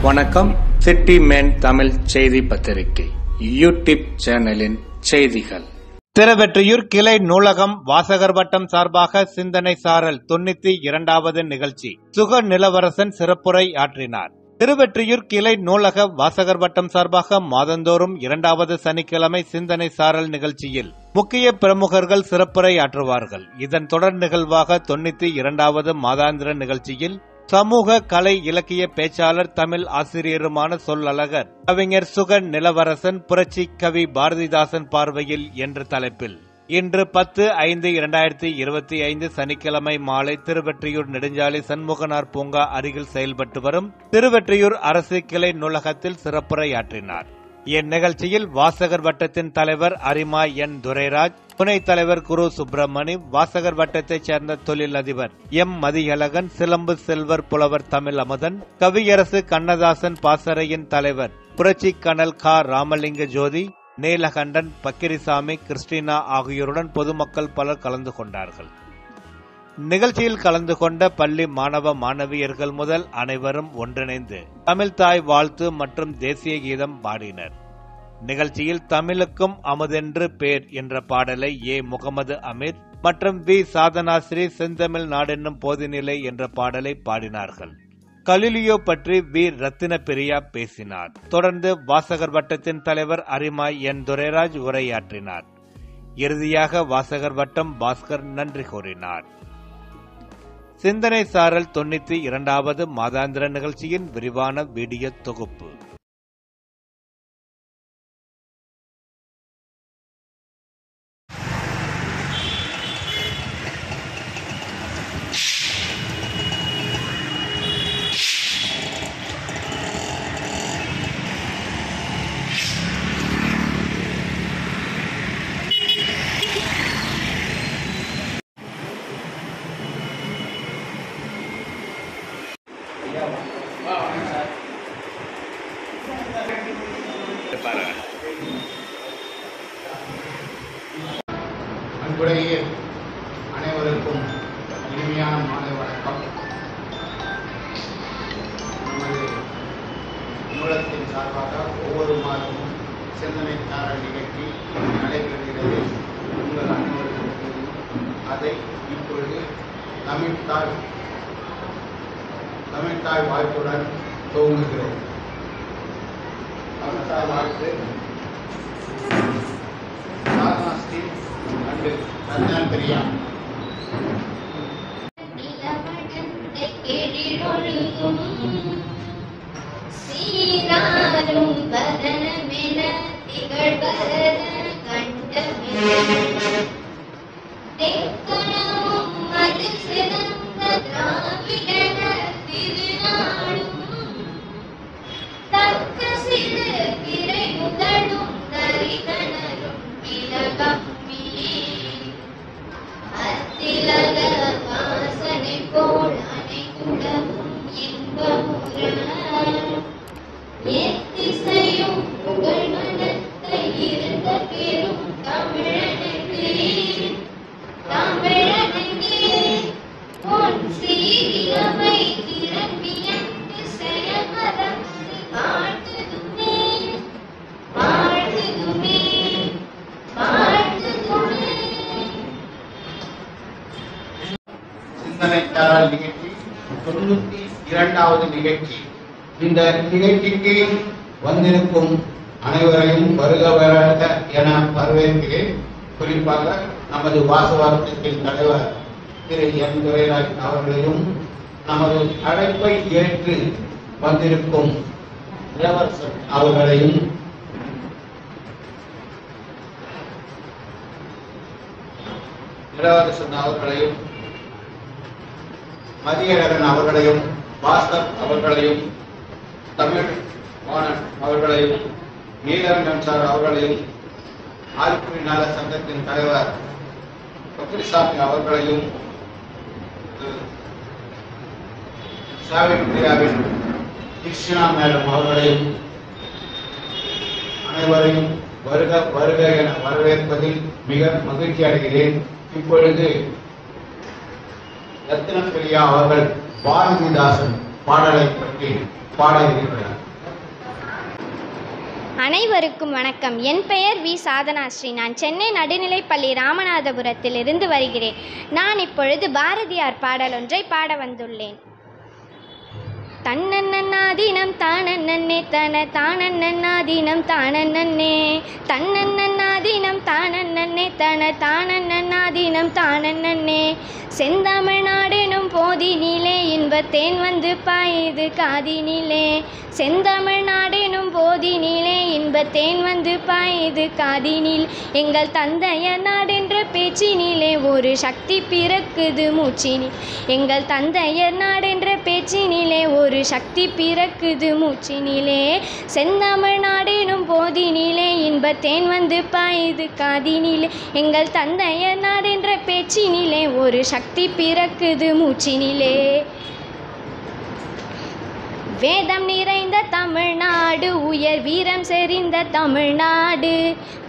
வணக்கம். City man Tamil செய்தி பத்திரிகை யூடியூப் சேனலின் செய்திகள். திருவெற்றியூர் கிளை நூலகம் வாசகர் வட்டம் சார்பாக சிந்தனை சாரல் 92வது நிகழ்ச்சி. சுக நிலவரசன் சிறப்புரை ஆற்றினார். திருவெற்றியூர் கிளை நூலக வாசகர் வட்டம் சார்பாக மாதந்தோறும் 2வது சனிக்கிழமை சிந்தனை சாரல் நிகழ்ச்சியில் முக்கிய பிரமுகர்கள் சிறப்புரை ஆற்றுவார்கள். இதன் தொடர் நிகழ்வாக 92வது மாதாந்திர நிகழ்ச்சியில் சமூக கலை இலக்கிய பேச்சாளர் தமிழ் ஆசிரியருமான சொல்லழகர் கவிஞர் சுக நிலவரசன் புரட்சி கவி பாரதிதாசன் பார்வையில் என்ற தலைப்பில் இன்று 10/5/2025 சனிக்கிழமை மாலை திருவெற்றியூர் நெடுஞ்சாலை சண்முகனார் பூங்கா அருகில் செயல்பட்டு வரும் திருவெற்றியூர் அரசு கிளை நூலகத்தில் சிறப்புரையாற்றினார். இந்நிகழ்ச்சியில் வாசகர் வட்டத்தின் தலைவர் அரிமா என் துரைராஜ், துணைத் தலைவர் குரு சுப்பிரமணி, வாசகர் வட்டத்தைச் சேர்ந்த தொழிலதிபர் எம் மதியழகன், சிலம்பு செல்வர் புலவர் தமிழ் அமுதன், கவியரசு கண்ணதாசன் பாசறையின் தலைவர் புரட்சி கனல் கா ராமலிங்க ஜோதி, நீலகண்டன், பக்கிரிசாமி, கிறிஸ்டினா ஆகியோருடன் பொதுமக்கள் பலர் கலந்து கொண்டார்கள். நிகழ்ச்சியில் கலந்து கொண்ட பள்ளி மாணவ மாணவியர்கள் முதல் அனைவரும் ஒன்றிணைந்து தமிழ்தாய் வாழ்த்து மற்றும் தேசிய கீதம் பாடினர். நிகழ்ச்சியில் தமிழுக்கும் அமுதென்று பேர் என்ற பாடலை முகமது அமீர் மற்றும் சாதனாஸ்ரீ செந்தமிழ் நாடென்னும் போதினிலை என்ற பாடலை பாடினார்கள். கலிலியோ பற்றி ரத்தின பிரியா பேசினார். தொடர்ந்து வாசகர் வட்டத்தின் தலைவர் அரிமா என் துரைராஜ் உரையாற்றினார். இறுதியாக வாசகர் வட்டம் பாஸ்கர் நன்றி கூறினார். சிந்தனை சாரல் 92வது மாதாந்திர நிகழ்ச்சியின் விரிவான வீடியோ தொகுப்பு. அன்புடைய அனைவருக்கும் இனிமையான மாலை வணக்கம். நமது நூலகத்தின் சார்பாக ஒவ்வொரு மாதமும் சிந்தனை சாரல் நிகழ்ச்சி நடைபெறுகிறது. உங்கள் அனைவருக்கும் அதை இப்பொழுது தமிழ்தாய் வாழ்த்துடன் துவங்குகிறோம். தமிழ்தாய் வாழ்த்து சாதனாஸ்ரீ அண்டு ரத்தின பிரியா. சிந்தனை சாரல் நிகழ்ச்சி 92வது நிகழ்ச்சி. இந்த நிகழ்ச்சிக்கு வந்திருக்கும் அனைவரையும் வருக வருக என வரவேற்கிறேன். குறிப்பாக நமது வாசகத்தின் தலைவர் திரு எம் துரைராஜ் அவர்களையும், நமது அழைப்பை ஏற்று வந்திருக்கும் இளவரசன் அவர்களையும், மதியழகன் அவர்களையும், பாஸ்கர் அவர்களையும், தமிழ் வாணன் அவர்களையும், நீலகண்டன் சார் அவர்களையும், ஆதிக்குடி நல சங்கத்தின் தலைவர் பக்கிரிசாமி அவர்களையும், சாவித்ரியாவின் கிருஷ்ணா மேடம் அவர்களையும் அனைவரையும் வருக வருக என வரவேற்பதில் மிக மகிழ்ச்சி அடைகிறேன். இப்பொழுது ரத்தின பிரியா அவர்கள் பாரதிதாசன் பாடலை பற்றி பாட இருக்கிறார். அனைவருக்கும் வணக்கம். என் பெயர் வி. சாதனாஸ்ரீ. நான் சென்னை நடுநிலைப்பள்ளி ராமநாதபுரத்திலிருந்து வருகிறேன். நான் இப்பொழுது பாரதியார் பாடல் ஒன்றை பாட வந்துள்ளேன். தன்னன்னாதீனம் தானன்னே தன தானன்னாதீனம் தானன்னே தன்னன்னாதீனம் தானன்னே தன தானன்னாதீனம் தானன்னே செந்தமிழ்நாடெனும் போதினிலே இன்பத்தேன் வந்து பாயுது காதினிலே செந்தமிழ்நாடெனும் போதினிலே இன்பத்தேன் வந்து பாயுது காதினில் எங்கள் தந்தையர் நாடென்ற பேச்சினிலே ஒரு சக்தி பிறக்குது மூச்சினில் எங்கள் தந்தையர் நாடென்ற பேச்சினிலே ஒரு சக்தி பிறக்குது மூச்சினிலே செந்தமிழ்நாடெனும் போதினிலே இன்பத்தேன் வந்து பாயுது காதினிலே எங்கள் தந்தையர் நாடென்ற பேச்சினிலே ஒரு சக்தி பிறக்குது மூச்சினிலே வேதம் நிறைந்த தமிழ்நாடு உயர் வீரம் செறிந்த தமிழ்நாடு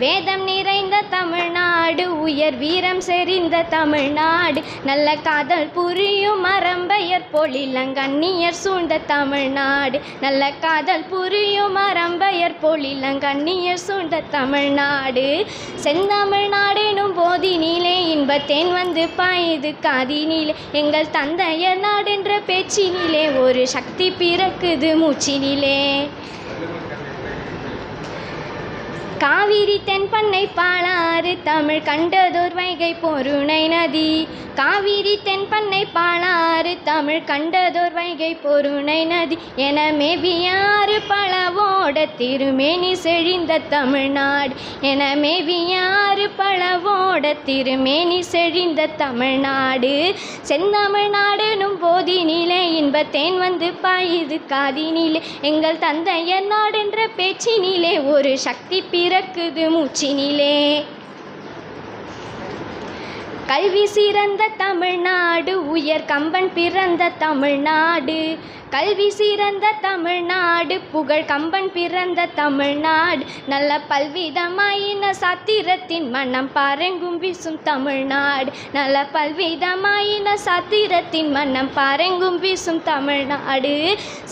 வேதம் நிறைந்த தமிழ்நாடு உயர் வீரம் செறிந்த தமிழ்நாடு நல்ல காதல் புரியும் அறம்பெயர் பொழிலங்கண்ணியர் சூழ்ந்த தமிழ்நாடு நல்ல காதல் புரியும் அறம்பெயர் பொழிலங்கண்ணியர் சூழ்ந்த தமிழ்நாடு செந்தமிழ்நாடெனும் போதினிலே இன்பத்தேன் வந்து பாயுது காதினிலே எங்கள் தந்தையர் நாடென்ற பேச்சினிலே ஒரு சக்தி பிறக்குது மூச்சினிலே காவிரி தென்பண்ணை பாலாறு தமிழ் கண்டதோர் வைகை பொருணை நதி காவிரி தென்பண்ணை பாலாறு தமிழ் கண்டதோர் வைகை பொருணை நதி என மேவியாறு பலவோட திருமேனி செழிந்த தமிழ்நாடு என மேவியாறு பலவோட திருமேனி செழிந்த தமிழ்நாடு செந்தமிழ்நாடெனும் போதினிலே இன்பத்தேன் வந்து பாயுது காதினிலே எங்கள் தந்தையர் நாடென்ற பேச்சினிலே ஒரு சக்தி பிறக்குது மூச்சினிலே கல்வி சிறந்த தமிழ்நாடு உயர் கம்பன் பிறந்த தமிழ்நாடு கல்வி சிறந்த தமிழ்நாடு புகழ் கம்பன் பிறந்த தமிழ்நாடு நல்ல பல்விதமாயின சாத்திரத்தின் மனம் பாரெங்கும் வீசும் தமிழ்நாடு நல்ல பல்விதமாயின சாத்திரத்தின் மனம் பாரெங்கும் வீசும் தமிழ்நாடு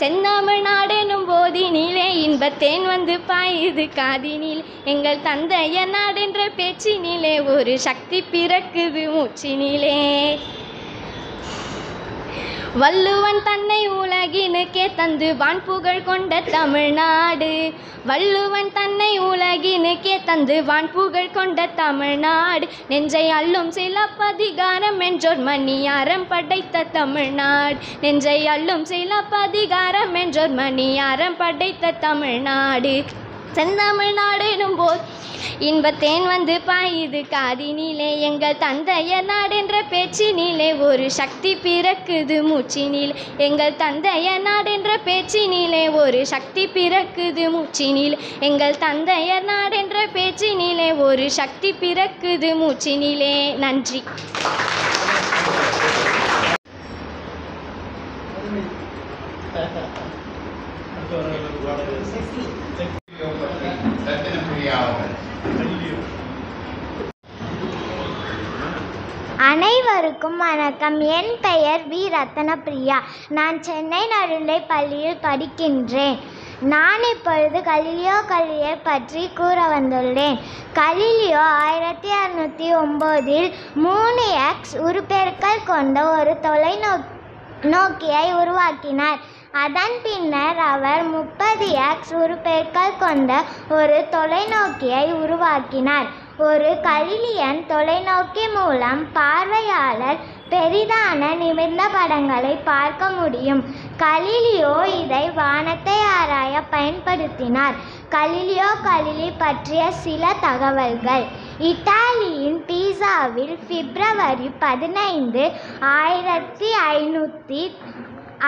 செந்தமிழ்நாடெனும் போதினிலே இன்பத்தேன் வந்து பாயுது காதினிலே எங்கள் தந்தையர் நாடென்ற பேச்சினிலே ஒரு சக்தி பிறக்குது மூச்சினிலே வள்ளுவன் தன்னை உலகினுக்கே தந்து வான்புகழ் கொண்ட தமிழ்நாடு வள்ளுவன் தன்னை உலகினுக்கே தந்து வான்புகழ் கொண்ட தமிழ்நாடு நெஞ்சை அள்ளும் சிலப்பதிகாரம் என்றோர் மணியாரம் படைத்த தமிழ்நாடு நெஞ்சை அள்ளும் சிலப்பதிகாரம் என்றோர் மணியாரம் படைத்த தமிழ்நாடு செந்தமிழ்நாடெனும் போது இன்பத்தேன் வந்து பாயுது காதினிலே எங்கள் தந்தையர் நாடென்ற பேச்சினிலே ஒரு சக்தி பிறக்குது மூச்சினிலே எங்கள் தந்தையர் நாடென்ற பேச்சினிலே ஒரு சக்தி பிறக்குது மூச்சினிலே எங்கள் தந்தையர் நாடென்ற பேச்சினிலே ஒரு சக்தி பிறக்குது மூச்சினிலே. நன்றி. அனைவருக்கும் வணக்கம். என் பெயர் வி. ரத்னபிரியா. நான் சென்னை நடுநிலைப்பள்ளியில் படிக்கின்றேன். நான் இப்பொழுது கலீலியோ கல்வியை பற்றி கூற வந்துள்ளேன். கலீலியோ 1609 3x உருப்பெருக்கல் கொண்ட ஒரு தொலைநோக்கியை உருவாக்கினார். அதன் பின்னர் அவர் 30x உருப்பெருக்கல் கொண்ட ஒரு தொலைநோக்கியை உருவாக்கினார். ஒரு கலீலியன் தொலைநோக்கி மூலம் பார்வையாளர் பெரிதான நிமிர்ந்த படங்களை பார்க்க முடியும். கலீலியோ இதை வானத்தை ஆராய பயன்படுத்தினார். கலீலியோ கலிலி பற்றிய சில தகவல்கள். இத்தாலியின் பீசாவில் பிப்ரவரி 15,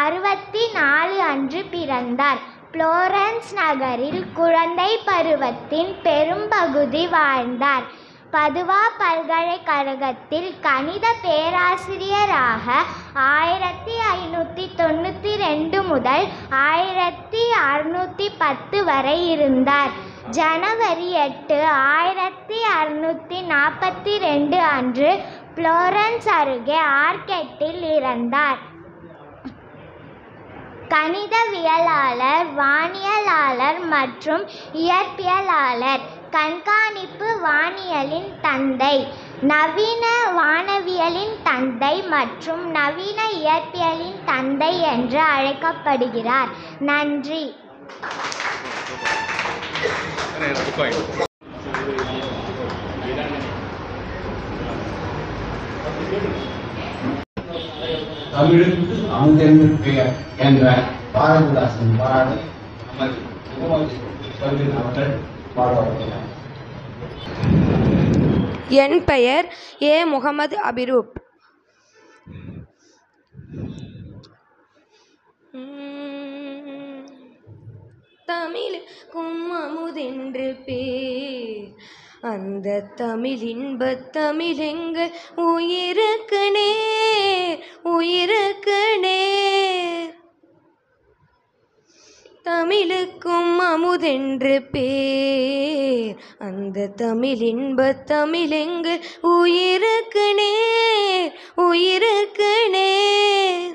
1564 அன்று பிறந்தார். புளோரன்ஸ் நகரில் குழந்தை பருவத்தின் பெரும்பகுதி வாழ்ந்தார். பதுவா பல்கலைக்கழகத்தில் கணித பேராசிரியராக 1592 முதல் 1610 வரை இருந்தார். ஜனவரி 8, 1642 அன்று புளோரன்ஸ் அருகே ஆர்கெட்டில் இறந்தார். கணிதவியலாளர், வானியலாளர் மற்றும் இயற்பியலாளர். கண்காணிப்பு வானியலின் தந்தை, நவீன வானவியலின் தந்தை மற்றும் நவீன இயற்பியலின் தந்தை என்று அழைக்கப்படுகிறார். நன்றி. தமிழுக்கு அமுதென்று பெயர் என்ற பாரதிதாசன் பாடலை நமது முகமது பர்வீன் அவர்கள் பாடுவார்கள். என் பெயர் ஏ. முகமது அபிரூப். தமிழுக்கும் அமுதென்று பேர், அந்த தமிழ் இன்பத் தமிழெங்கள் உயிருக்கு நேர், உயிருக்கு நேர். தமிழுக்கும் அமுதென்று பேர், அந்த தமிழ் இன்பத் தமிழெங்கள் உயிருக்கு நேர், உயிருக்கு நேர்.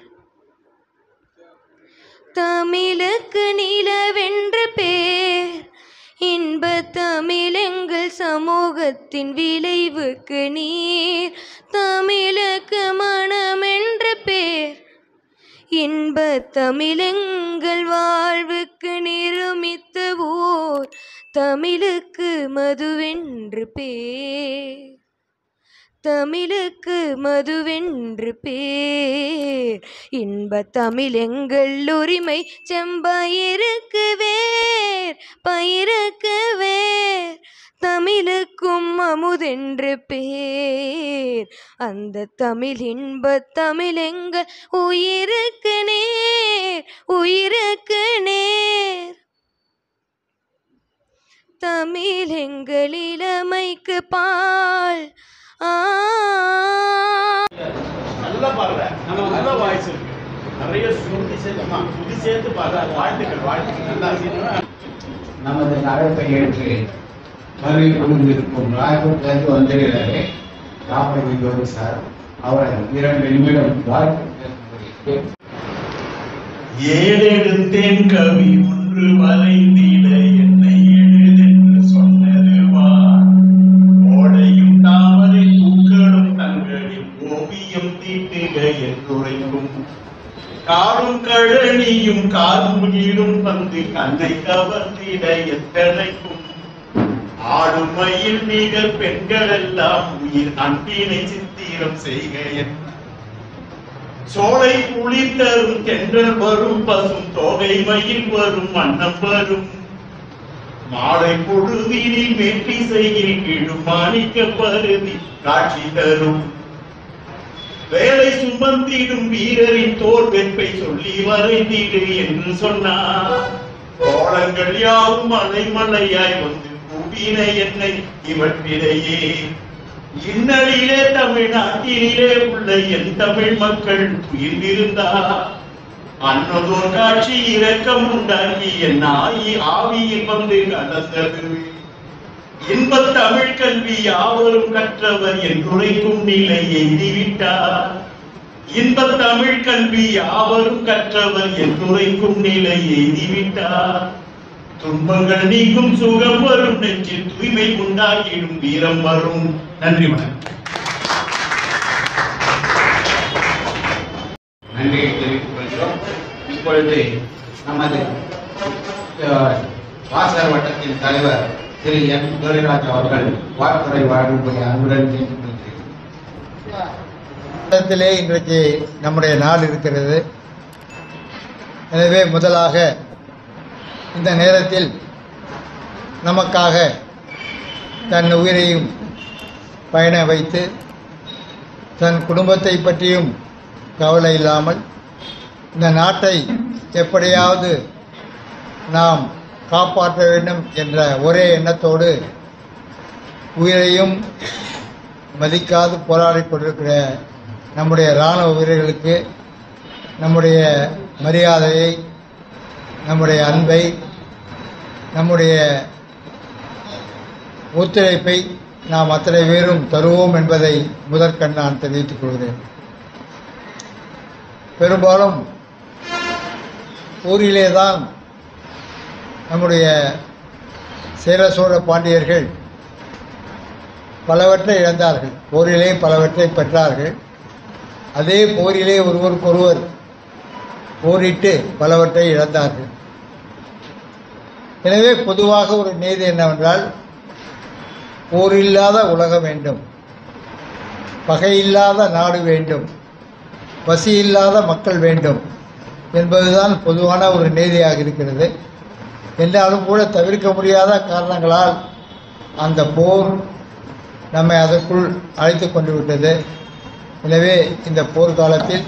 தமிழுக்கு நிலவென்று பேர், இன்பத் தமிழெங்கள் சமூகத்தின் விளைவுக்கு நீர். தமிழுக்கு மனமென்று பேர், இன்பத் தமிழெங்கள் வாழ்வுக்கு நிருமித்த ஊர். தமிழுக்கு மதுவென்று பேர், தமிழுக்கு மதுவென்று பேர். இன்பத் தமிழெங்கள் உரிமை செம்பயிருக்கு வேர், பயிருக்கு வேர். தமிழுக்கும் அமுதென்று பேர், அந்த தமிழ் இன்பத் தமிழெங்கள் உயிருக்கு நேர், உயிருக்கு நேர். தமிழெங்கள் இளமைக்கு பால். நல்லா பாடுற, நல்ல வாய்ஸ் இருக்கு, நிறைய சுருதி சேர்த்து பாடுற. வாழ்த்துக்கள், வாழ்த்துக்கள். நல்லா நமது அழைப்பை ஏற்று வருகை புரிந்திருக்கும் ராயபுரத்திலிருந்து வந்திருக்கிறாரே ராமலிங்கம் சார், அவரை 2 நிமிடம் வாழ்த்து. ஏழெழுத்தேன் கவி ஒன்று வரைந்திட என்னை எழுதென்று சொன்னது வான். ஓடையும் தாமரை பூக்களும் தங்களின் ஓவியம் தீட்டுக என்றுரைக்கும். காடும் கழனியும் கார்முகிலும் வந்து கண்ணை கவர்ந்திட எத்தனைக்கும். ஆடும் மயில் மிக பெண்கள் எல்லாம் உயிர் அன்பினை சித்திரம் செய்க. சோலை குளிர் தரும் தென்றல் வரும், பசும் தோகை மயில் வரும், வண்ணம் வரும். மாலை பொழுதினில் வெற்றி செய்கில் கீழும் மாணிக்க பருதி காட்சி தரும். வேலை சுமந்திடும் வீரரின் தோல் வெப்பை சொல்லி வரைந்திடு என்று சொன்னார். கோலங்கள் யாவும் மலை மலையாய் வந்து கூடின என்னை இவற்றிலேயே. இன்னலிலே தமிழ்நாட்டிலே உள்ள என் தமிழ் மக்கள் துயிர்ந்திருந்தார். அன்னதோர் காட்சி இரக்கம் உண்டாக்கி என் ஆவியில் வந்து கலந்தது. இன்பத் தமிழ் கல்வி யாவரும் கற்றவர் என்றுரைக்கும் நிலை எய்திவிட்டார். இன்பத் தமிழ் கல்வி யாவரும் கற்றவர் என்றுரைக்கும் நிலை எய்திவிட்டார். துன்பங்கள் நீக்கும் சுகம் வரும், நெஞ்சில் தூய்மை உண்டாகிடும் வீரம் வரும். நன்றி. நன்றியை தெரிவித்துக் கொள்கிறோம். இப்பொழுது நமது வாசகர் வட்டத்தின் தலைவர் திரு என். துரைராஜ் அவர்கள் வாக்குரை வழங்கும்படி அன்புடன் கேட்டுக்கொள்கிறேன். இன்றைக்கு நம்முடைய நாள் இருக்கிறது. எனவே முதலாக இந்த நேரத்தில் நமக்காக தன் உயிரையும் பயண வைத்து தன் குடும்பத்தை பற்றியும் கவலை இல்லாமல் இந்த நாட்டை எப்படியாவது நாம் காப்பாற்ற வேண்டும் என்ற ஒரே எண்ணத்தோடு உயிரையும் மதிக்காது போராடி கொண்டிருக்கிற நம்முடைய இராணுவ வீரர்களுக்கு நம்முடைய மரியாதையை, நம்முடைய அன்பை, நம்முடைய ஒத்துழைப்பை நாம் அத்தனை பேரும் தருவோம் என்பதை முதற்கண் நான் தெரிவித்துக் கொள்கிறேன். பெரும்பாலும் போரிலே தான் நம்முடைய சேர சோழ பாண்டியர்கள் பலவற்றை இழந்தார்கள், போரிலே பலவற்றை பெற்றார்கள். அதே போரிலே ஒருவருக்கொருவர் போரிட்டு பலவற்றை இழந்தார்கள். எனவே பொதுவாக ஒரு நீதி என்னவென்றால், போரில்லாத உலகம் வேண்டும், பகையில்லாத நாடு வேண்டும், பசியில்லாத மக்கள் வேண்டும் என்பதுதான் பொதுவான ஒரு நீதியாக இருக்கிறது. என்றாலும் கூட தவிர்க்க முடியாத காரணங்களால் அந்த போர் நம்மை அதற்குள் அழைத்து கொண்டு விட்டது. எனவே இந்த போர்க்காலத்தில்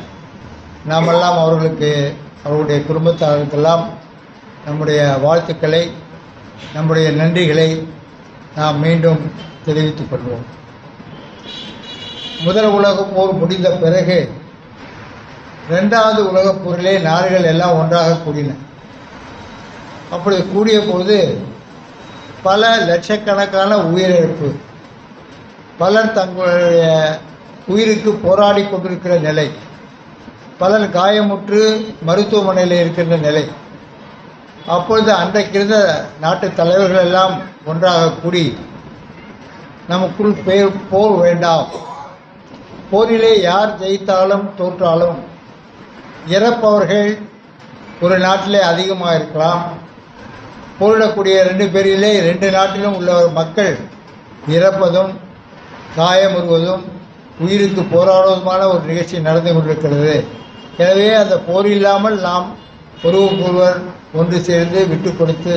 நாமெல்லாம் அவர்களுடைய குடும்பத்தாருக்கெல்லாம் நம்முடைய வாழ்த்துக்களை, நம்முடைய நன்றிகளை நாம் மீண்டும் தெரிவித்துக் கொள்வோம். முதல் உலகப் போர் முடிந்த பிறகு 2வது உலகப் போரிலே நாடுகள் எல்லாம் ஒன்றாக கூடின. அப்படி கூடிய போது பல லட்சக்கணக்கான உயிரிழப்பு, பலர் தங்களுடைய உயிருக்கு போராடி கொண்டிருக்கிற நிலை, பலர் காயமுற்று மருத்துவமனையில் இருக்கின்ற நிலை. அப்பொழுது அன்றைக்கிருந்த நாட்டு தலைவர்கள் எல்லாம் ஒன்றாக கூடி, நமக்குள் போர் வேண்டாம், போரிலே யார் ஜெயித்தாலும் தோற்றாலும் இறப்பவர்கள் ஒரு நாட்டிலே அதிகமாக இருக்கலாம், போரிடக்கூடிய 2 பேரிலே 2 நாட்டிலும் உள்ள மக்கள் இறப்பதும் காயமுறுவதும் உயிருக்கு போராடுவதுமான ஒரு நிகழ்ச்சி நடந்து கொண்டிருக்கிறது. எனவே அந்த போர் இல்லாமல் நாம் ஒருவருக்கொருவர் ஒன்று சேர்ந்து விட்டு கொடுத்து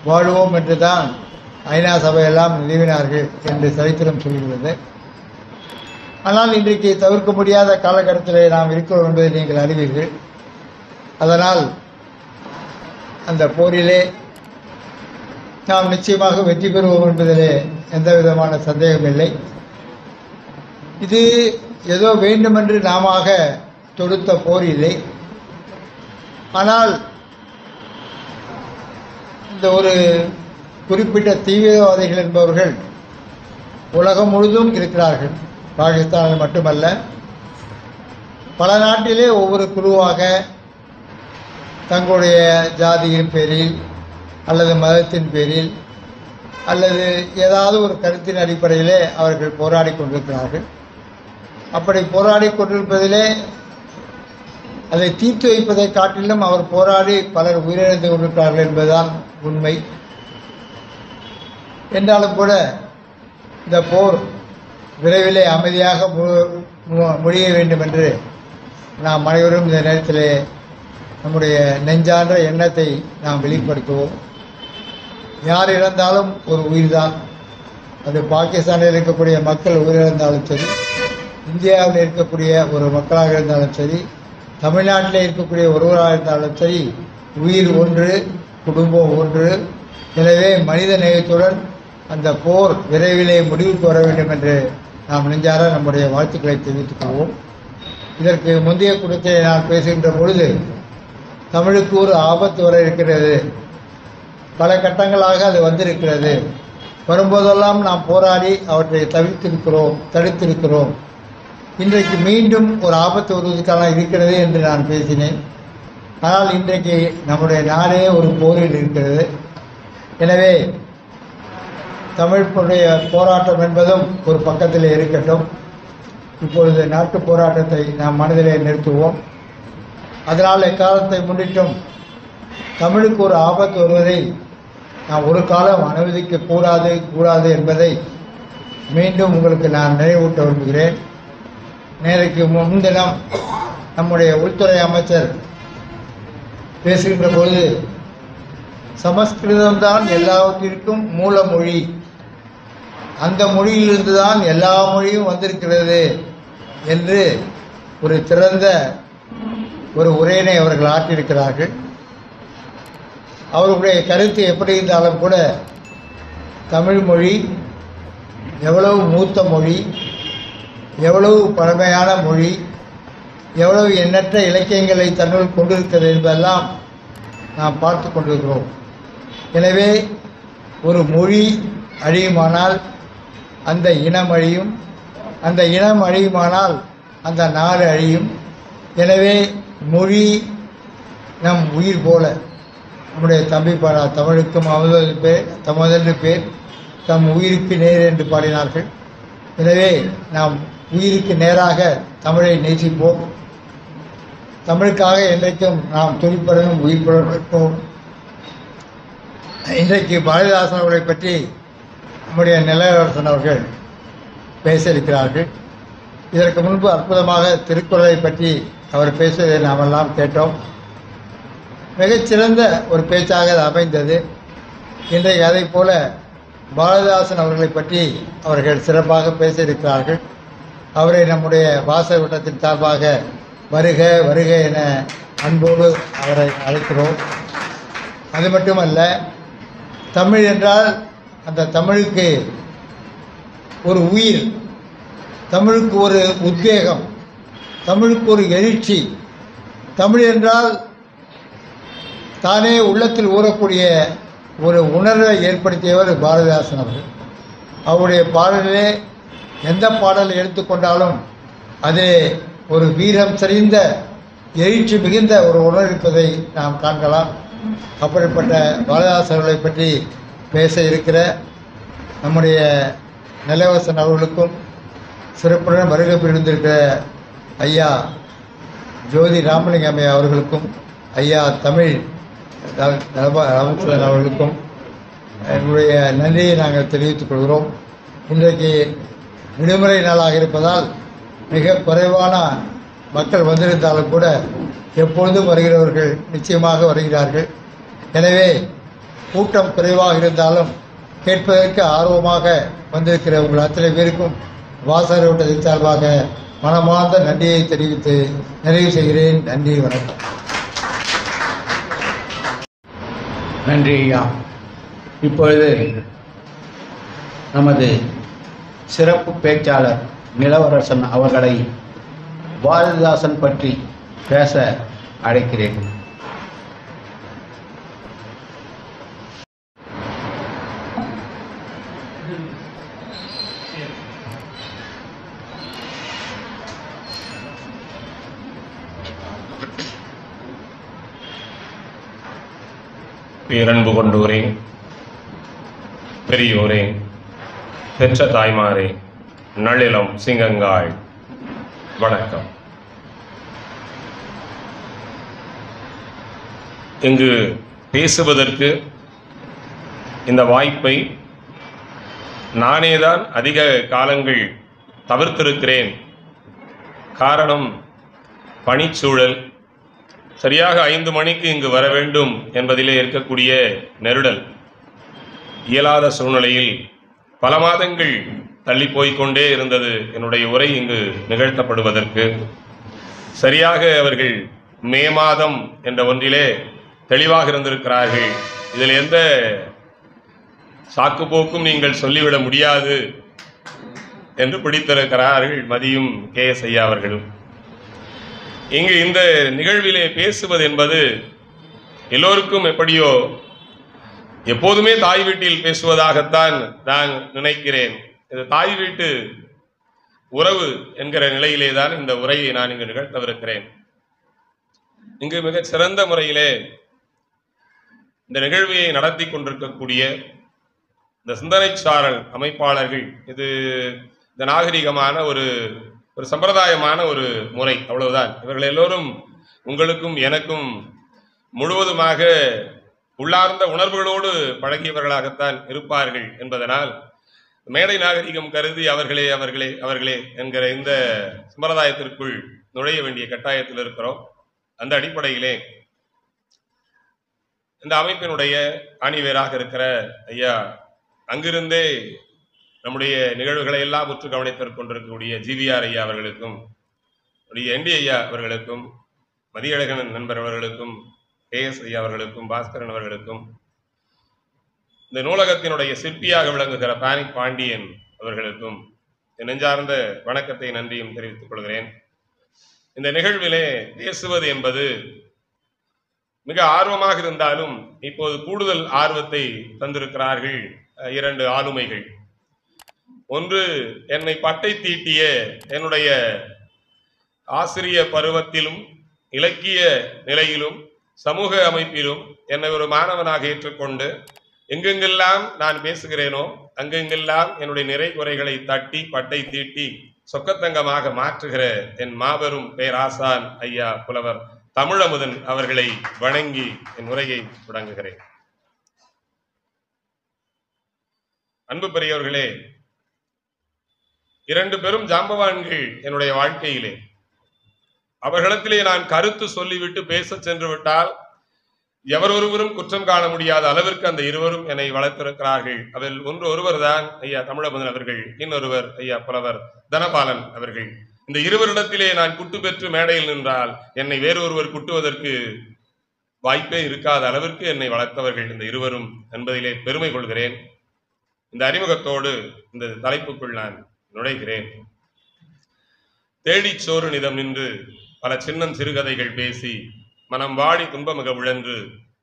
வாழுவோம் என்று தான் ஐநா சபையெல்லாம் நிறுவினார்கள் என்று சரித்திரம் சொல்கிறது. ஆனால் இன்றைக்கு தவிர்க்க முடியாத காலகட்டத்திலே நாம் இருக்கிறோம் என்பதை நீங்கள் அறிவீர்கள். அதனால் அந்த போரிலே நாம் நிச்சயமாக வெற்றி பெறுவோம் என்பதிலே எந்த விதமான சந்தேகமில்லை. இது ஏதோ வேண்டுமென்று நாம தொடுத்த போர் இல்லை. ஆனால் இந்த ஒரு குறிப்பிட்ட தீவிரவாதிகள் என்பவர்கள் உலகம் முழுதும் இருக்கிறார்கள். பாகிஸ்தானில் மட்டுமல்ல, பல நாட்டிலே ஒவ்வொரு குழுவாக தங்களுடைய ஜாதியின் பேரில் அல்லது மதத்தின் பேரில் அல்லது ஏதாவது ஒரு கருத்தின் அடிப்படையிலே அவர்கள் போராடி கொண்டிருக்கிறார்கள். அப்படி போராடி கொண்டிருப்பதிலே அதை தீர்த்து வைப்பதை காட்டிலும் அவர் போராடி பலர் உயிரிழந்து கொண்டிருக்கிறார்கள் என்பதுதான் உண்மை. என்றாலும் கூட இந்த போர் விரைவிலே அமைதியாக முடிய வேண்டும் என்று நாம் அனைவரும் இந்த நேரத்திலே நம்முடைய நெஞ்சான்ற எண்ணத்தை நாம் வெளிப்படுத்துவோம். யார் இழந்தாலும் ஒரு உயிர்தான். அது பாகிஸ்தானில் இருக்கக்கூடிய மக்கள் உயிரிழந்தாலும் சரி, இந்தியாவில் இருக்கக்கூடிய ஒரு மக்களாக இருந்தாலும் சரி, தமிழ்நாட்டில் இருக்கக்கூடிய ஒருவராக இருந்தாலும் சரி, உயிர் ஒன்று, குடும்பம் ஒன்று. எனவே மனித நேயத்துடன் அந்த போர் விரைவிலே முடிவுக்கு வர வேண்டும் என்று நாம் நெஞ்சார நம்முடைய வாழ்த்துக்களை தெரிவித்துக் கொள்வோம். இதற்கு முந்தைய கூட்டத்தை நான் பேசுகின்ற பொழுது தமிழுக்கு ஒரு ஆபத்து வர இருக்கிறது, பல கட்டங்களாக அது வந்திருக்கிறது, வரும்போதெல்லாம் நாம் போராடி அவற்றை தடுத்திருக்கிறோம். இன்றைக்கு மீண்டும் ஒரு ஆபத்து வருவதற்கான இருக்கிறது என்று நான் பேசினேன். ஆனால் இன்றைக்கு நம்முடைய நாடே ஒரு போரில் இருக்கிறது. எனவே தமிழுடைய போராட்டம் என்பதும் ஒரு பக்கத்தில் இருக்கட்டும். இப்பொழுது நாட்டு போராட்டத்தை நாம் மனதிலே நிறுத்துவோம். அதனால் எக்காலத்தை முன்னிட்டும் தமிழுக்கு ஒரு ஆபத்து வருவதை நாம் ஒரு காலம் அனுமதிக்க கூடாது என்பதை மீண்டும் உங்களுக்கு நான் நினைவூட்ட விரும்புகிறேன். நேரைக்கு முன்தினம் நம்முடைய உள்துறை அமைச்சர் பேசுகின்ற போது சமஸ்கிருதம்தான் எல்லாவற்றிற்கும் மூல மொழி, அந்த மொழியிலிருந்து தான் எல்லா மொழியும் வந்திருக்கிறது என்று ஒரு திறந்த ஒரு உரையினை அவர்கள் ஆற்றியிருக்கிறார்கள். அவர்களுடைய கருத்து எப்படி இருந்தாலும் கூட தமிழ் மொழி எவ்வளவு மூத்த மொழி, எவ்வளவு பழமையான மொழி, எவ்வளவு எண்ணற்ற இலக்கியங்களை தன்னுள் கொண்டிருக்கிறது என்பதெல்லாம் நாம் பார்த்து கொண்டிருக்கிறோம். எனவே ஒரு மொழி அழியுமானால் அந்த இனம் அழியும், அந்த இனம் அழியுமானால் அந்த நாடு அழியும். எனவே மொழி நம் உயிர் போல நம்முடைய தம்பி தமிழுக்கும் முதல் பேர் தம் உயிருக்கு நேர் என்று பாடினார்கள். எனவே நாம் உயிருக்கு நேராக தமிழை நேசிப்போம். தமிழுக்காக என்றைக்கும் நாம் துடிப்படணும், உயிர் படுவோம். இன்றைக்கு பாரதிதாசன் அவர்களை பற்றி நம்முடைய நிலையரசன் அவர்கள் பேச இருக்கிறார்கள். இதற்கு முன்பு அற்புதமாக திருக்குறளை பற்றி அவர் பேசுவதை நாமெல்லாம் கேட்டோம். மிகச்சிறந்த ஒரு பேச்சாக அது அமைந்தது. இன்றைக்கு அதை போல பாரதிதாசன் அவர்களை பற்றி அவர்கள் சிறப்பாக பேச இருக்கிறார்கள். அவரை நம்முடைய வாசக வட்டத்தின் சார்பாக வருக வருக என அன்போடு அவரை அழைக்கிறோம். அது மட்டுமல்ல, தமிழ் என்றால் அந்த தமிழுக்கு ஒரு உயிர், தமிழுக்கு ஒரு உத்வேகம், தமிழுக்கு ஒரு எழுச்சி. தமிழ் என்றால் தானே உள்ளத்தில் ஊறக்கூடிய ஒரு உணர்வை ஏற்படுத்தியவர் பாரதிதாசன் அவர்கள். அவருடைய பாடலிலே எந்த பாடலை எடுத்துக்கொண்டாலும் அது ஒரு வீரம் செறிந்த எழுச்சி மிகுந்த ஒரு உணர்வு இருப்பதை நாம் காண்கலாம். அப்படிப்பட்ட பாரதிதாசன் அவர்களை பற்றி பேச இருக்கிற நம்முடைய நிலவசன் அவர்களுக்கும் சிறப்புடன் வருகை புரிந்திருக்கிற ஐயா ஜோதி ராமலிங்கம் ஐயா அவர்களுக்கும் ஐயா தமிழ் ராமச்சந்திரன் அவர்களுக்கும் என்னுடைய நன்றியை நாங்கள் தெரிவித்துக் கொள்கிறோம். இன்றைக்கு விடுமுறை நாளாக இருப்பதால் மிக குறைவான மக்கள் வந்திருந்தாலும் கூட எப்பொழுதும் வருகிறவர்கள் நிச்சயமாக வருகிறார்கள். எனவே கூட்டம் குறைவாக இருந்தாலும் கேட்பதற்கு ஆர்வமாக வந்திருக்கிற உங்கள் அத்தனை பேருக்கும் வாசகர் வட்டத்தின் சார்பாக மனமார்ந்த நன்றியை தெரிவித்து நிறைவு செய்கிறேன். நன்றி, வணக்கம். நன்றி ஐயா. இப்பொழுது நமது சிறப்பு பேச்சாளர் நிலவரசன் அவர்களை பாரதிதாசன் பற்றி பேச அழைக்கிறேன். பேரன்பு கொண்டோரே, பெரியோரே, பெற்ற தாய்மாரே, நளிலம் சிங்கங்காய், வணக்கம். இங்கு பேசுவதற்கு இந்த வாய்ப்பை நானேதான் அதிக காலங்கள் தவிர்த்திருக்கிறேன். காரணம், பணிச்சூழல். சரியாக 5 மணிக்கு இங்கு வர வேண்டும் என்பதிலே இருக்கக்கூடிய நெருடல். இயலாத சூழ்நிலையில் பல மாதங்கள் தள்ளி போய்கொண்டே இருந்தது என்னுடைய உரை இங்கு நிகழ்த்தப்படுவதற்கு. சரியாக அவர்கள் மே மாதம் என்ற ஒன்றிலே தெளிவாக இருந்திருக்கிறார்கள். இதில் எந்த சாக்குப்போக்கும் நீங்கள் சொல்லிவிட முடியாது என்று பிடித்திருக்கிறார்கள் மதியும் KS ஐயா அவர்கள். இங்கு இந்த நிகழ்விலே பேசுவது என்பது எல்லோருக்கும் எப்படியோ எப்போதுமே தாய் வீட்டில் பேசுவதாகத்தான் நான் நினைக்கிறேன். இது தாய் வீட்டு உறவு என்கிற நிலையிலே தான் இந்த உரையை நான் இங்கு நிகழ்த்தவிருக்கிறேன். இங்கு மிக சிறந்த முறையிலே இந்த நிகழ்வியை நடத்தி கொண்டிருக்கக்கூடிய இந்த சிந்தனை சாரல் அமைப்பாளர்கள், இது இந்த நாகரிகமான ஒரு சம்பிரதாயமான ஒரு முறை, அவ்வளவுதான். இவர்கள் எல்லோரும் உங்களுக்கும் எனக்கும் முழுவதுமாக உள்ளார்ந்த உணர்வுகளோடு பழகியவர்களாகத்தான் இருப்பார்கள் என்பதனால் மேடை நாகரிகம் கருதி அவர்களே அவர்களே அவர்களே என்கிற இந்த சம்பிரதாயத்திற்குள் நுழைய வேண்டிய கட்டாயத்தில் இருக்கிறோம். அந்த அடிப்படையிலே இந்த அமைப்பினுடைய அணிவேராக இருக்கிற ஐயா, அங்கிருந்தே நம்முடைய நிகழ்வுகளை எல்லாம் உற்று கவனித்துக் கொண்டிருக்கக்கூடிய GVR ஐயா அவர்களுக்கும், ND ஐயா அவர்களுக்கும், மதியழகன் நண்பர் அவர்களுக்கும், KS ஐயா அவர்களுக்கும், பாஸ்கரன் அவர்களுக்கும், இந்த நூலகத்தினுடைய சிற்பியாக விளங்குகிற பானிக் பாண்டியன் அவர்களுக்கும் நெஞ்சார்ந்த வணக்கத்தை நன்றியும் தெரிவித்துக் கொள்கிறேன். இந்த நிகழ்விலே பேசுவது என்பது மிக ஆர்வமாக இருந்தாலும் இப்போது கூடுதல் ஆர்வத்தை தந்திருக்கிறார்கள் 2 ஆளுமைகள். ஒன்று, என்னை பட்டை தீட்டிய என்னுடைய ஆசிரிய பருவத்திலும் இலக்கிய நிலையிலும் சமூக அமைப்பிலும் என்னை ஒரு மாணவனாக ஏற்றுக்கொண்டு எங்கெங்கெல்லாம் நான் பேசுகிறேனோ அங்கெங்கெல்லாம் என்னுடைய நிறை குறைகளை தட்டி பட்டை தீட்டி சொக்கத்தங்கமாக மாற்றுகிற என் மாபெரும் பேராசான் ஐயா புலவர் தமிழமுதன் அவர்களை வணங்கி என் உரையை தொடங்குகிறேன். அன்பு பெரியவர்களே, 2 பெரும் ஜாம்பவான்கள் என்னுடைய வாழ்க்கையிலே. அவர்களிடத்திலே நான் கருத்து சொல்லிவிட்டு பேச சென்று விட்டால் எவரொருவரும் குற்றம் காண முடியாத அளவிற்கு அந்த இருவரும் என்னை வளர்த்திருக்கிறார்கள். அதில் ஒருவர் தான் ஐயா தமிழமுதன் அவர்கள், இன்னொருவர் ஐயா புலவர் தனபாலன் அவர்கள். இந்த இருவரிடத்திலே நான் குட்டு பெற்று மேடையில் நின்றால் என்னை வேறொருவர் குட்டுவதற்கு வாய்ப்பே இருக்காத அளவிற்கு என்னை வளர்த்தவர்கள் இந்த இருவரும் என்பதிலே பெருமை கொள்கிறேன். இந்த அறிமுகத்தோடு இந்த தலைப்புக்குள் நான் நுழைகிறேன். தேடிச் சோறு நிதம் நின்று பல சின்னம் சிறுகதைகள் பேசி மனம் வாடி துன்பமிக உழன்று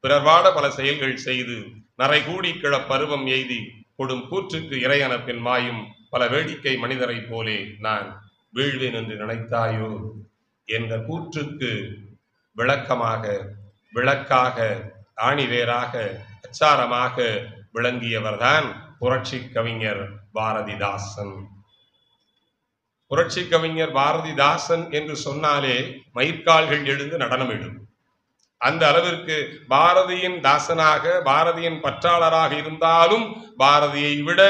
பிறர் வாட பல செயல்கள் செய்து நரை கூடி கிழ பருவம் எய்தி கொடும் கூற்றுக்கு இறையனப்பின் மாயும் பல வேடிக்கை மனிதரை போலே நான் வீழ்வேன் என்று நினைத்தாயோ என்ற கூற்றுக்கு விளக்கமாக விளக்காக ஆணிவேராக அச்சாரமாக விளங்கியவர்தான் புரட்சி கவிஞர் பாரதிதாசன். புரட்சி கவிஞர் பாரதிதாசன் என்று சொன்னாலே மயிர்கால்கள் எழுந்து நடனமிடும். அந்த அளவிற்கு பாரதியின் தாசனாக பாரதியின் பற்றாளராக இருந்தாலும் பாரதியை விட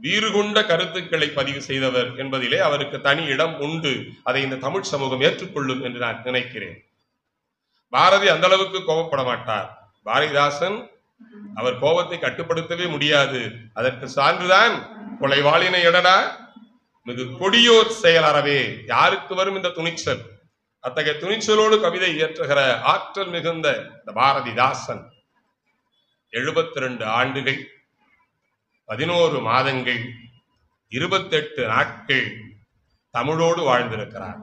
வீறு கொண்ட கருத்துக்களை பதிவு செய்தவர் என்பதிலே அவருக்கு தனி இடம் உண்டு. அதை இந்த தமிழ் சமூகம் ஏற்றுக்கொள்ளும் என்று நான் நினைக்கிறேன். பாரதி அந்த அளவுக்கு கோபப்பட மாட்டார். பாரதிதாசன் அவர் கோபத்தை கட்டுப்படுத்தவே முடியாது. அதற்கு சான்றுதான் கொலைவாளினை எடடா மிகு கொடியோர் செயல் அறவே. யாருக்கு வரும் இந்த துணிச்சல்? அத்தகைய துணிச்சலோடு கவிதை இயற்றுகிற ஆற்றல் மிகுந்த இந்த பாரதிதாசன் 72 ஆண்டுகள் 11 மாதங்கள் 28 நாட்கள் தமிழோடு வாழ்ந்திருக்கிறார்.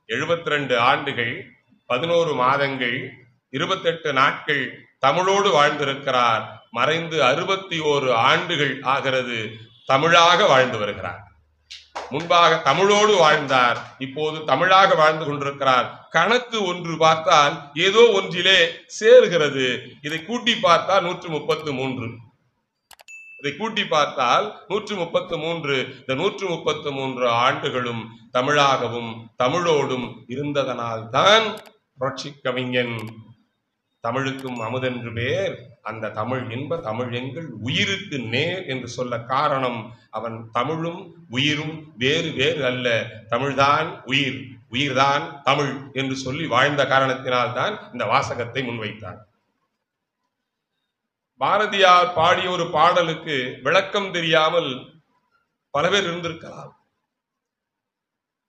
72 ஆண்டுகள் 11 மாதங்கள் 28 நாட்கள் தமிழோடு வாழ்ந்திருக்கிறார். மறைந்து 61 ஆண்டுகள் ஆகிறது. தமிழாக வாழ்ந்து வருகிறார். முன்பாக தமிழோடு வாழ்ந்தார், இப்போது தமிழாக வாழ்ந்து கொண்டிருக்கிறார். கணக்கு ஒன்று பார்த்தால் ஏதோ ஒன்றிலே சேருகிறது. இதை கூட்டி பார்த்தால் 133. இதை கூட்டி பார்த்தால் 133. இந்த 133 ஆண்டுகளும் தமிழாகவும் தமிழோடும் இருந்ததனால் தான் புரட்சி கவிஞன் தமிழுக்கும் அமுதென்று பேர், அந்த தமிழ் இன்ப தமிழ் எங்கள் உயிருக்கு நேர் என்று சொல்ல காரணம் அவன் தமிழும் உயிரும் வேறு வேறு அல்ல, தமிழ்தான் உயிர், உயிர்தான் தமிழ் என்று சொல்லி வாழ்ந்த காரணத்தினால் தான் இந்த வாசகத்தை முன்வைத்தான். பாரதியார் பாடிய ஒரு பாடலுக்கு விளக்கம் தெரியாமல் பல பேர் இருந்திருக்கலாம்.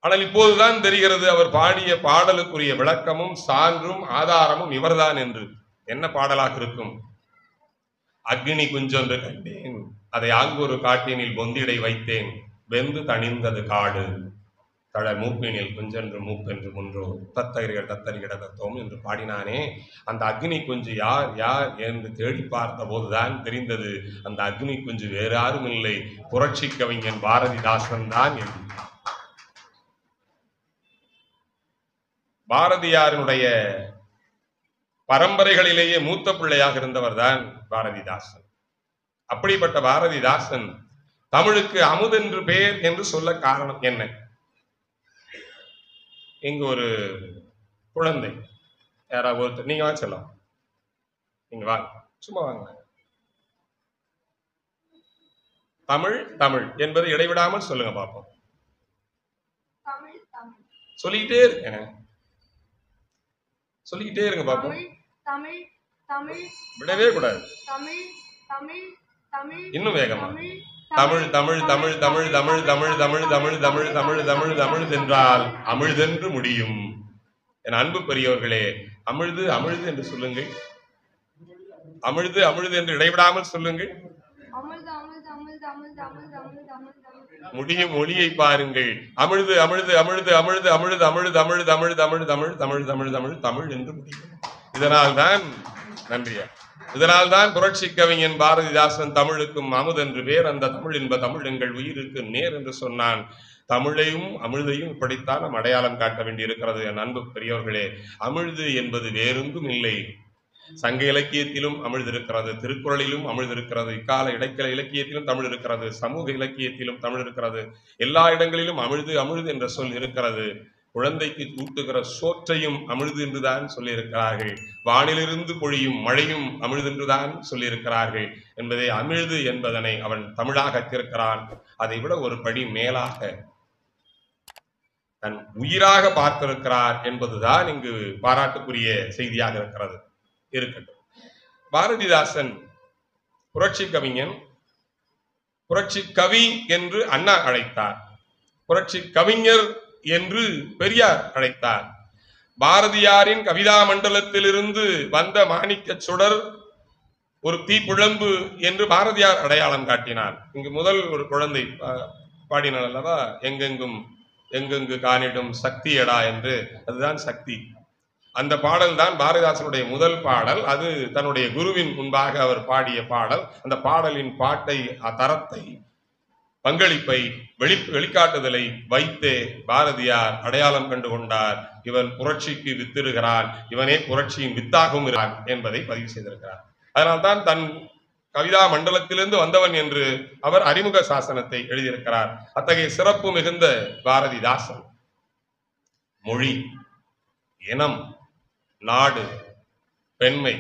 ஆனால் இப்போதுதான் தெரிகிறது அவர் பாடிய பாடலுக்குரிய விளக்கமும் சான்றும் ஆதாரமும் இவர்தான் என்று. என்ன பாடலாக இருக்கும்? அக்னி குஞ்சொன்று கண்டேன், அதை ஆங்கொரு காட்டினில் பொந்திடை வைத்தேன், வெந்து தணிந்தது காடு, தழல் மூப்பினில் குஞ்சென்று மூப்பென்று முன்றோ தத்தரிகள் தத்தரிகிட தத்தோம் என்று பாடினானே. அந்த அக்னி குஞ்சு யார் யார் என்று தேடி பார்த்த போதுதான் தெரிந்தது அந்த அக்னி குஞ்சு வேறு யாரும் இல்லை, புரட்சி கவிஞன் பாரதிதாசன் தான் என்று. பாரதியாரினுடைய பரம்பரைகளிலேயே மூத்த பிள்ளையாக இருந்தவர் தான் பாரதிதாசன். அப்படிப்பட்ட பாரதிதாசன் தமிழுக்கு அமுதென்று பெயர் என்று சொல்ல காரணம் என்ன? இங்கு ஒரு குழந்தை யாராவது ஒருத்தர், நீங்க வாங்க சொல்லலாம், நீங்க வாங்க, சும்மா வாங்க. தமிழ் தமிழ் என்பது இடைவிடாமல் சொல்லுங்க பார்ப்போம். சொல்லிக்கிட்டே இருக்கேன், சொல்லிக்கிட்டே இருங்க பாப்போம். விடவே கூடாது, இன்னும் வேகமா. தமிழ் தமிழ் தமிழ் தமிழ் தமிழ் தமிழ் தமிழ் தமிழ் தமிழ் தமிழ் தமிழ் தமிழ் என்றால் அமிழ்தென்று முடியும். என் அன்பு பெரியவர்களே, அமிழ்து அமிழ்து என்று சொல்லுங்கள், அமிழ்து அமிழ்து என்று இடைவிடாமல் சொல்லுங்கள். முடியும் மொழியை பாருங்கள். அமிழ்து அமிழ்து அமிழ்து அமிழ்து அமிழ்து அமிழ்து அமிழ்து அமிழ்து அமிழ்து தமிழ் தமிழ் தமிழ் தமிழ் தமிழ் என்று முடியும். இதனால்தான் நன்றியா, இதனால்தான் புரட்சி கவிஞன் பாரதிதாசன் தமிழுக்கும் அமுதென்று பேர், அந்த தமிழ் என்ப தமிழ் எங்கள் உயிருக்கு நேர் என்று சொன்னான். தமிழையும் அமிழ்தையும் இப்படித்தான் நாம் அடையாளம் காட்ட வேண்டியிருக்கிறது. என் அன்பு பெரியவர்களே, அமிழ்து என்பது வேறொன்றும் இல்லை. சங்க இலக்கியத்திலும் அமிழ்து இருக்கிறது, திருக்குறளிலும் அமிழ்து இருக்கிறது, இக்கால இடைக்கால இலக்கியத்திலும் தமிழ் இருக்கிறது, சமூக இலக்கியத்திலும் தமிழ் இருக்கிறது. எல்லா இடங்களிலும் அமிழ்து அமிழ்து என்ற சொல் இருக்கிறது. குழந்தைக்கு ஊட்டுகிற சோற்றையும் அமிழ்து என்றுதான் சொல்லியிருக்கிறார்கள். வானிலிருந்து பொழியும் மழையும் அமிழ்து என்றுதான் சொல்லியிருக்கிறார்கள் என்பதை, அமிழ்து என்பதனை அவன் தமிழாக இருக்கிறான். அதை விட ஒரு படி மேலாக தன் உயிராக பார்த்திருக்கிறார் என்பதுதான் இங்கு பாராட்டுக்குரிய செய்தியாக இருக்கிறது. இருக்கட்டும், பாரதிதாசன் புரட்சி கவிஞன், புரட்சி கவி என்று அண்ணா அழைத்தார், புரட்சி கவிஞர் என்று பெரியார் அழைத்தார். பாரதியாரின் கவிதா மண்டலத்திலிருந்து வந்த மாணிக்க சுடர் ஒரு தீப்புழம்பு என்று பாரதியார் அடையாளம் காட்டினார். இங்கு முதல் ஒரு குழந்தை பாடினார் அல்லவா, எங்கெங்கு காணிடும் சக்தியடா என்று. அதுதான் சக்தி. அந்த பாடல் தான் பாரதிதாசனுடைய முதல் பாடல். அது தன்னுடைய குருவின் முன்பாக அவர் பாடிய பாடல். அந்த பாடலின் பாட்டை, தரத்தை, பங்களிப்பை, வெளிக்காட்டுதலை வைத்தே பாரதியார் அடையாளம் கண்டு கொண்டார். இவன் புரட்சிக்கு வித்திருக்கிறான், இவனே புரட்சியின் வித்தாகவும் இருக்கிறான் என்பதை பதிவு செய்திருக்கிறார். அதனால்தான் தன் கவிதா மண்டலத்திலிருந்து வந்தவன் என்று அவர் அறிமுக சாசனத்தை எழுதியிருக்கிறார். அத்தகைய சிறப்பு மிகுந்த பாரதிதாசன் மொழி, இனம், நாடு, பெண்மை,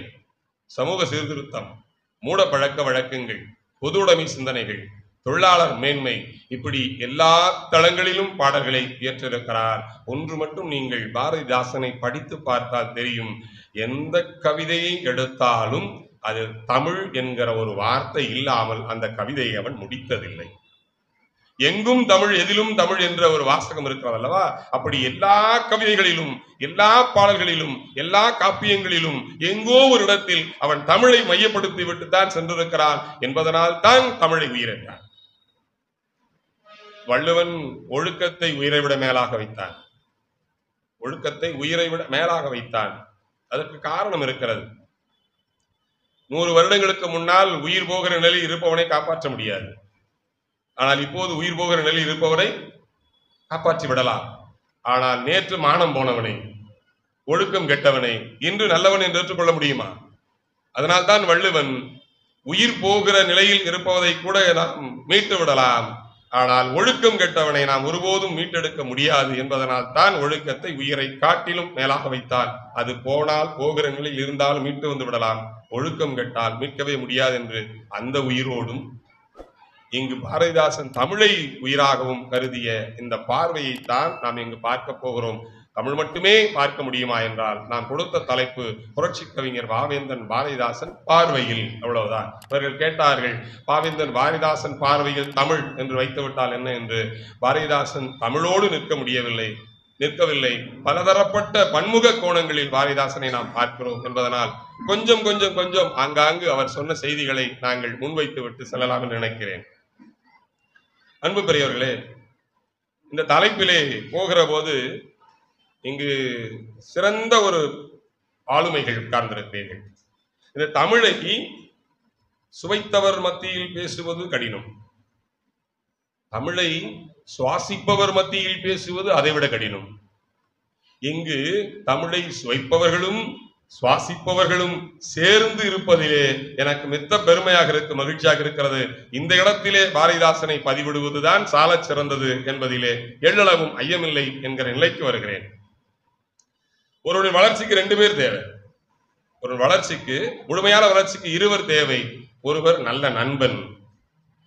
சமூக சீர்திருத்தம், மூட பழக்க வழக்கங்கள், பொதுவுடைமை சிந்தனைகள், தொழிலாளர் மேன்மை, இப்படி எல்லா தளங்களிலும் பாடல்களை இயற்றிருக்கிறார். ஒன்று மட்டும் நீங்கள் பாரதிதாசனை படித்து பார்த்தால் தெரியும், எந்த கவிதையை எடுத்தாலும் அது தமிழ் என்கிற ஒரு வார்த்தை இல்லாமல் அந்த கவிதையை அவன் முடித்ததில்லை. எங்கும் தமிழ், எதிலும் தமிழ் என்ற ஒரு வாசகம் இருக்கிறது அல்லவா, அப்படி எல்லா கவிதைகளிலும், எல்லா பாடல்களிலும், எல்லா காப்பியங்களிலும் எங்கோ ஒரு இடத்தில் அவன் தமிழை மையப்படுத்தி விட்டுத்தான் சென்றிருக்கிறான் என்பதனால் தான் தமிழை உயிரிட்டான். வள்ளுவன் ஒழுக்கத்தை உயிரை விட மேலாக வைத்தான். ஒழுக்கத்தை உயிரை விட மேலாக வைத்தான். அதற்கு காரணம் இருக்கிறது. 100 வருடங்களுக்கு முன்னால் உயிர் போகிற நிலையில் இருப்பவனை காப்பாற்ற முடியாது. ஆனால் இப்போது உயிர் போகிற நிலையில் இருப்பவரை காப்பாற்றி விடலாம். ஆனால் நேற்று மானம் போனவனை, ஒழுக்கம் கெட்டவனை இன்று நல்லவன் என்று ஏற்றுக்கொள்ள முடியுமா? அதனால்தான் வள்ளுவன் உயிர் போகிற நிலையில் இருப்பவதை கூட நாம் மீட்டு விடலாம், ஆனால் ஒழுக்கம் கெட்டவனை நாம் ஒருபோதும் மீட்டெடுக்க முடியாது என்பதனால் தான் ஒழுக்கத்தை உயிரை காட்டிலும் மேலாக வைத்தான். அது போனால் போகிற நிலையில் இருந்தாலும் மீட்டு வந்து விடலாம், ஒழுக்கம் கெட்டால் மீட்கவே முடியாது என்று அந்த உயிரோடும் இங்கு பாரதிதாசன் தமிழை உயிராகவும் கருதிய இந்த பார்வையை தான் நாம் இங்கு பார்க்க போகிறோம். தமிழ் மட்டுமே பார்க்க முடியுமா என்றால், நாம் கொடுத்த தலைப்பு புரட்சி கவிஞர் பாவேந்தன் பாரதிதாசன் பார்வையில், அவ்வளவுதான். இவர்கள் கேட்டார்கள், பாவேந்தன் பாரதிதாசன் பார்வையில் தமிழ் என்று வைத்துவிட்டால் என்ன என்று. பாரதிதாசன் தமிழோடு நிற்கவில்லை, பலதரப்பட்ட பன்முக கோணங்களில் பாரதிதாசனை நாம் பார்க்கிறோம் என்பதனால் கொஞ்சம் கொஞ்சம் கொஞ்சம் ஆங்காங்கு அவர் சொன்ன செய்திகளை நாங்கள் முன்வைத்து விட்டு செல்லலாம் என்று நினைக்கிறேன். அன்பு பெரியவர்களே, இந்த தலைப்பிலே போகிற போது இங்கு சிறந்த ஒரு ஆளுமைகள் உட்கார்ந்திருக்கிறீர்கள். இந்த தமிழை சுவைத்தவர் மத்தியில் பேசுவது கடினம், தமிழை சுவாசிப்பவர் மத்தியில் பேசுவது அதைவிட கடினம். இங்கு தமிழை சுவைப்பவர்களும் சுவாசிப்பவர்களும் சேர்ந்து இருப்பதிலே எனக்கு மித்த பெருமையாக மகிழ்ச்சியாக இருக்கிறது. இந்த இடத்திலே பாரதிதாசனை பதிவிடுவதுதான் சாலச் சிறந்தது என்பதிலே எள்ளளவும் ஐயமில்லை என்கிற நிலைக்கு வருகிறேன். ஒருவரின் வளர்ச்சிக்கு 2 பேர் தேவை. ஒரு வளர்ச்சிக்கு, முழுமையான வளர்ச்சிக்கு 2 தேவை. ஒருவர் நல்ல நண்பன்,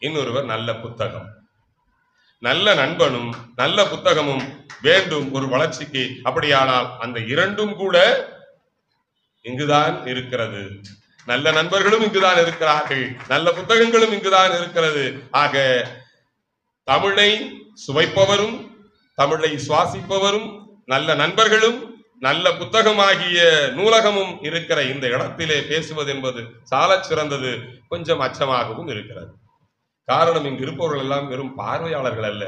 இன்னொருவர் நல்ல புத்தகம். நல்ல நண்பனும் நல்ல புத்தகமும் வேண்டும் ஒரு வளர்ச்சிக்கு. அப்படியானால் அந்த 2ம் கூட இங்குதான் இருக்கிறது. நல்ல நண்பர்களும் இங்குதான் இருக்கிறார்கள், நல்ல புத்தகங்களும் இங்குதான் இருக்கிறது. ஆக தமிழை சுவைப்பவரும் தமிழை சுவாசிப்பவரும் நல்ல நண்பர்களும் நல்ல புத்தகமாகிய நூலகமும் இருக்கிற இந்த இடத்திலே பேசுவது என்பது சாலச் சிறந்தது. கொஞ்சம் அச்சமாகவும் இருக்கிறது. காரணம், இங்கு இருப்பவர்கள் எல்லாம் வெறும் பார்வையாளர்கள் அல்ல,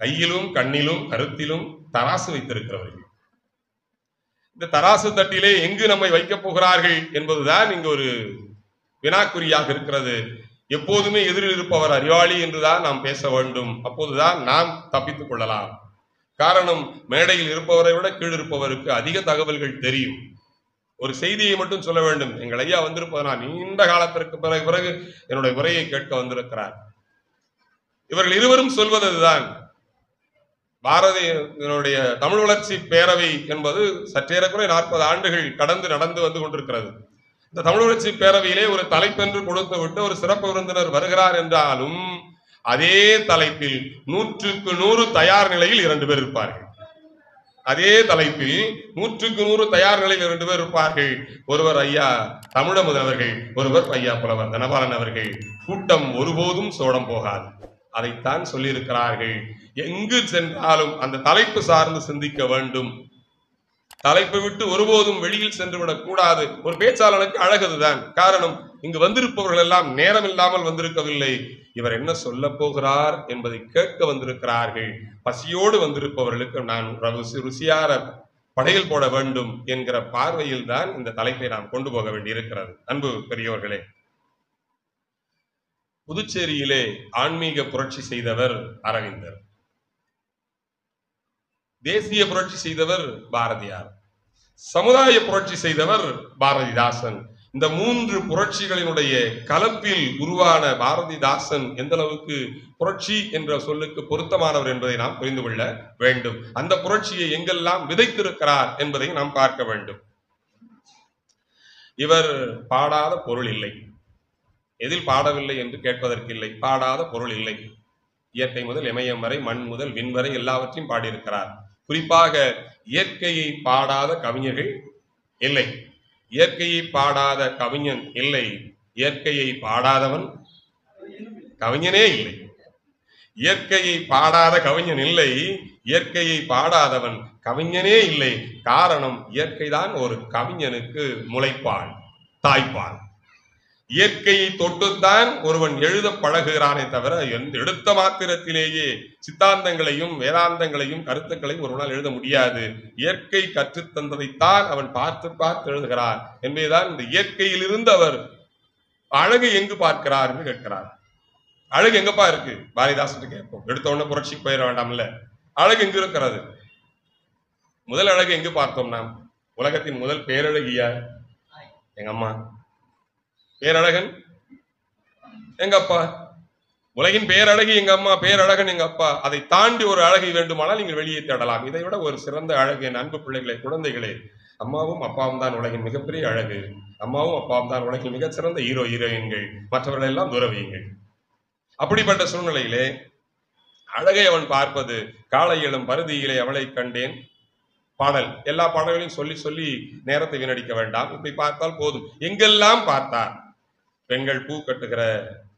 கையிலும் கண்ணிலும் கருத்திலும் தராசு வைத்திருக்கிறவர்கள். இந்த தராசு தட்டிலே எங்கு நம்மை வைக்கப் போகிறார்கள் என்பதுதான் இங்கு ஒரு வினாக்குறியாக இருக்கிறது. எப்போதுமே எதிரில் இருப்பவர் அறிவாளி என்றுதான் நாம் பேச வேண்டும். அப்போதுதான் நாம் தப்பித்துக் கொள்ளலாம். காரணம், மேடையில் இருப்பவரை விட கீழ் இருப்பவருக்கு அதிக தகவல்கள் தெரியும். ஒரு செய்தியை மட்டும் சொல்ல வேண்டும். எங்கள் ஐயா வந்திருப்பதனால் நீண்ட காலத்திற்கு பிறகு என்னுடைய உரையை கேட்க வந்திருக்கிறார். இவர்கள் இருவரும் சொல்வதுதான், பாரதியினுடைய தமிழ் வளர்ச்சி பேரவை என்பது சற்றேறக்குறை 40 ஆண்டுகள் கடந்து நடந்து வந்து கொண்டிருக்கிறது. இந்த தமிழ் வளர்ச்சி பேரவையிலே ஒரு தலைப்பென்று கொடுத்து விட்டு ஒரு சிறப்பு விருந்தினர் வருகிறார் என்றாலும் அதே தலைப்பில் 100க்கு 100 தயார் நிலையில் 2 பேர் இருப்பார்கள். அதே தலைப்பில் 100க்கு 100 தயார் நிலையில் 2 பேர் இருப்பார்கள். ஒருவர் ஐயா தமிழமுது அவர்கள், ஒருவர் ஐயா புலவர் தனபாலன் அவர்கள். கூட்டம் ஒருபோதும் சோடம் போகாது. அதைத்தான் சொல்லியிருக்கிறார்கள். எங்கு சென்றாலும் அந்த தலைப்பு சார்ந்து சிந்திக்க வேண்டும். தலைப்பை விட்டு ஒருபோதும் வெளியில் சென்று விடக் கூடாது. ஒரு பேச்சாளனுக்கு அழகுதுதான். காரணம், இங்கு வந்திருப்பவர்கள் எல்லாம் நேரம் இல்லாமல் வந்திருக்கவில்லை. இவர் என்ன சொல்ல போகிறார் என்பதை கேட்க வந்திருக்கிறார்கள். பசியோடு வந்திருப்பவர்களுக்கு நான் ருசியார படையில் போட வேண்டும் என்கிற பார்வையில் தான் இந்த தலைப்பை நாம் கொண்டு போக வேண்டியிருக்கிறது. அன்பு பெரியவர்களே, புதுச்சேரியிலே ஆன்மீக புரட்சி செய்தவர் அரவிந்தர், தேசிய புரட்சி செய்தவர் பாரதியார், சமுதாய புரட்சி செய்தவர் பாரதிதாசன். இந்த 3 புரட்சிகளினுடைய கலப்பில் உருவான பாரதிதாசன் எந்த அளவுக்கு புரட்சி என்ற சொல்லுக்கு பொருத்தமானவர் என்பதை நாம் புரிந்து கொள்ள வேண்டும். அந்த புரட்சியை எங்கெல்லாம் விதைத்திருக்கிறார் என்பதை நாம் பார்க்க வேண்டும். இவர் பாடாத பொருள் இல்லை. எதில் பாடவில்லை என்று கேட்பதற்கு இல்லை. பாடாத பொருள் இல்லை. இயற்கை முதல் இமயம் வரை, மண் முதல் விண் வரை எல்லாவற்றையும் பாடியிருக்கிறார். குறிப்பாக இயற்கையை பாடாத கவிஞர்கள் இல்லை. இயற்கையை பாடாத கவிஞன் இல்லை. இயற்கையை பாடாதவன் கவிஞனே இல்லை. இயற்கையை பாடாத கவிஞன் இல்லை. இயற்கையை பாடாதவன் கவிஞனே இல்லை. காரணம், இயற்கைதான் ஒரு கவிஞனுக்கு முளைப்பால், தாய்ப்பால். இயற்கையை தொட்டுத்தான் ஒருவன் எழுத பழகுகிறானே தவிர எடுத்த மாத்திரத்திலேயே சித்தாந்தங்களையும் வேதாந்தங்களையும் கருத்துக்களையும் ஒருவனால் எழுத முடியாது. இயற்கை கற்றுத்தந்ததைத்தான் அவன் பார்த்து பார்த்து எழுதுகிறார் என்பதுதான். இந்த இயற்கையிலிருந்து அவர் அழகு எங்கு பார்க்கிறார் என்று கேட்கிறார். அழகு எங்கப்பா இருக்கு? பாரதிதாசன் கேட்போம். எடுத்த உடனே புரட்சிக்கு போயிட வேண்டாம்ல. அழகு எங்கு இருக்கிறது? முதல் அழகு எங்கு பார்த்தோம் நாம்? உலகத்தின் முதல் பேரழகியா எங்க அம்மா. பேரழகன் எங்க அப்பா. உலகின் பேரழகி எங்க அம்மா, பேரழகன் எங்க அப்பா. அதை தாண்டி ஒரு அழகை வேண்டுமானால் நீங்கள் வெளியே தேடலாம். இதை விட ஒரு சிறந்த அழகு, என் அன்பு பிள்ளைகளே, குழந்தைகளே, அம்மாவும் அப்பாவும் தான் உலகின் மிகப்பெரிய அழகு. அம்மாவும் அப்பாவும் தான் உலகின் மிகச் சிறந்த ஹீரோயின்கள். மற்றவர்கள் எல்லாம் துறவியுங்கள். அப்படிப்பட்ட சூழ்நிலையிலே அழகை அவன் பார்ப்பது. காளையிலும் பருதியிலே அவளை கண்டேன் பாடல். எல்லா பாடல்களையும் சொல்லி சொல்லி நேரத்தை வீணடிக்க வேண்டாம். இப்படி பார்த்தால் போதும். எங்கெல்லாம் பார்த்தார்? பெண்கள் பூ கட்டுகிற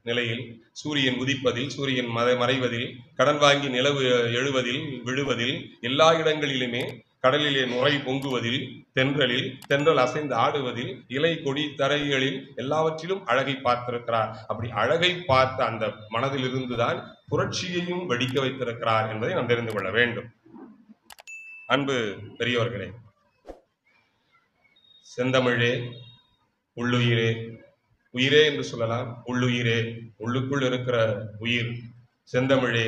நிலையில், சூரியன் உதிப்பதில், சூரியன் மறைவதில், கடன் வாங்கி நிலவு எழுவதில் விழுவதில், எல்லா இடங்களிலுமே கடலிலே நுரை பொங்குவதில், தென்றல் அசைந்து ஆடுவதில், இலை கொடி தரைகளில் எல்லாவற்றிலும் அழகை பார்த்திருக்கிறார். அப்படி அழகை பார்த்த அந்த மனதில் இருந்துதான் புரட்சியையும் வெடிக்க வைத்திருக்கிறார் என்பதை நாம் தெரிந்து கொள்ள வேண்டும். அன்பு பெரியவர்களே, செந்தமிழே, உள்ளுயிரே, உயிரே என்று சொல்லலாம், உள்ளுயிரே, உள்ளுக்குள் இருக்கிற உயிர், செந்தமிழே,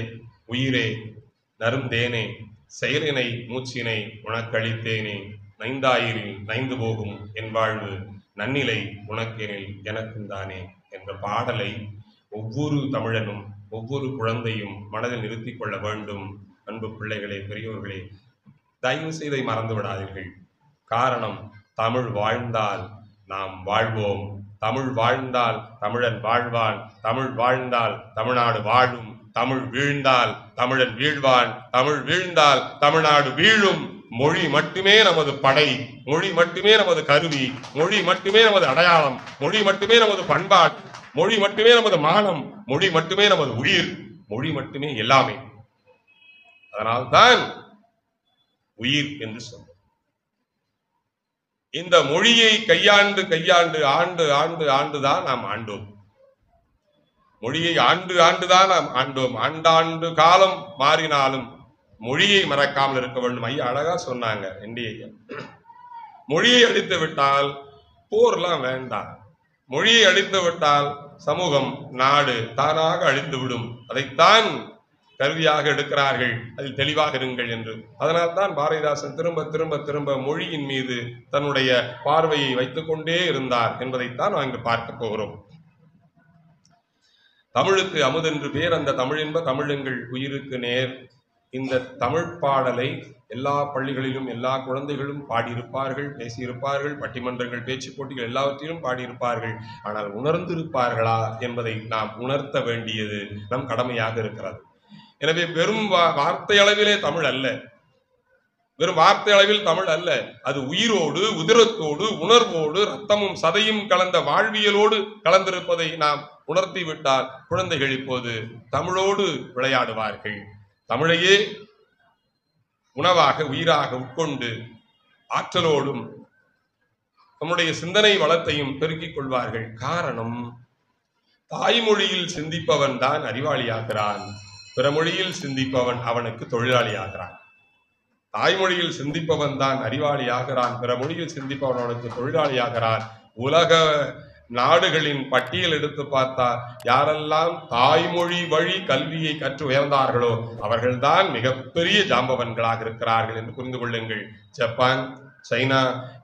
உயிரே, நறுந்தேனே, செயலினை மூச்சினை உனக்களித்தேனே, நைந்தாயிரில் நைந்து போகும் என் வாழ்வு, நன்னிலை உனக்கெனில் எனக்கும் தானே என்ற பாடலை ஒவ்வொரு தமிழனும் ஒவ்வொரு குழந்தையும் மனதில் நிறுத்திக் கொள்ள வேண்டும். அன்பு பிள்ளைகளே, பெரியோர்களே, தயவு செய்தை மறந்து விடாதீர்கள். காரணம், தமிழ் வாழ்ந்தால் நாம் வாழ்வோம். தமிழ் வாழ்ந்தால் தமிழன் வாழ்வான். தமிழ் வாழ்ந்தால் தமிழ்நாடு வாழும். தமிழ் வீழ்ந்தால் தமிழன் வீழ்வான். தமிழ் வீழ்ந்தால் தமிழ்நாடு வீழும். மொழி மட்டுமே நமது படை, மொழி மட்டுமே நமது கருவி, மொழி மட்டுமே நமது அடையாளம், மொழி மட்டுமே நமது பண்பாடு, மொழி மட்டுமே நமது மானம், மொழி மட்டுமே நமது உயிர், மொழி மட்டுமே எல்லாமே. அதனால்தான் உயிர் என்று சொல்லும். இந்த மொழியை கையாண்டு கையாண்டு ஆண்டு ஆண்டு ஆண்டுதான் நாம் ஆண்டோம். மொழியை ஆண்டு ஆண்டுதான் நாம் ஆண்டோம். ஆண்டாண்டு காலம் மாறினாலும் மொழியை மறக்காமல் இருக்க வேண்டும். ஐயா அழகா சொன்னாங்க. ஐயா மொழியை அழித்து விட்டால் போர்லாம் வேண்டாம். மொழியை அழித்து விட்டால் சமூகம், நாடு தானாக அழிந்துவிடும். அதைத்தான் கருவியாக எடுக்கிறார்கள். அதில் தெளிவாக இருங்கள் என்று. அதனால்தான் பாரதிதாசன் திரும்ப திரும்ப திரும்ப மொழியின் மீது தன்னுடைய பார்வையை வைத்துக் கொண்டே இருந்தார் என்பதைத்தான் நாம் இங்கு பார்க்க போகிறோம். தமிழுக்கு அமுதென்று பேர், அந்த தமிழின்ப தமிழெங்கள் உயிருக்கு நேர். இந்த தமிழ் பாடலை எல்லா பள்ளிகளிலும் எல்லா குழந்தைகளும் பாடியிருப்பார்கள், பேசியிருப்பார்கள், பட்டிமன்றங்கள், பேச்சு போட்டிகள் எல்லாவற்றிலும் பாடியிருப்பார்கள். ஆனால் உணர்ந்திருப்பார்களா என்பதை நாம் உணர்த்த வேண்டியது நம் கடமையாக இருக்கிறது. எனவே வெறும் வார்த்தை அளவிலே தமிழ் அல்ல, வெறும் வார்த்தை அளவில் தமிழ் அல்ல, அது உயிரோடு, உதிரத்தோடு, உணர்வோடு, ரத்தமும் சதையும் கலந்த வாழ்வியலோடு கலந்திருப்பதை நாம் உணர்த்திவிட்டால் குழந்தைகள் இப்போது தமிழோடு விளையாடுவார்கள். தமிழையே உணவாக, உயிராக உட்கொண்டு ஆற்றலோடும் நம்முடைய சிந்தனை வளத்தையும் பெருக்கிக் கொள்வார்கள். காரணம், தாய்மொழியில் சிந்திப்பவன் தான் அறிவாளியாகிறான், பிற மொழியில் சிந்திப்பவன் அவனுக்கு தொழிலாளியாகிறான். தாய்மொழியில் சிந்திப்பவன் தான் அறிவாளியாகிறான், பிற மொழியில் சிந்திப்பவன் அவனுக்கு தொழிலாளியாகிறான். உலக நாடுகளின் பட்டியல் எடுத்து பார்த்தால் யாரெல்லாம் தாய்மொழி வழி கல்வியை கற்று உயர்ந்தார்களோ அவர்கள்தான் மிகப்பெரிய ஜாம்பவன்களாக இருக்கிறார்கள் என்று புரிந்து கொள்ளுங்கள். ஜப்பான், சைனா,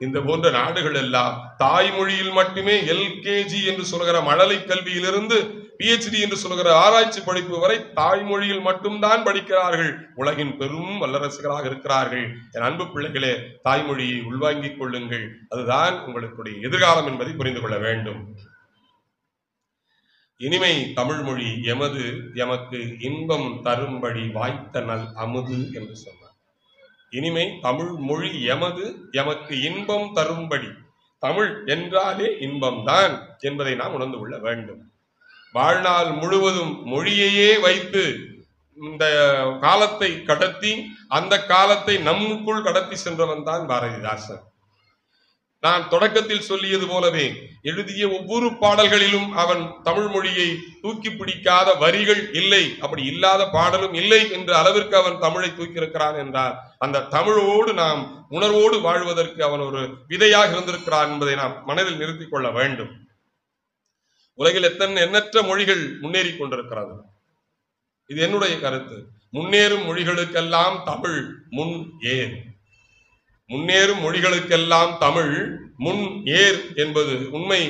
இந்த போன்ற நாடுகள் எல்லாம் தாய்மொழியில் மட்டுமே எல்கேஜி என்று சொல்கிற மழலை கல்வியிலிருந்து PhD என்று சொல்கிற ஆராய்ச்சி படிப்பு வரை தாய்மொழியில் மட்டும்தான் படிக்கிறார்கள். உலகின் பெரும் வல்லரசுகளாக இருக்கிறார்கள். என் அன்பு பிள்ளைகளே, தாய்மொழியை உள்வாங்கிக் கொள்ளுங்கள். அதுதான் உங்களுடைய எதிர்காலம் என்பதை புரிந்து கொள்ள வேண்டும். இனிமை தமிழ் மொழி எமது, எமக்கு இன்பம் தரும்படி வாய்த்த நல் அமுது என்று சொன்னார். இனிமை தமிழ் மொழி எமது, எமக்கு இன்பம் தரும்படி. தமிழ் என்றாலே இன்பம்தான் என்பதை நாம் உணர்ந்து கொள்ள வேண்டும். வாழ்நாள் முழுவதும் மொழியையே வைத்து இந்த காலத்தை கடத்தி, அந்த காலத்தை நம்முக்குள் கடத்தி சென்றவன் தான் பாரதிதாசன். நான் தொடக்கத்தில் சொல்லியது போலவே எழுதிய ஒவ்வொரு பாடல்களிலும் அவன் தமிழ் மொழியை தூக்கி பிடிக்காத வரிகள் இல்லை, அப்படி இல்லாத பாடலும் இல்லை என்ற அளவிற்கு அவன் தமிழை தூக்கியிருக்கிறான் என்றால் அந்த தமிழோடு நாம் உணர்வோடு வாழ்வதற்கு அவன் ஒரு விதையாக இருந்திருக்கிறான் என்பதை நாம் மனதில் நிறுத்திக் கொள்ள வேண்டும். உலகில் எண்ணற்ற மொழிகள் முன்னேறி கொண்டிருக்கிறது. இது என்னுடைய கருத்து. முன்னேறும் மொழிகளுக்கெல்லாம் தமிழ் முன் ஏர். முன்னேறும் மொழிகளுக்கெல்லாம் தமிழ் முன் ஏர் என்பது உண்மை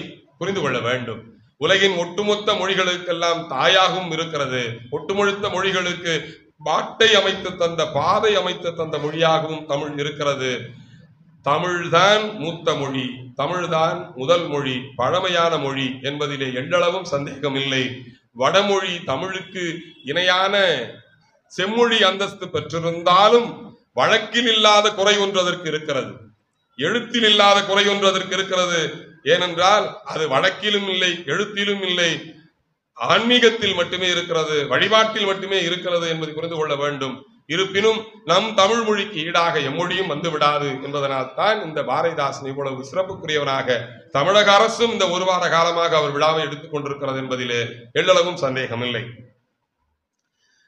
புரிந்து கொள்ள வேண்டும். உலகின் ஒட்டுமொத்த மொழிகளுக்கெல்லாம் தாயாகவும் இருக்கிறது. ஒட்டுமொத்த மொழிகளுக்கு பாட்டை அமைத்து தந்த, பாதை அமைத்து தந்த மொழியாகவும் தமிழ் இருக்கிறது. தமிழ்தான் மூத்த மொழி, தமிழ்தான் முதல் மொழி, பழமையான மொழி என்பதிலே எள்ளளவும் சந்தேகம் இல்லை. வடமொழி தமிழுக்கு இணையான செம்மொழி அந்தஸ்து பெற்றிருந்தாலும் வழக்கில் இல்லாத குறை ஒன்று அதற்கு இருக்கிறது, எழுத்தில் இல்லாத குறை ஒன்று அதற்கு இருக்கிறது. ஏனென்றால் அது வழக்கிலும் இல்லை, எழுத்திலும் இல்லை, ஆன்மீகத்தில் மட்டுமே இருக்கிறது, வழிபாட்டில் மட்டுமே இருக்கிறது என்பதை புரிந்து கொள்ள வேண்டும். இருப்பினும் நம் தமிழ் மொழிக்கு ஈடாக எம்மொழியும் வந்து விடாது என்பதனால் தான் இந்த பாரதிதாசன் இவ்வளவு சிறப்புக்குரியவனாக தமிழக அரசும் இந்த ஒரு வார காலமாக அவர் விழாவை எடுத்துக் கொண்டிருக்கிறது என்பதிலே எள்ளளவும் சந்தேகம் இல்லை.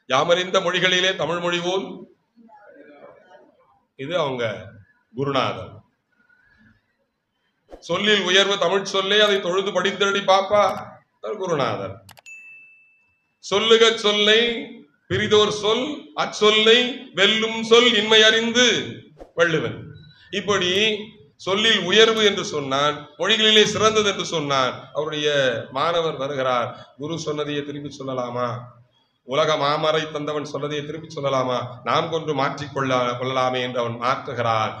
யாமறிந்த மொழிகளிலே தமிழ் மொழி போல், இது அவங்க குருநாதர். சொல்லில் உயர்வு தமிழ் சொல்லே, அதை தொழுது படித்தடி பாப்பா குருநாதர். சொல்லுக சொல்லை பிரிதோர் சொல், அச்சொல்லை வெல்லும் சொல் இன்மை அறிந்து வள்ளுவன். இப்படி சொல்லில் உயர்வு என்று சொன்னான், மொழிகளிலே சிறந்தது என்று சொன்னான். அவருடைய மாணவர் வருகிறார், குரு சொன்னதையே திருப்பி சொல்லலாமா? உலக மாமரை தந்தவன் சொன்னதையே திருப்பி சொல்லலாமா? நாம் கொண்டு மாற்றிக்கொள்ளலாமே என்று அவன் மாற்றுகிறான்.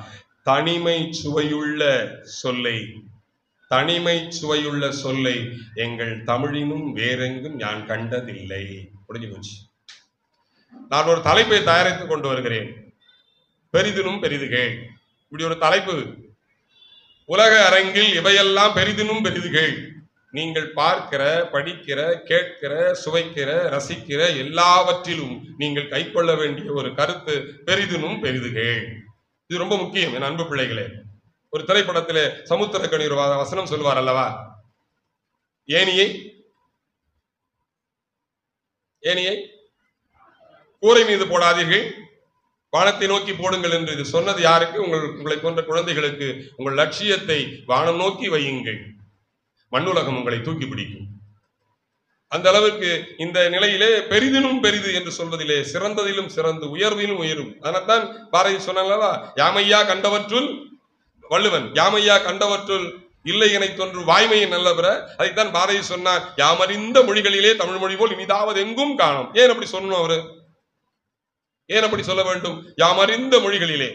தனிமை சுவையுள்ள சொல்லை, தனிமை சுவையுள்ள சொல்லை எங்கள் தமிழினும் வேறெங்கும் நான் கண்டதில்லை. முடிஞ்சு போச்சு. நான் ஒரு தலைப்பை தயாரித்துக் கொண்டு வருகிறேன், பெரிதினும் பெரிதுகள். இப்படி ஒரு தலைப்பு. உலக அரங்கில் இவையெல்லாம் பெரிதினும் பெரிதுகள். நீங்கள் பார்க்கிற, படிக்கிற, கேட்கிற, சுவைக்கிற, ரசிக்கிற எல்லாவற்றிலும் நீங்கள் கை கொள்ள வேண்டிய ஒரு கருத்து பெரிதினும் பெரிதுகள். இது ரொம்ப முக்கியம் என் அன்பு பிள்ளைகளே. ஒரு திரைப்படத்திலே சமுத்திரக்கனி ஒரு வசனம் சொல்வார் அல்லவா, ஏனியை கூரை மீது போடாதீர்கள், வானத்தை நோக்கி போடுங்கள் என்று. இது சொன்னது யாருக்கு? உங்களை போன்ற குழந்தைகளுக்கு. உங்கள் லட்சியத்தை வானம் நோக்கி வையுங்கள், மண்ணுலகம் உங்களை தூக்கி பிடிக்கும். அந்த அளவுக்கு இந்த நிலையிலே பெரிதினும் பெரிது என்று சொல்வதிலே சிறந்ததிலும் சிறந்து உயர்விலும் உயரும். அதனால்தான் பாரதி சொன்னாங்களா, யாமையா கண்டவற்றுள் வள்ளுவன் யாமையா கண்டவற்றுள் இல்லை என தோன்று வாய்மையை நல்லவர. அதைத்தான் பாரதி சொன்னார், யாமறிந்த மொழிகளிலே தமிழ் மொழி போல் இனிதாவது எங்கும் காணும். ஏன் அப்படி சொல்லணும் அவரு? ஏன் அப்படி சொல்ல வேண்டும்? யாமறிந்த மொழிகளிலே.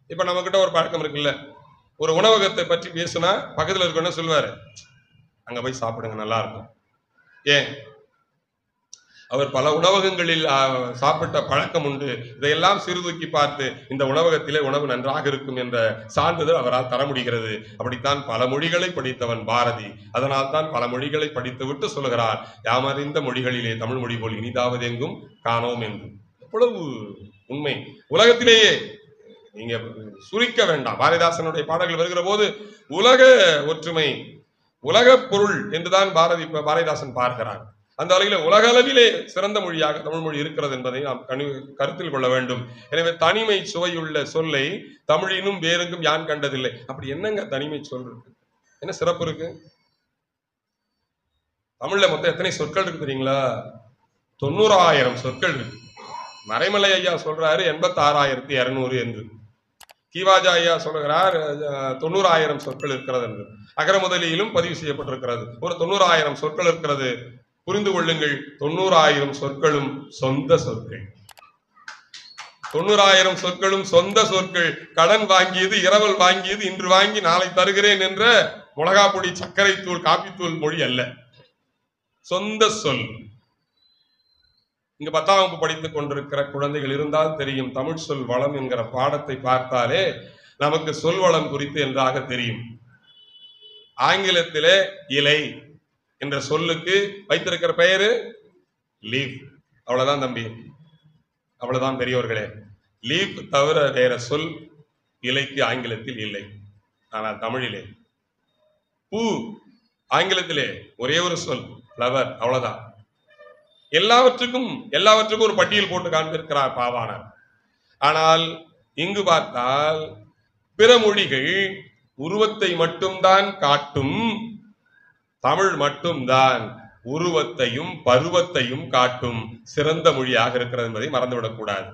இப்ப நம்ம கிட்ட ஒரு பழக்கம் இருக்குல்ல, ஒரு உணவகத்தை பற்றி பேசுனா பக்கத்துல இருக்கணும் சொல்லுவாரு, அங்க போய் சாப்பிடுங்க நல்லா இருக்கும். ஏன்? அவர் பல உணவகங்களில் சாப்பிட்ட பழக்கம் உண்டு. இதையெல்லாம் சீர்தூக்கி பார்த்து இந்த உணவகத்திலே உணவு நன்றாக இருக்கும் என்ற சான்றிதழ் அவரால் தர முடிகிறது. அப்படித்தான் பல மொழிகளை படித்தவன் பாரதி. அதனால் தான் பல மொழிகளை படித்து விட்டு சொல்லுகிறார், யாமறிந்த மொழிகளிலே தமிழ் மொழி போல் இனிதாவது எங்கும் காணோம் என்று. எவ்வளவு உண்மை! உலகத்திலேயே நீங்க சுருக்க வேண்டாம். பாரதிதாசனுடைய பாடல்கள் வருகிற போது உலக ஒற்றுமை, உலக பொருள் என்றுதான் பாரதிதாசன் பார்க்கிறார். அந்த வகையில் உலக அளவிலே சிறந்த மொழியாக தமிழ் மொழி இருக்கிறது என்பதை நாம் கருத்தில் கொள்ள வேண்டும். எனவே தனிமை சுவையுள்ள சொல்லை தமிழினும் வேறெங்கும் யான் கண்டதில்லை. அப்படி என்னங்க தனிமை சொல் இருக்கு? என்ன சிறப்பு இருக்கு? தமிழ்ல மொத்தம் எத்தனை சொற்கள் இருக்கு தெரியுங்களா? 90,000 சொற்கள் இருக்கு. மறைமலை ஐயா சொல்றாரு 86,200 என்று. கீவாஜா ஐயா சொல்லுகிறார் 90,000 சொற்கள் இருக்கிறது என்று. அகர முதலியிலும் பதிவு செய்யப்பட்டிருக்கிறது. ஒரு 90,000 சொற்கள் இருக்கிறது. புரிந்து கொள்ளுங்கள், 90,000 சொற்களும் சொந்த சொற்கள். 90,000 சொற்களும் சொந்த சொற்கள். கடன் வாங்கியது, இரவல் வாங்கியது, இன்று வாங்கி நாளை தருகிறேன் என்ற மிளகா பொடி, சர்க்கரை தூள், காப்பித்தூள் மொழி அல்ல, சொந்த சொல். இங்க 10ஆம் வகுப்பு படித்துக் கொண்டிருக்கிற குழந்தைகள் இருந்தால் தெரியும். தமிழ் சொல் வளம் என்கிற பாடத்தை பார்த்தாலே நமக்கு சொல் வளம் குறித்து என்றாக தெரியும். ஆங்கிலத்திலே இலை என்ற சொல்லுக்கு வைத்திருக்கிற பெயரு லீஃப். அவ்வளவுதான் தம்பி, அவ்வளவுதான் பெரியவர்களே. லீஃப் தவிர வேற சொல் இலைக்கு ஆங்கிலத்தில் இல்லை. ஆனால் தமிழிலே பூ, ஆங்கிலத்திலே ஒரே ஒரு சொல் ஃப்ளவர், அவ்வளவுதான். எல்லாவற்றுக்கும் ஒரு பட்டியல் போட்டு காண்பிருக்கிறார் பாவாணர். ஆனால் இங்கு பார்த்தால் பிற மொழிகள் உருவத்தை மட்டும்தான் காட்டும், தமிழ் மட்டும்தான் உருவத்தையும் பருவத்தையும் காட்டும் சிறந்த மொழியாக இருக்கிறது என்பதை மறந்துவிடக்கூடாது.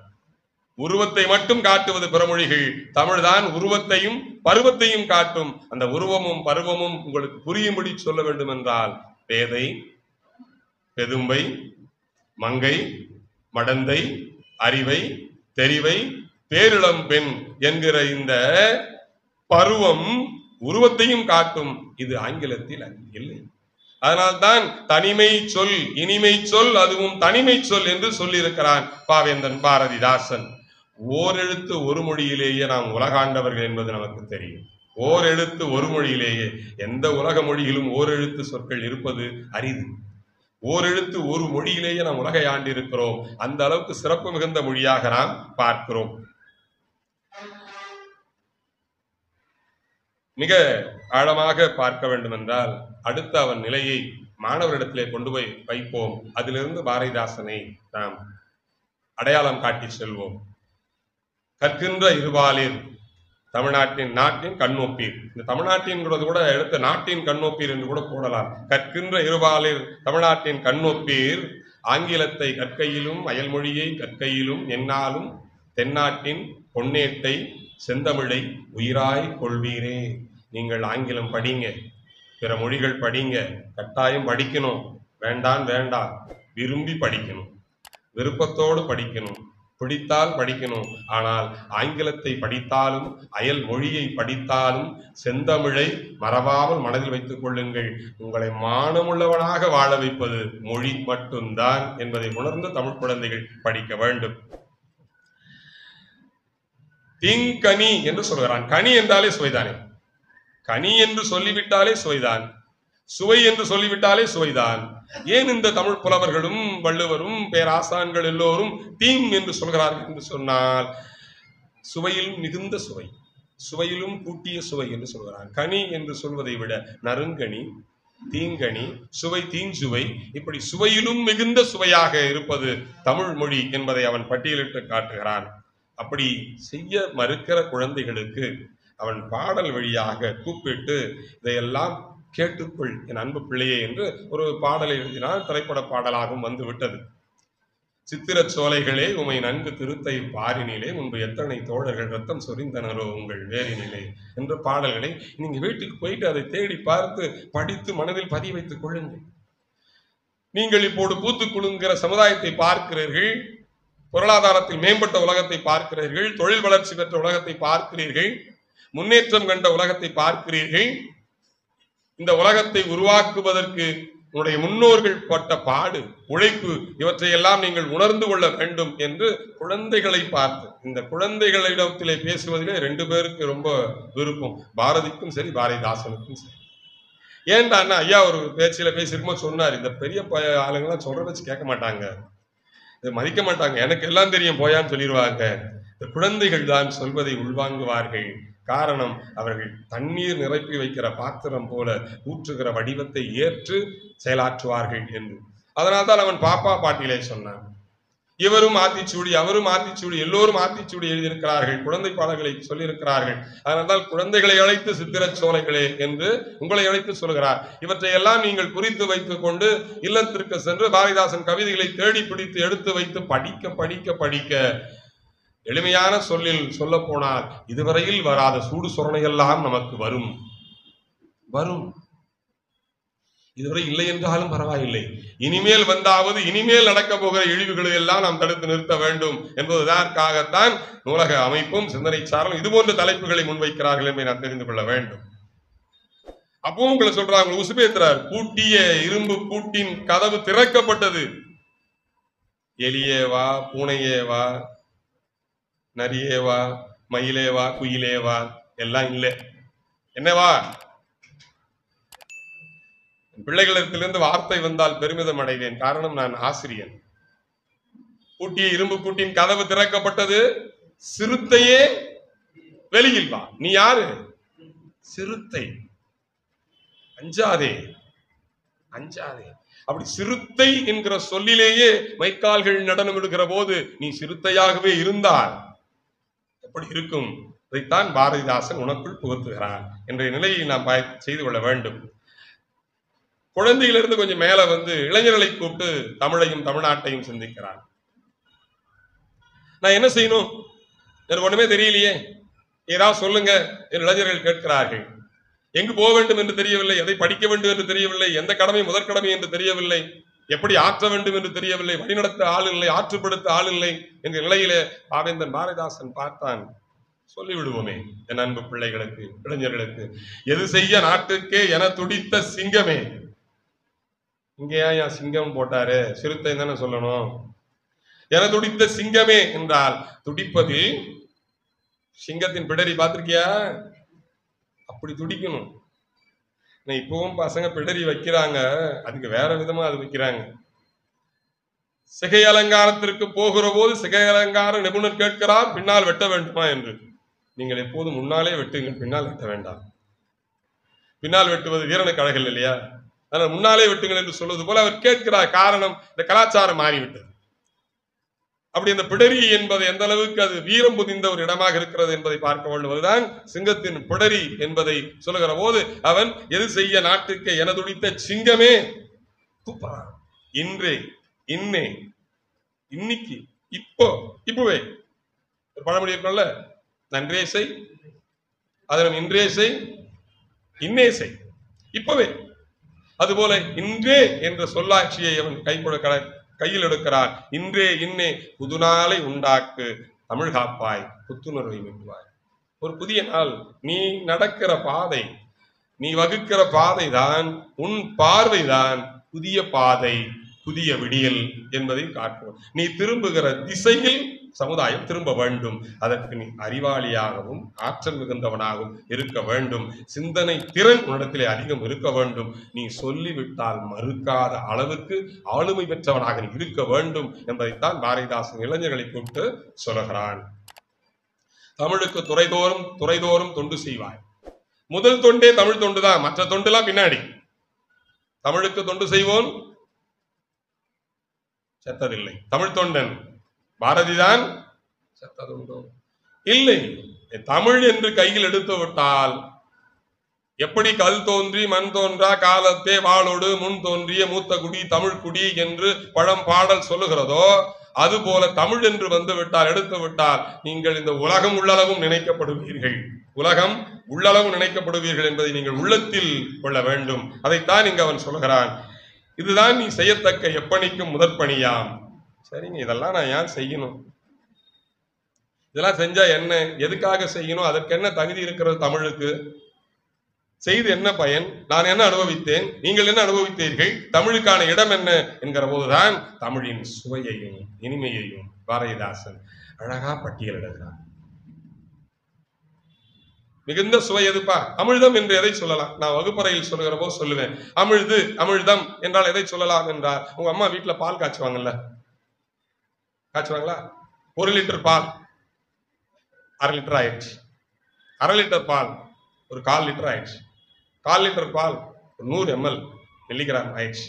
உருவத்தை மட்டும் காட்டுவது பிற மொழிகள், தமிழ்தான் உருவத்தையும் பருவத்தையும் காட்டும். அந்த உருவமும் பருவமும் உங்களுக்கு புரியும்படி சொல்ல வேண்டும் என்றால் பேதை, பெதும்பை, மங்கை, மடந்தை, அறிவை, தெரிவை, பேரிளம் பெண் என்கிற இந்த பருவம் உருவத்தையும் காட்டும். இது ஆங்கிலத்தில் இல்லை. அதனால்தான் தனிமை சொல், இனிமை சொல், அதுவும் தனிமை சொல் என்று சொல்லியிருக்கிறான் பாவேந்தன் பாரதிதாசன். ஓரெழுத்து ஒரு மொழியிலேயே நாம் உலகாண்டவர்கள் என்பது நமக்கு தெரியும். ஓரெழுத்து ஒரு மொழியிலேயே. எந்த உலக மொழியிலும் ஓரெழுத்து சொற்கள் இருப்பது அரிது. ஓரெழுத்து ஒரு மொழியிலேயே நாம் உலகை ஆண்டிருக்கிறோம். அந்த அளவுக்கு சிறப்பு மிகுந்த மொழியாக நாம் பார்க்கிறோம். மிக ஆழமாக பார்க்க வேண்டும் என்றால் அடுத்த அவன் நிலையை மாணவரிடத்திலே கொண்டு போய் வைப்போம். அதிலிருந்து பாரதிதாசனை நாம் அடையாளம் காட்டி செல்வோம். கற்கின்ற இருபாலில் நாட்டின் கண்ணோப்பீர். இந்த தமிழ்நாட்டின் கூட எடுத்து நாட்டின் கண்ணோப்பீர் என்று கூட போடலாம். கற்கின்ற இருபாலில் தமிழ்நாட்டின் கண்ணோப்பீர், ஆங்கிலத்தை கற்கையிலும் அயல்மொழியை கற்கையிலும் என்னாலும் தென்னாட்டின் பொன்னேட்டை செந்தமிழை உயிராய் கொள்வீரே. நீங்கள் ஆங்கிலம் படிங்க, பிற மொழிகள் படிங்க, கட்டாயம் படிக்கணும். வேண்டாம், விரும்பி படிக்கணும், விருப்பத்தோடு படிக்கணும், பிடித்தால் படிக்கணும். ஆனால் ஆங்கிலத்தை படித்தாலும் அயல் மொழியை படித்தாலும் செந்தமிழை மறவாமல் மனதில் வைத்துக் கொள்ளுங்கள். உங்களை மானமுள்ளவனாக வாழ வைப்பது மொழி மட்டும்தான் என்பதை உணர்ந்து தமிழ் குழந்தைகள் படிக்க வேண்டும். தீங்கனி என்று சொல்கிறான். கனி என்றாலே சுவைதானே. கனி என்று சொல்லிவிட்டாலே சுவைதான், சுவை என்று சொல்லிவிட்டாலே சுவைதான். ஏன் இந்த தமிழ் புலவர்களும் வள்ளுவரும் பேராசான்கள் எல்லோரும் தீம் என்று சொல்கிறார்கள் என்று சொன்னால், சுவையிலும் மிகுந்த சுவை, சுவையிலும் கூட்டிய சுவை என்று சொல்கிறான். கனி என்று சொல்வதை விட நறுங்கனி, தீங்கனி, சுவை, தீஞ்சுவை, இப்படி சுவையிலும் மிகுந்த சுவையாக இருப்பது தமிழ் மொழி என்பதை அவன் பட்டியலிட்டு காட்டுகிறான். அப்படி செய்ய மறுக்கிற குழந்தைகளுக்கு அவன் பாடல் வழியாக கூப்பிட்டு இதையெல்லாம் கேட்டுக்கொள் என் அன்பு பிள்ளையே என்று ஒரு பாடலை எழுதினால், திரைப்பட பாடலாகவும் வந்து விட்டது. சித்திர சோலைகளே உமை நன்கு திருத்தை பாரினிலே, முன்பு எத்தனை தோழர்கள் ரத்தம் சொரிந்தனரோ உங்கள் வேரினிலே என்ற பாடல்களை நீங்க வீட்டுக்கு போயிட்டு அதை தேடி பார்த்து படித்து மனதில் பதிய வைத்துக் கொள்ளுங்கள். நீங்கள் இப்போது பூத்து குலுங்குகிற சமுதாயத்தை பார்க்கிறீர்கள், பொருளாதாரத்தில் மேம்பட்ட உலகத்தை பார்க்கிறீர்கள், தொழில் வளர்ச்சி பெற்ற உலகத்தை பார்க்கிறீர்கள், முன்னேற்றம் கண்ட உலகத்தை பார்க்கிறீர்கள். இந்த உலகத்தை உருவாக்குவதற்கு உன்னுடைய முன்னோர்கள் பட்ட பாடு, உழைப்பு, இவற்றையெல்லாம் நீங்கள் உணர்ந்து கொள்ள வேண்டும் என்று குழந்தைகளை பார்த்து, இந்த குழந்தைகளிடத்திலே பேசுவதிலே 2 பேருக்கு ரொம்ப விருப்பம், பாரதிக்கும் சரி பாரதிதாசனுக்கும் சரி. ஏன்டான்னா ஐயா ஒரு பேச்சில பேசிருக்கும்போது சொன்னார், இந்த பெரிய ஆளுங்கெல்லாம் சொல்ற வச்சு கேட்க மாட்டாங்க, இதை மதிக்க மாட்டாங்க, எனக்கு எல்லாம் தெரியும் போயான்னு சொல்லிடுவாங்க. இந்த குழந்தைகள் தான் சொல்வதை உள்வாங்குவார்கள். காரணம், அவர்கள் தண்ணீர் நிரப்பி வைக்கிற பாத்திரம் போல ஊற்றுகிற வடிவத்தை ஏற்று செயலாற்றுவார்கள் என்று. அதனால்தான் அவன் பாப்பா பாட்டிலே சொன்னான், இவரும் ஆத்திச்சூடி அவரும் ஆத்திச்சூடி எல்லோரும் ஆத்திச்சூடி எழுதியிருக்கிறார்கள், குழந்தை பாடல்களை சொல்லியிருக்கிறார்கள். அதனால்தான் குழந்தைகளை அழைத்து சித்திர சோலைகளே என்று உங்களை அழைத்து சொல்கிறார். இவற்றை எல்லாம் நீங்கள் குறித்து வைத்துக் கொண்டு இல்லத்திற்கு சென்று பாரதிதாசன் கவிதைகளை தேடி பிடித்து எடுத்து வைத்து படிக்க படிக்க படிக்க எளிமையான சொல்லில் சொல்ல போனால் இதுவரையில் வராத சூடு சொரணையெல்லாம் நமக்கு வரும் வரும். இதுவரை இல்லை என்றாலும் பரவாயில்லை, இனிமேல் வந்தாவது இனிமேல் நடக்க போகிற இழிவுகளை எல்லாம் நாம் தடுத்து நிறுத்த வேண்டும் என்பதற்காகத்தான் நூலக அமைப்பும் சிந்தனை சாரலும் இது போன்ற தலைப்புகளை முன்வைக்கிறார்கள் என்பதை நாம் தெரிந்து கொள்ள வேண்டும். அப்பவும் உங்களை சொல்றாங்க, உசுபேத்துறார், பூட்டிய இரும்பு பூட்டின் கதவு திறக்கப்பட்டது, எலியேவா பூனையேவா நரியேவா மயிலேவா குயிலேவா எல்லாம் இல்லை, என்னவா பிள்ளைகளிடத்திலிருந்து வார்த்தை வந்தால் பெருமிதம் அடைவேன், காரணம் நான் ஆசிரியன். பூட்டிய இரும்பு பூட்டின் கதவு திறக்கப்பட்டது, சிறுத்தையே வெளியில் வா. நீ யாரு? சிறுத்தை, அஞ்சாதே அஞ்சாதே. அப்படி சிறுத்தை என்கிற சொல்லிலேயே மைக்கால்கள் நடனம் எடுக்கிற போது நீ சிறுத்தையாகவே இருந்தால் எப்படி இருக்கும்? இதைத்தான் பாரதிதாசன் உனக்குள் புகுத்துகிறான் என்ற நிலையை நாம் செய்து கொள்ள வேண்டும். குழந்தையிலிருந்து கொஞ்சம் மேல வந்து இளைஞர்களை கூப்பிட்டு தமிழையும் தமிழ்நாட்டையும் சிந்திக்கிறார். நான் என்ன செய்யணும், எனக்கு ஒண்ணுமே தெரியலையே, ஏதாவது சொல்லுங்க என்று இளைஞர்கள் கேட்கிறார்கள். எங்கு போக வேண்டும் என்று தெரியவில்லை, எதை படிக்க வேண்டும் என்று தெரியவில்லை, எந்த கடமை முதற்கடமை என்று தெரியவில்லை, எப்படி ஆற்ற வேண்டும் என்று தெரியவில்லை, வழிநடத்த ஆள் இல்லை, ஆற்றுப்படுத்த ஆள் இல்லை என்ற நிலையிலே பாவேந்தன் பாரதிதாசன் பார்த்தான். சொல்லிவிடுவோமே என் அன்பு பிள்ளைகளுக்கு, இளைஞர்களுக்கு, எது செய்ய நாட்டுக்கே என துடித்த சிங்கமே. இங்கே ஏன் சிங்கம் போட்டாரு, சிறுத்தை தானே சொல்லணும். என துடித்த சிங்கமே என்றால் துடிப்பதில் சிங்கத்தின் பிடரி பார்த்திருக்கியா? அப்படி துடிக்கணும். இப்பவும் பசங்க பிடரி வைக்கிறாங்க, அதுக்கு வேற விதமா அது வைக்கிறாங்க. சிகை அலங்காரத்திற்கு போகிற போது சிகை அலங்கார நிபுணர் கேட்கிறார், பின்னால் வெட்ட வேண்டுமா என்று. நீங்கள் எப்போதும் முன்னாலே வெட்டுங்கள், பின்னால் வெட்ட வேண்டாம். பின்னால் வெட்டுவது வீரனுக்கு அழகல் இல்லையா? அதனால் முன்னாலே வெட்டுங்கள் என்று சொல்வது போல அவர் கேட்கிறார். காரணம், இந்த கலாச்சாரம் மாறிவிட்டது. அப்படி அந்த பிடரி என்பது எந்த அளவுக்கு அது வீரம் புதிந்த ஒரு இடமாக இருக்கிறது என்பதை பார்க்க வேண்டுவதுதான் சிங்கத்தின் பிடரி என்பதை சொல்லுகிற போது அவன் எது செய்ய நாட்டுக்கு எனதுடித்த சிங்கமே கூப்பிடுறான். இன்றே இன்னே இன்னைக்கு இப்போ இப்பவே ஒரு பழமொழி இருக்கும்ல, நன்றே செய், அதனும் இன்றே செய், இன்னே செய், இப்பவே. அதுபோல இன்றே என்ற சொல்லாட்சியை அவன் கையில் எடுக்கிறான். இன்றே இன்னே புதுநாளை உண்டாக்கு, தமிழ் காப்பாய், புத்துணர்வை மீட்டுவாய். ஒரு புதிய நாள், நீ நடக்கிற பாதை, நீ வகுக்கிற பாதை தான், உன் பார்வைதான் புதிய பாதை, புதிய விடியல் என்பதை காட்டுவோம். நீ திரும்புகிற திசையில் சமுதாயம் திரும்ப வேண்டும். அதற்கு நீ அறிவாளியாகவும் ஆற்றல் மிகுந்தவனாகவும் இருக்க வேண்டும். சிந்தனை திறன் உன்னிடத்திலே அதிகம் இருக்க வேண்டும். நீ சொல்லிவிட்டால் மறுக்காத அளவுக்கு ஆளுமை பெற்றவனாக நீ இருக்க வேண்டும் என்பதைத்தான் பாரதிதாசன் இளைஞர்களை கூப்பிட்டு சொல்லுகிறான். தமிழுக்கு துறைதோறும் தொண்டு செய்வாய். முதல் தொண்டே தமிழ் தொண்டுதான், மற்ற தொண்டுலாம் பின்னாடி. தமிழுக்கு தொண்டு செய்வோன் செத்ததில்லை. தமிழ் தொண்டன் பாரதிதான் செத்ததுண்டோ? இல்லை. தமிழ் என்று கையில் எடுத்து விட்டால் எப்படி கல் தோன்றி மண் தோன்றா காலத்தே வாளோடு முன் தோன்றிய மூத்த குடி தமிழ் குடி என்று பழம்பாடல் சொல்லுகிறதோ அதுபோல தமிழ் என்று வந்து விட்டால், எடுத்து விட்டால், நீங்கள் இந்த உலகம் உள்ளளவும் நினைக்கப்படுவீர்கள். உலகம் உள்ளளவும் நினைக்கப்படுவீர்கள் என்பதை நீங்கள் உள்ளத்தில் கொள்ள வேண்டும். அதைத்தான் இங்கு அவன் சொல்லுகிறான். இதுதான் நீ செய்யத்தக்க எப்பணிக்கும் முதற்பணியாம். சரிங்க, இதெல்லாம் நான் ஏன் செய்யணும்? இதெல்லாம் செஞ்சா என்ன? எதுக்காக செய்யணும்? அதற்கு என்ன தகுதி இருக்கிறது தமிழுக்கு? செய்து என்ன பயன்? நான் என்ன அனுபவித்தேன்? நீங்கள் என்ன அனுபவித்தீர்கள்? தமிழுக்கான இடம் என்ன என்கிற போதுதான் தமிழின் சுவையையும் இனிமையையும் பாரதிதாசன் அழகா பட்டியலிடுகிறார். மிகுந்த சுவை எதுப்பா? அமிழ்தம் என்று எதை சொல்லலாம்? நான் வகுப்பறையில் சொல்லுகிற போது சொல்லுவேன், அமிழ்து அமிழ்தம் என்றால் எதை சொல்லலாம் என்றால், உங்க அம்மா வீட்டுல பால் காய்ச்சுவாங்கல்ல, காய்ச்சுவாங்களா? 1 லிட்டர் பால் 1/2 லிட்டர் ஆயிடுச்சு. 1/2 லிட்டர் பால் ஒரு 1/4 லிட்டர் ஆயிடுச்சு. 1/4 லிட்டர் பால் 100 ml மில்லிகிராம் ஆயிடுச்சு.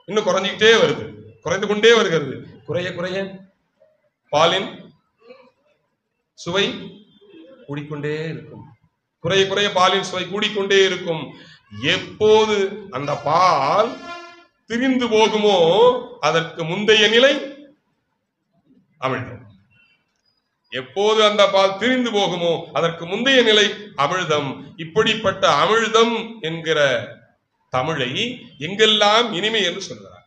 இன்னும் குறைஞ்சிக்கிட்டே வருது, குறைந்து கொண்டே வருகிறது. குறைய குறைய பாலின் சுவை கூடிக்கொண்டே இருக்கும். குறைய குறைய பாலின் சுவை கூடிக்கொண்டே இருக்கும். எப்போது அந்த பால் திரிந்து போகுமோ அதற்கு முந்தைய நிலை அமிழ்தம். எப்போது அந்த பால் திரிந்து போகுமோ அதற்கு முந்தைய நிலை அமிழ்தம். இப்படிப்பட்ட அமிழ்தம் என்கிற தமிழை எங்கெல்லாம் இனிமை என்று சொல்கிறார்.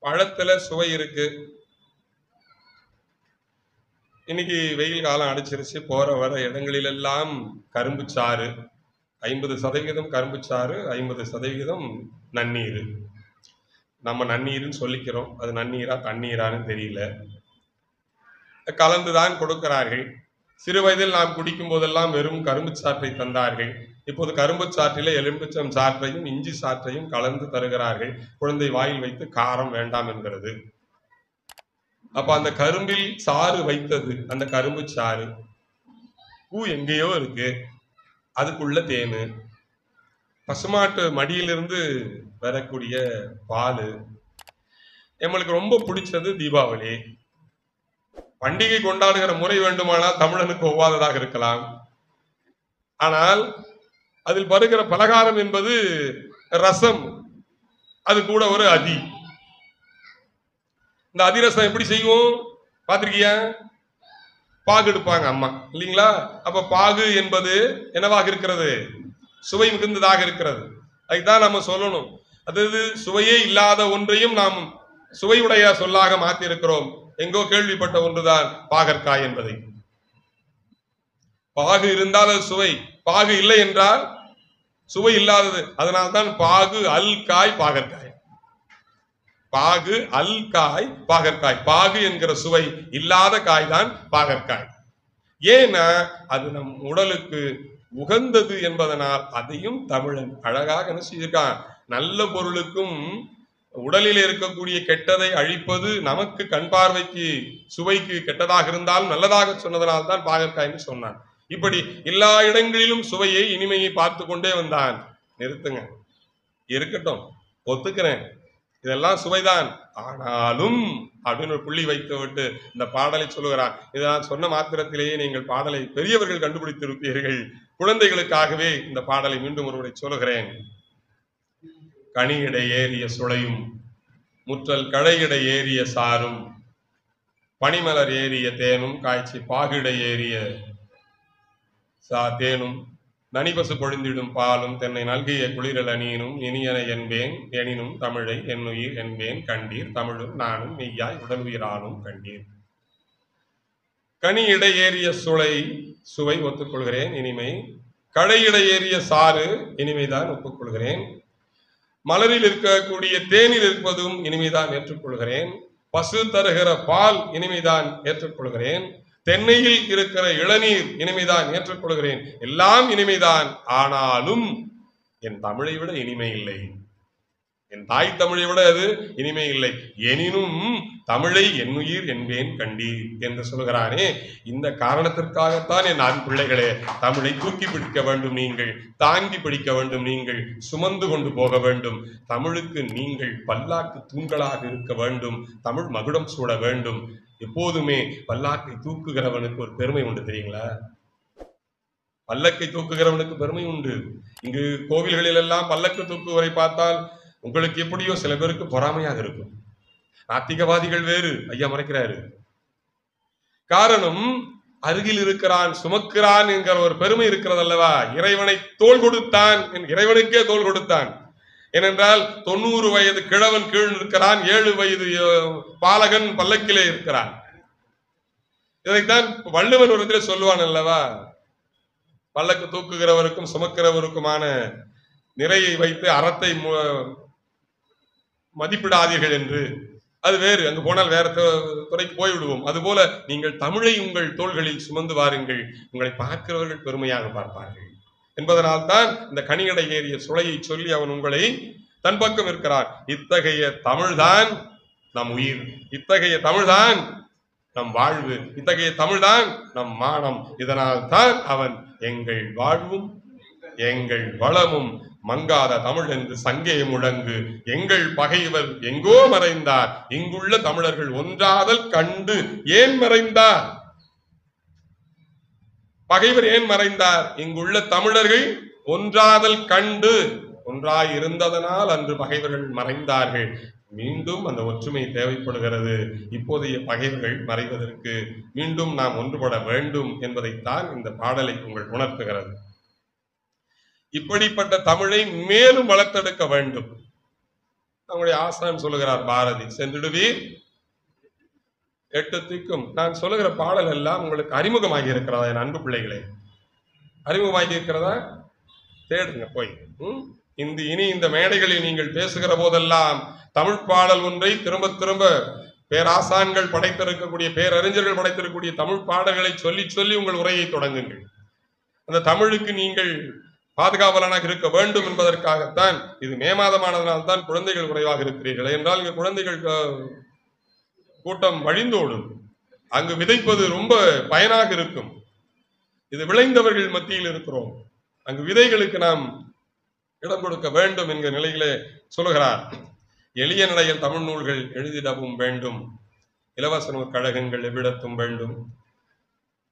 பழத்துல சுவை இருக்கு. இன்னைக்கு வெயில் காலம் அடிச்சிருச்சு. போற வர இடங்களிலெல்லாம் கரும்பு சாறு, 50% கரும்பு சாறு, 50% நன்னீர். நம்ம நன்னீர்னு சொல்லிக்கிறோம், அது நன்னீரா தண்ணீரான்னு தெரியல. கலந்துதான் கொடுக்கிறார்கள். சிறு வயதில் நாம் குடிக்கும் போதெல்லாம் வெறும் கரும்பு சாற்றை தந்தார்கள். இப்போது கரும்பு சாற்றிலே எலும்பிச்சம் சாற்றையும் இஞ்சி சாற்றையும் கலந்து தருகிறார்கள். குழந்தை வாயில் வைத்து காரம் வேண்டாம் என்கிறது. அப்ப அந்த கரும்பில் சாறு வைத்தது, அந்த கரும்பு சாறு பூ எங்கேயோ இருக்கு, அதுக்குள்ள தேனு, பசுமாட்டு மடியிலிருந்து வரக்கூடிய பால். நம்மளுக்கு ரொம்ப பிடிச்சது தீபாவளி. பண்டிகை கொண்டாடுகிற முறை வேண்டுமானால் தமிழனுக்கு ஒவ்வாததாக இருக்கலாம். ஆனால் அதில் வருகிற பலகாரம் என்பது ரசம், அது கூட ஒரு அதி. இந்த அதிரசம் எப்படி செய்வோம் பார்த்திருக்கியா? பாகு எடுப்பாங்க அம்மா, இல்லைங்களா? அப்ப பாகு என்பது என்னவாக இருக்கிறது? சுவை மிகுந்ததாக இருக்கிறது. அதுதான் நம்ம சொல்லணும். அதாவது சுவையே இல்லாத ஒன்றையும் நாம் சுவையுடைய சொல்லாக மாற்றி இருக்கிறோம். எங்கோ கேள்விப்பட்ட ஒன்றுதான் பாகற்காய் என்பதை. பாகு இருந்தால் அது சுவை, பாகு இல்லை என்றால் சுவை இல்லாதது. அதனால்தான் பாகு அல் காய் பாகற்காய், பாகு அல் காய் பாகற்காய். பாகு என்கிற சுவை இல்லாத காய் தான் பாகற்காய். ஏன்னா அது நம் உடலுக்கு உகந்தது என்பதனால் அதையும் தமிழன் அழகாக என்ன செய்திருக்கான். நல்ல பொருளுக்கும் உடலில் இருக்கக்கூடிய கெட்டதை அழிப்பது நமக்கு கண் பார்வைக்கு சுவைக்கு கெட்டதாக இருந்தாலும் நல்லதாக சொன்னதனால் தான் பாகற்காய்ன்னு சொன்னான். இப்படி எல்லா இடங்களிலும் சுவையை இனிமையை பார்த்து கொண்டே வந்தான். நிறுத்துங்க, இருக்கட்டும், ஒத்துக்கிறேன், இதெல்லாம் சுவைதான், ஆனாலும் அப்படின்னு ஒரு புள்ளி வைத்து விட்டு இந்த பாடலை சொல்லுகிறான். இதை நான் சொன்ன மாத்திரத்திலேயே நீங்கள் பாடலை பெரியவர்கள் கண்டுபிடித்திருப்பீர்கள். குழந்தைகளுக்காகவே இந்த பாடலை மீண்டும் ஒருமுறை சொல்லுகிறேன். கனியிடை ஏறிய சுளையும் முற்றல் கழையிடை ஏறிய சாரும் பனிமலர் ஏறிய தேனும் காய்ச்சி பாகிடை ஏறிய தேனும் நனிபசு பொழிந்திடும் பாலும் தென்னை நல்கிய குளிரல் அணியினும் இனியன என்பேன் எனினும் தமிழை என்னுயிர் என்பேன் கண்டீர் தமிழும் நானும் மெய்யாய் உடல் உயிரானும் கண்டீர். கனி இடை ஏறிய சுளை சுவை ஒத்துக்கொள்கிறேன், இனிமை. கழையிடை ஏறிய சாறு இனிமைதான் ஒப்புக்கொள்கிறேன். மலரில் இருக்கக்கூடிய தேனில் இருப்பதும் இனிமைதான் ஏற்றுக்கொள்கிறேன். பசு தருகிற பால் இனிமைதான் ஏற்றுக்கொள்கிறேன். தென்னையில் இருக்கிற இளநீர் இனிமைதான் ஏற்றுக்கொள்கிறேன். எல்லாம் இனிமைதான். ஆனாலும் என் தமிழை விட இனிமை இல்லை, என் தாய் தமிழை விட அது இனிமை இல்லை. எனினும் தமிழை என்னுயிர் என்பேன் கண்டீர் என்று சொல்கிறானே, இந்த காரணத்திற்காகத்தான் என் ஆண் பிள்ளைகளே தமிழை தூக்கி பிடிக்க வேண்டும், நீங்கள் தாங்கி பிடிக்க வேண்டும், நீங்கள் சுமந்து கொண்டு போக வேண்டும். தமிழுக்கு நீங்கள் பல்லாக்கு தூண்களாக இருக்க வேண்டும், தமிழ் மகுடம் சூட வேண்டும். எப்போதுமே பல்லாக்கை தூக்குகிறவனுக்கு ஒரு பெருமை உண்டு தெரியுங்களா? பல்லக்கை தூக்குகிறவனுக்கு பெருமை உண்டு. இங்கு கோவில்களில் எல்லாம் பல்லக்கு தூக்குவரை பார்த்தால் உங்களுக்கு எப்படியோ சில பேருக்கு பொறாமையாக இருக்கும். நாத்திகவாதிகள் வேறு, ஐயா மறைக்கிறாரு. காரணம், அருகில் இருக்கிறான், சுமக்கிறான் என்கிற ஒரு பெருமை இருக்கிறது அல்லவா. இறைவனை தோள் கொடுத்தான், இறைவனுக்கே தோள் கொடுத்தான். ஏனென்றால் 90 வயது கிழவன் கீழ் இருக்கிறான், 7 வயது பாலகன் பல்லக்கிலே இருக்கிறான். இதைத்தான் வள்ளுவன் ஒரு இடத்துல சொல்லுவான் அல்லவா, பல்லக்கு தூக்குகிறவருக்கும் சுமக்கிறவருக்குமான நிறையை வைத்து அறத்தை மதிப்பிடாதீர்கள் என்று. அது வேறு, அங்கு போனால் வேற துறைக்கு போய்விடுவோம். அதுபோல நீங்கள் தமிழை உங்கள் தோள்களில் சுமந்து வாருங்கள், உங்களை பார்க்கிறவர்கள் பெருமையாக பார்ப்பார்கள் என்பதனால் தான் இந்த கனிகடை ஏறிய சுளையை சொல்லி அவன் உங்களை தன் பக்கம் இருக்கிறான். இத்தகைய தமிழ்தான் நம் உயிர், இத்தகைய தமிழ்தான் நம் வாழ்வு, இத்தகைய தமிழ்தான் நம் மானம். இதனால் தான் அவன் எங்கள் வாழ்வும் எங்கள் வளமும் மங்காத தமிழ் என்று சங்கே முழங்கு, எங்கள் பகைவர் எங்கோ மறைந்தார், இங்குள்ள தமிழர்கள் ஒன்றாதல் கண்டு ஏன் மறைந்தார்? பகைவர் ஏன் மறைந்தார்? இங்குள்ள தமிழர்கள் ஒன்றாதல் கண்டு, ஒன்றாய் இருந்ததனால் அன்று பகைவர்கள் மறைந்தார்கள். மீண்டும் அந்த ஒற்றுமை தேவைப்படுகிறது. இப்போதைய பகைவர்கள் மறைவதற்கு மீண்டும் நாம் ஒன்றுபட வேண்டும் என்பதைத்தான் இந்த பாடலை உங்கள் உணர்த்துகிறது. இப்படிப்பட்ட தமிழை மேலும் வளர்த்தெடுக்க வேண்டும். நம்முடைய ஆசான் சொல்லுகிறார் பாரதி, சென்றிடுவீர் 8 திக்கும். நான் சொல்லுகிற பாடல் எல்லாம் உங்களுக்கு அறிமுகமாகி இருக்கிறதா என் அன்பு பிள்ளைகளே? அறிமுகமாகி இருக்கிறதா? தேடுங்க போய். இனி இந்த மேடைகளில் நீங்கள் பேசுகிற போதெல்லாம் தமிழ் பாடல் ஒன்றை திரும்ப திரும்ப பேராசான்கள் படைத்திருக்கக்கூடிய, பேரறிஞர்கள் படைத்திருக்கக்கூடிய தமிழ் பாடல்களை சொல்லி சொல்லி உங்கள் உரையை தொடங்குங்கள். அந்த தமிழுக்கு நீங்கள் பாதுகாவலனாக இருக்க வேண்டும் என்பதற்காகத்தான். இது மே மாதமானதனால் தான் குழந்தைகள் குறைவாக இருக்கிறீர்கள் என்றால் இங்கு குழந்தைகள் கூட்டம் வழிந்தோடும். அங்கு விதைப்பது ரொம்ப பயனாக இருக்கும். இது விளைந்தவர்கள் மத்தியில் இருக்கிறோம், அங்கு விதைகளுக்கு நாம் இடம் கொடுக்க வேண்டும் என்கிற நிலையிலே சொல்லுகிறார். எளிய நடையில் தமிழ் நூல்கள் எழுதிடவும் வேண்டும், இலவச நூல் கழகங்கள் எவ்விடத்தும் வேண்டும்,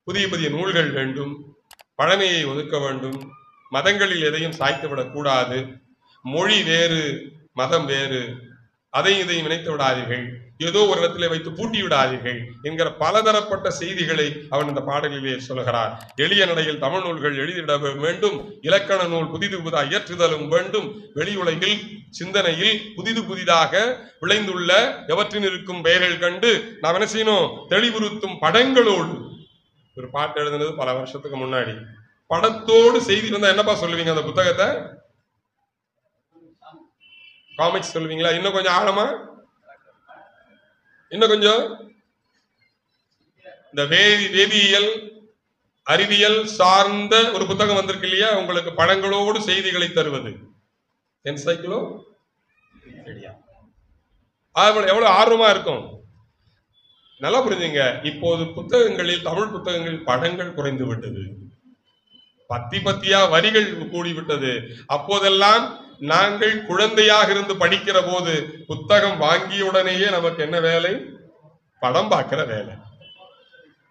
புதிய புதிய நூல்கள் வேண்டும், பழமையை ஒதுக்க வேண்டும், மதங்களில் எதையும் சாய்த்துவிடக் கூடாது, மொழி வேறு மதம் வேறு, அதையும் இதையும் இணைத்து விடாதீர்கள், ஏதோ ஒரு இடத்திலே வைத்து பூட்டி விடாதீர்கள் என்கிற பலதரப்பட்ட செய்திகளை அவன் இந்த பாடலிலே சொல்கிறார். எளிய நடையில் தமிழ் நூல்கள் எழுதிட வேண்டும், இலக்கண நூல் புதிது புதிதாக இயற்றுதலும் வேண்டும், வெளியுலகில் சிந்தனையில் புதிது புதிதாக விளைந்துள்ள எவற்றின் இருக்கும் பெயர்கள் கண்டு நாம் என்ன செய்யணும்? தெளிவுறுத்தும் படங்களோடு. ஒரு பாட்டு எழுதுனது பல வருஷத்துக்கு முன்னாடி. படத்தோடு செய்தி இருந்தா என்னப்பா சொல்லுவீங்க? அந்த புத்தகத்தை காமிக்ஸ் சொல்லுவீங்களா? இன்னும் கொஞ்சம் ஆழமா, இன்னும் கொஞ்சம் இந்த வேதியியல் அறிவியல் சார்ந்த ஒரு புத்தகம் வந்திருக்கு இல்லையா? உங்களுக்கு படங்களோடு செய்திகளை தருவது என்சைக்ளோ பீடியா. எவ்வளவு ஆர்வமா இருக்கும். நல்லா புரிஞ்சுங்க. இப்போது புத்தகங்களில், தமிழ் புத்தகங்களில் படங்கள் குறைந்து விட்டது, பத்தியா வரிகள் கூடிவிட்டது. அப்போதெல்லாம் நாங்கள் குழந்தையாக இருந்து படிக்கிற போது புத்தகம் வாங்கிய உடனேயே நமக்கு என்ன வேலை? படம் பார்க்கிற வேலை.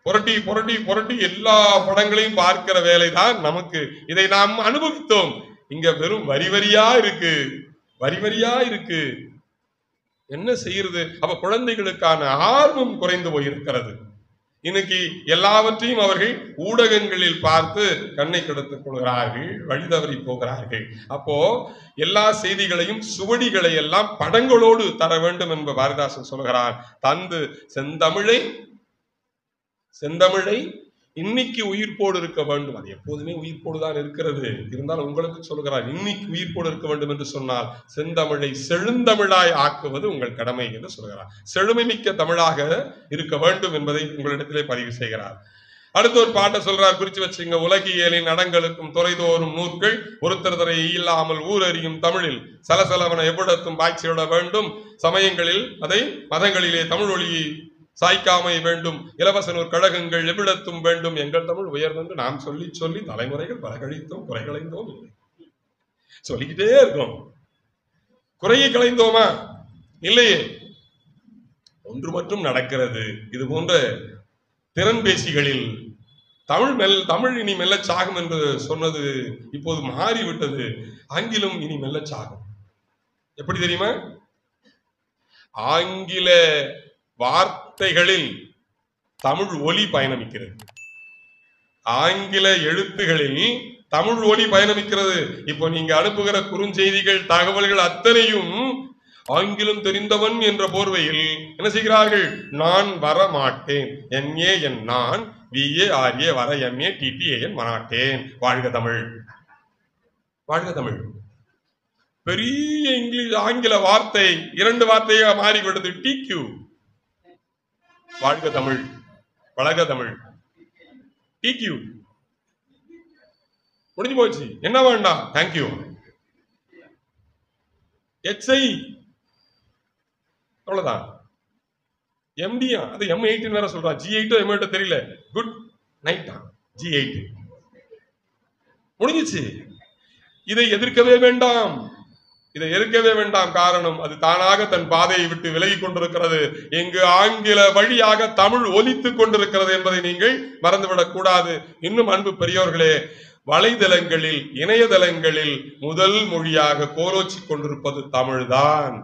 புரட்டி புரட்டி புரட்டி எல்லா படங்களையும் பார்க்கிற வேலை தான் நமக்கு. இதை நாம் அனுபவித்தோம். இங்க வெறும் வரி வரியா இருக்கு, வரி வரியா இருக்கு. என்ன செய்யறது? அப்ப குழந்தைகளுக்கான ஆர்வம் குறைந்து போயிருக்கிறது. இன்னைக்கு எல்லாவற்றையும் அவர்கள் ஊடகங்களில் பார்த்து கண்ணை கெடுத்துக் கொள்கிறார்கள், வழி தவறி போகிறார்கள். அப்போ எல்லா செய்திகளையும், சுவடிகளை எல்லாம் படங்களோடு தர வேண்டும் என்ப பாரதிதாசன் சொல்கிறான். தந்து செந்தமிழை இன்னைக்கு உயிர்ப்போடு இருக்க வேண்டும். அது எப்போதுமே உயிர்ப்போடுதான் இருக்கிறது. இருந்தாலும் உங்களுக்கு சொல்கிறார், இன்னைக்கு உயிர்ப்போடு இருக்க வேண்டும் என்று சொன்னால் செந்தமிழை செழுந்தமிழாய் ஆக்குவது உங்கள் கடமை என்று சொல்கிறார். செழுமை மிக்க தமிழாக இருக்க வேண்டும் என்பதை உங்களிடத்திலே பதிவு செய்கிறார். அடுத்த ஒரு பாட்டை சொல்றார், குறிச்சு வச்சுங்க. உலகியலின் அடங்களுக்கும் துறைதோறும் நூற்கள் ஒருத்தர் தரை இல்லாமல் ஊரறியும் தமிழில் சலசலவன எவ்விடத்தும் பாய்ச்சிவிட வேண்டும். சமயங்களில் அதை மதங்களிலே தமிழ் ஒளியை சாய்க்காமை வேண்டும். இலவச நூல் கழகங்கள் எவ்விடத்தும் வேண்டும். எங்கள் தமிழ் உயர்ந்து நாம் சொல்லி சொல்லி தலைமுறைகள் பல கழித்தோம், குறை களைந்தோம் இல்லை. சொல்லிக்கிட்டே இருக்கோம். குறையை களைந்தோமா? இல்லையே. ஒன்று மட்டும் நடக்கிறது. இது போன்ற திறன்பேசிகளில் தமிழ் இனி மெல்ல சாகும் என்று சொன்னது இப்போது மாறிவிட்டது. ஆங்கிலம் இனி மெல்ல சாகும். எப்படி தெரியுமா? ஆங்கில வார்த்தைகளில் தமிழ் ஒலி பயணமிக்கிறது. ஆங்கில எழுத்துகளில் தமிழ் ஒலி பயணமிக்கிறது. இப்போ நீங்க அனுப்புகிற குறுஞ்செய்திகள், தகவல்கள் அத்தனையும் ஆங்கிலம் தெரிந்தவன் என்ற போர்வையில் என்ன செய்கிறார்கள்? நான் வர மாட்டேன், NAN நான், VARA வர, MATTAN மாட்டேன். வாழ்க தமிழ், வாழ்க தமிழ். பெரிய ஆங்கில வார்த்தை 2 வார்த்தையாக மாறிவிட்டது. TQ. வாழ்க தமிழ், வளர்க தமிழ். TQ முடிஞ்சு போச்சு. என்ன வேண்டாம்? தேங்க்யூ. XI அவ்வளவுதான். MDயா அது M8 வேற சொல்றான். G8 M8 தெரியல. குட் நைட்டா G8 முடிஞ்சிச்சு. இதை எதிர்க்கவே வேண்டாம், இதை எதிர்க்கவே வேண்டாம். காரணம், அது தானாக தன் பாதையை விட்டு விலகி கொண்டிருக்கிறது. இங்கு ஆங்கில வழியாக தமிழ் ஒலித்துக் கொண்டிருக்கிறது என்பதை நீங்கள் மறந்துவிடக் கூடாது. இன்னும் அன்பு பெரியோர்களே, வலைதளங்களில், இணையதளங்களில் முதல் மொழியாக கோலோச்சி கொண்டிருப்பது தமிழ்தான்.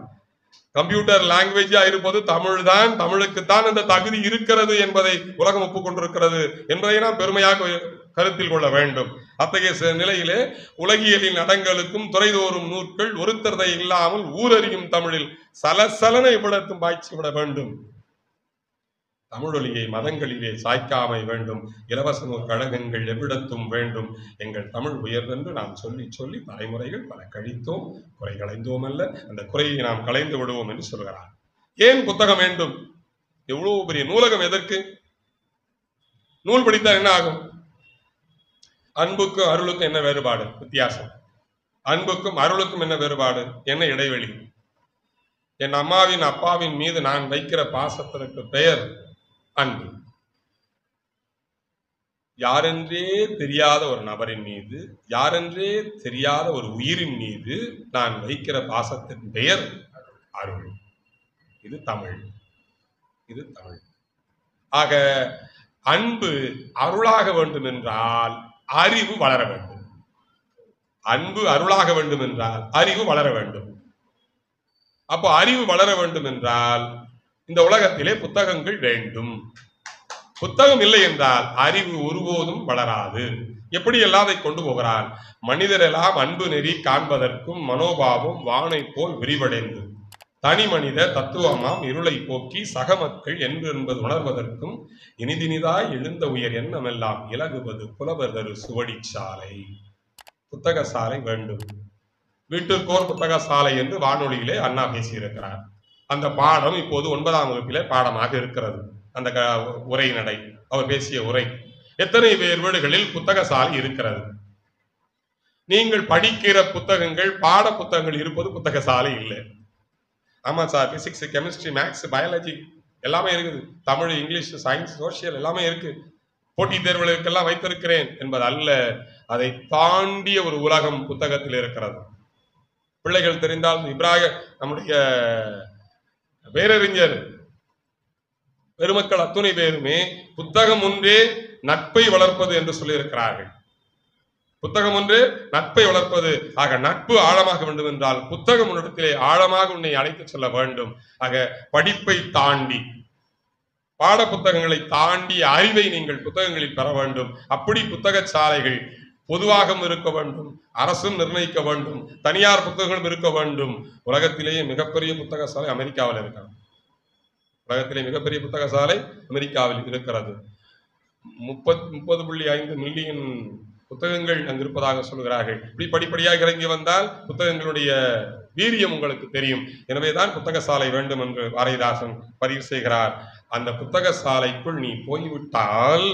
கம்ப்யூட்டர் லாங்குவேஜா இருப்பது தமிழ்தான். தமிழுக்குத்தான் அந்த தகுதி இருக்கிறது என்பதை உலகம் ஒப்புக்கொண்டிருக்கிறது என்பதை நாம் பெருமையாக கருத்தில் கொள்ள வேண்டும். அத்தகைய நிலையிலே உலகியலின் அடங்களுக்கும் துறைதோறும் நூற்கள் ஒருத்தரதை இல்லாமல் ஊரறியும் தமிழில் சலசலன இவ்விடத்தும் பாய்ச்சி விட வேண்டும். தமிழொலியை மதங்களிலே சாய்க்காமை வேண்டும். இலவச நூல் கழகங்கள் எவ்விடத்தும் வேண்டும். எங்கள் தமிழ் உயர்வென்று நாம் சொல்லி சொல்லி தலைமுறைகள் பல கழித்தோம், குறை களைந்தோம் அல்ல, அந்த குறையை நாம் களைந்து விடுவோம் என்று சொல்கிறார். ஏன் புத்தகம் வேண்டும்? எவ்வளவு பெரிய நூலகம் எதற்கு? நூல் படித்தால் என்ன ஆகும்? அன்புக்கும் அருளுக்கும் என்ன வேறுபாடு? வித்தியாசம். அன்புக்கும் அருளுக்கும் என்ன வேறுபாடு? என்ன இடைவெளி? என் அம்மாவின் அப்பாவின் மீது நான் வைக்கிற பாசத்திற்கு பெயர் அன்பு. யாரென்றே தெரியாத ஒரு நபரின் மீது, யாரென்றே தெரியாத ஒரு உயிரின் மீது நான் வைக்கிற பாசத்தின் பெயர் அருள். இது தமிழ், இது தமிழ். ஆக அன்பு அருளாக வேண்டும் என்றால் அறிவு வளர வேண்டும். அன்பு அருளாக வேண்டும் என்றால் அறிவு வளர வேண்டும். அப்போ அறிவு வளர வேண்டும் என்றால் இந்த உலகத்திலே புத்தகங்கள் வேண்டும். புத்தகம் இல்லை என்றால் அறிவு ஒருபோதும் வளராது. எப்படி எல்லாதை கொண்டு போகிறான்? மனிதரெல்லாம் அன்பு நெறி காண்பதற்கும் மனோபாவம் வானை போல் விரிவடைந்து தனி மனித தத்துவமாம் இருளை போக்கி சக மக்கள் என்பது உணர்வதற்கும் இனிதினிதாய் எழுந்த உயர் எண்ணமெல்லாம் இலகுவது புலவர்தரு சுவடி சாலை. புத்தக சாலை வேண்டும். வீட்டிற்கோர் புத்தக சாலை என்று வானொலியிலே அண்ணா பேசியிருக்கிறார். அந்த பாடம் இப்போது 9ஆம் வகுப்பிலே பாடமாக இருக்கிறது. அந்த உரை நடை, அவர் பேசிய உரை. எத்தனை பேர் வீடுகளில் புத்தக சாலை இருக்கிறது? நீங்கள் படிக்கிற புத்தகங்கள், பாட புத்தகங்கள் இருப்பது புத்தக சாலை இல்லை. ஆமா sir, physics, chemistry, maths, biology எல்லாமே இருக்குது. தமிழ், இங்கிலீஷ், சயின்ஸ், சோசியல் எல்லாமே இருக்கு. போட்டி தேர்வுகளுக்கெல்லாம் வைத்திருக்கிறேன் என்பது அல்ல. அதை தாண்டிய ஒரு உலகம் புத்தகத்தில் இருக்கிறது. பிள்ளைகள் தெரிந்தால் இப்ராஹிம் நம்முடைய பேரறிஞர் பெருமக்கள் அத்துணை பேருமே புத்தகம் ஒன்றே நட்பை வளர்ப்பது என்று சொல்லியிருக்கிறார்கள். புத்தகம் ஒன்று நட்பை வளர்ப்பது. ஆக நட்பு ஆழமாக வேண்டும் என்றால் புத்தகம் உன்னிடத்திலே ஆழமாக உன்னை அழைத்து செல்ல வேண்டும். ஆக படிப்பை தாண்டி, பாட புத்தகங்களை தாண்டி அறிவை நீங்கள் புத்தகங்களில் பெற வேண்டும். அப்படி புத்தக சாலைகள் பொதுவாகவும் இருக்க வேண்டும், அரசும் நிர்ணயிக்க வேண்டும், தனியார் புத்தகங்களும் இருக்க வேண்டும். உலகத்திலேயே மிகப்பெரிய புத்தக சாலை அமெரிக்காவில் இருக்கிறது. உலகத்திலே மிகப்பெரிய புத்தக சாலை அமெரிக்காவில் இருக்கிறது. 30.5 மில்லியன் புத்தகங்கள் அங்கு இருப்பதாக சொல்கிறார்கள். இப்படி படிப்படியாக இறங்கி வந்தால் புத்தகங்களுடைய வீரியம் உங்களுக்கு தெரியும். எனவேதான் புத்தக சாலை வேண்டும் என்று பாரதிதாசன் பதிவு செய்கிறார். அந்த புத்தக சாலைக்குள் நீ போய்விட்டால்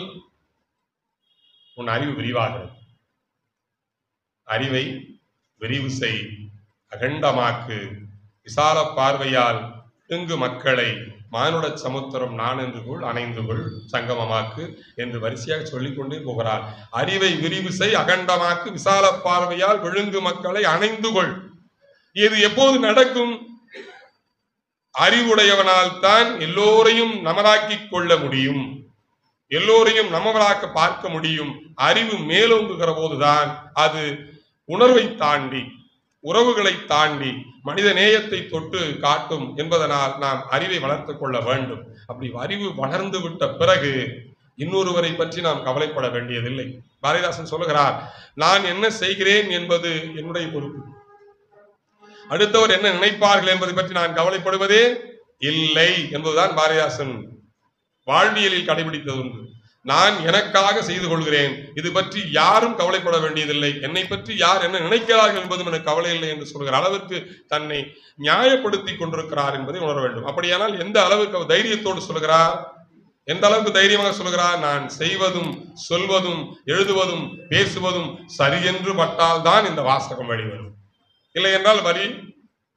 உன் அறிவு விரிவாகிறது. அறிவை விரிவு செய், அகண்டமாக்கு, விசால பார்வையால் இங்கு மக்களை மானுட சமுத்திரம் நான் என்று கொள், அணைந்து கொள், சங்கமமாக்கு என்று வரிசையாக சொல்லிக்கொண்டே போகிறார். அறிவை விரிவு செய், அகண்டமாக்கு, விசால பார்வையால் விழுங்கு மக்களை அணைந்து கொள். இது எப்போது நடக்கும்? அறிவுடையவனால் தான் எல்லோரையும் நமதாக்கிக் கொள்ள முடியும். எல்லோரையும் நம்மவராக பார்க்க முடியும். அறிவு மேலோங்குகிற போதுதான் அது உணர்வை தாண்டி, உறவுகளை தாண்டி மனித நேயத்தை தொட்டு காட்டும் என்பதனால் நாம் அறிவை வளர்த்துக் கொள்ள வேண்டும். அப்படி அறிவு வளர்ந்து விட்ட பிறகு இன்னொருவரை பற்றி நாம் கவலைப்பட வேண்டியதில்லை. பாரதிதாசன் சொல்லுகிறார், நான் என்ன செய்கிறேன் என்பது என்னுடைய பொறுப்பு, அடுத்தவர் என்ன நினைப்பார்கள் என்பதை பற்றி நான் கவலைப்படுவதே இல்லை என்பதுதான் பாரதிதாசன் வாழ்வியலில் கடைபிடித்தது உண்டு. நான் எனக்காக செய்து கொள்கிறேன், இது பற்றி யாரும் கவலைப்பட வேண்டியதில்லை, என்னை பற்றி யார் என்ன நினைக்கிறார்கள் என்பதும் எனக்கு கவலை இல்லை என்று சொல்கிற அளவிற்கு தன்னை நியாயப்படுத்தி கொண்டிருக்கிறார் என்பதை உணர வேண்டும். அப்படியானால் எந்த அளவுக்கு தைரியத்தோடு சொல்கிறார், எந்த அளவுக்கு தைரியமாக சொல்கிறார், நான் செய்வதும் சொல்வதும் எழுதுவதும் பேசுவதும் சரியென்று பட்டால் தான் இந்த வாசகம் வெளிவரும், இல்லை என்றால் வரி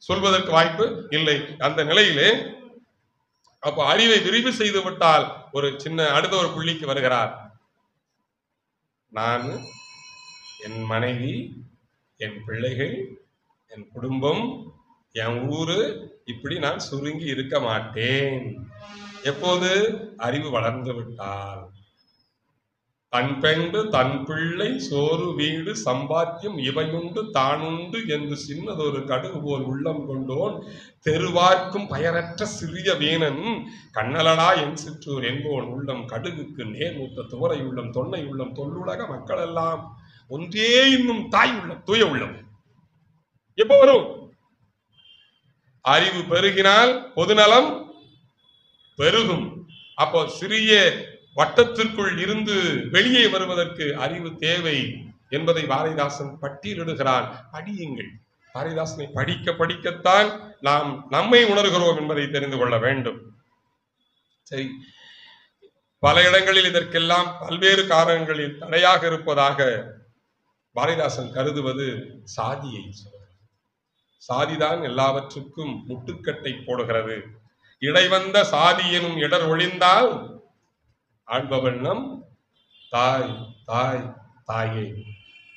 சொல்வதற்கு வாய்ப்பு இல்லை. அந்த நிலையிலே அப்போ அறிவை விரிவு செய்து விட்டால் ஒரு சின்ன அடுத்த ஒரு புள்ளிக்கு வருகிறார். நான், என் மனைவி, என் பிள்ளைகள், என் குடும்பம், என் ஊரு, இப்படி நான் சுருங்கி இருக்க மாட்டேன். எப்போது அறிவு வளர்ந்து விட்டால், தன் பெண்டு தன் பிள்ளை சோறு வீடு சம்பாத்தியம் இவையுண்டு தானுண்டு என்று சின்னதொரு கடுகு போல் உள்ளம் கொண்டோன் தெருவார்க்கும் பயரற்ற சிறிய வீணன் கண்ணலடா என் சிற்றூர் என்போன் உள்ளம் கடுகுக்கு நேர்மூத்த துவரை உள்ளம் தொன்னை உள்ளம் தொல்லுலக மக்கள் எல்லாம் ஒன்றே இன்னும் தாய் உள்ளம் தூய உள்ளம். எப்ப வரும்? அறிவு பெருகினால் பொதுநலம் பெருகும். அப்போ சிறிய வட்டத்திற்குள் இருந்து வெளியே வருவதற்கு அறிவு தேவை என்பதை பாரதிதாசன் பட்டியலிடுகிறான். படியுங்கள். பாரதிதாசனை படிக்க படிக்கத்தான் நாம் நம்மை உணர்கிறோம் என்பதை தெரிந்து கொள்ள வேண்டும். சரி, பல இடங்களில் இதற்கெல்லாம் பல்வேறு காரணங்களில் தடையாக இருப்பதாக பாரதிதாசன் கருதுவது சாதியை சொல்கிறது. சாதிதான் எல்லாவற்றுக்கும் முட்டுக்கட்டை போடுகிறது. இடைவந்த சாதி எனும் இடர் ஒழிந்தால் ஆண்பவள் நம் தாய் தாய் தாயே.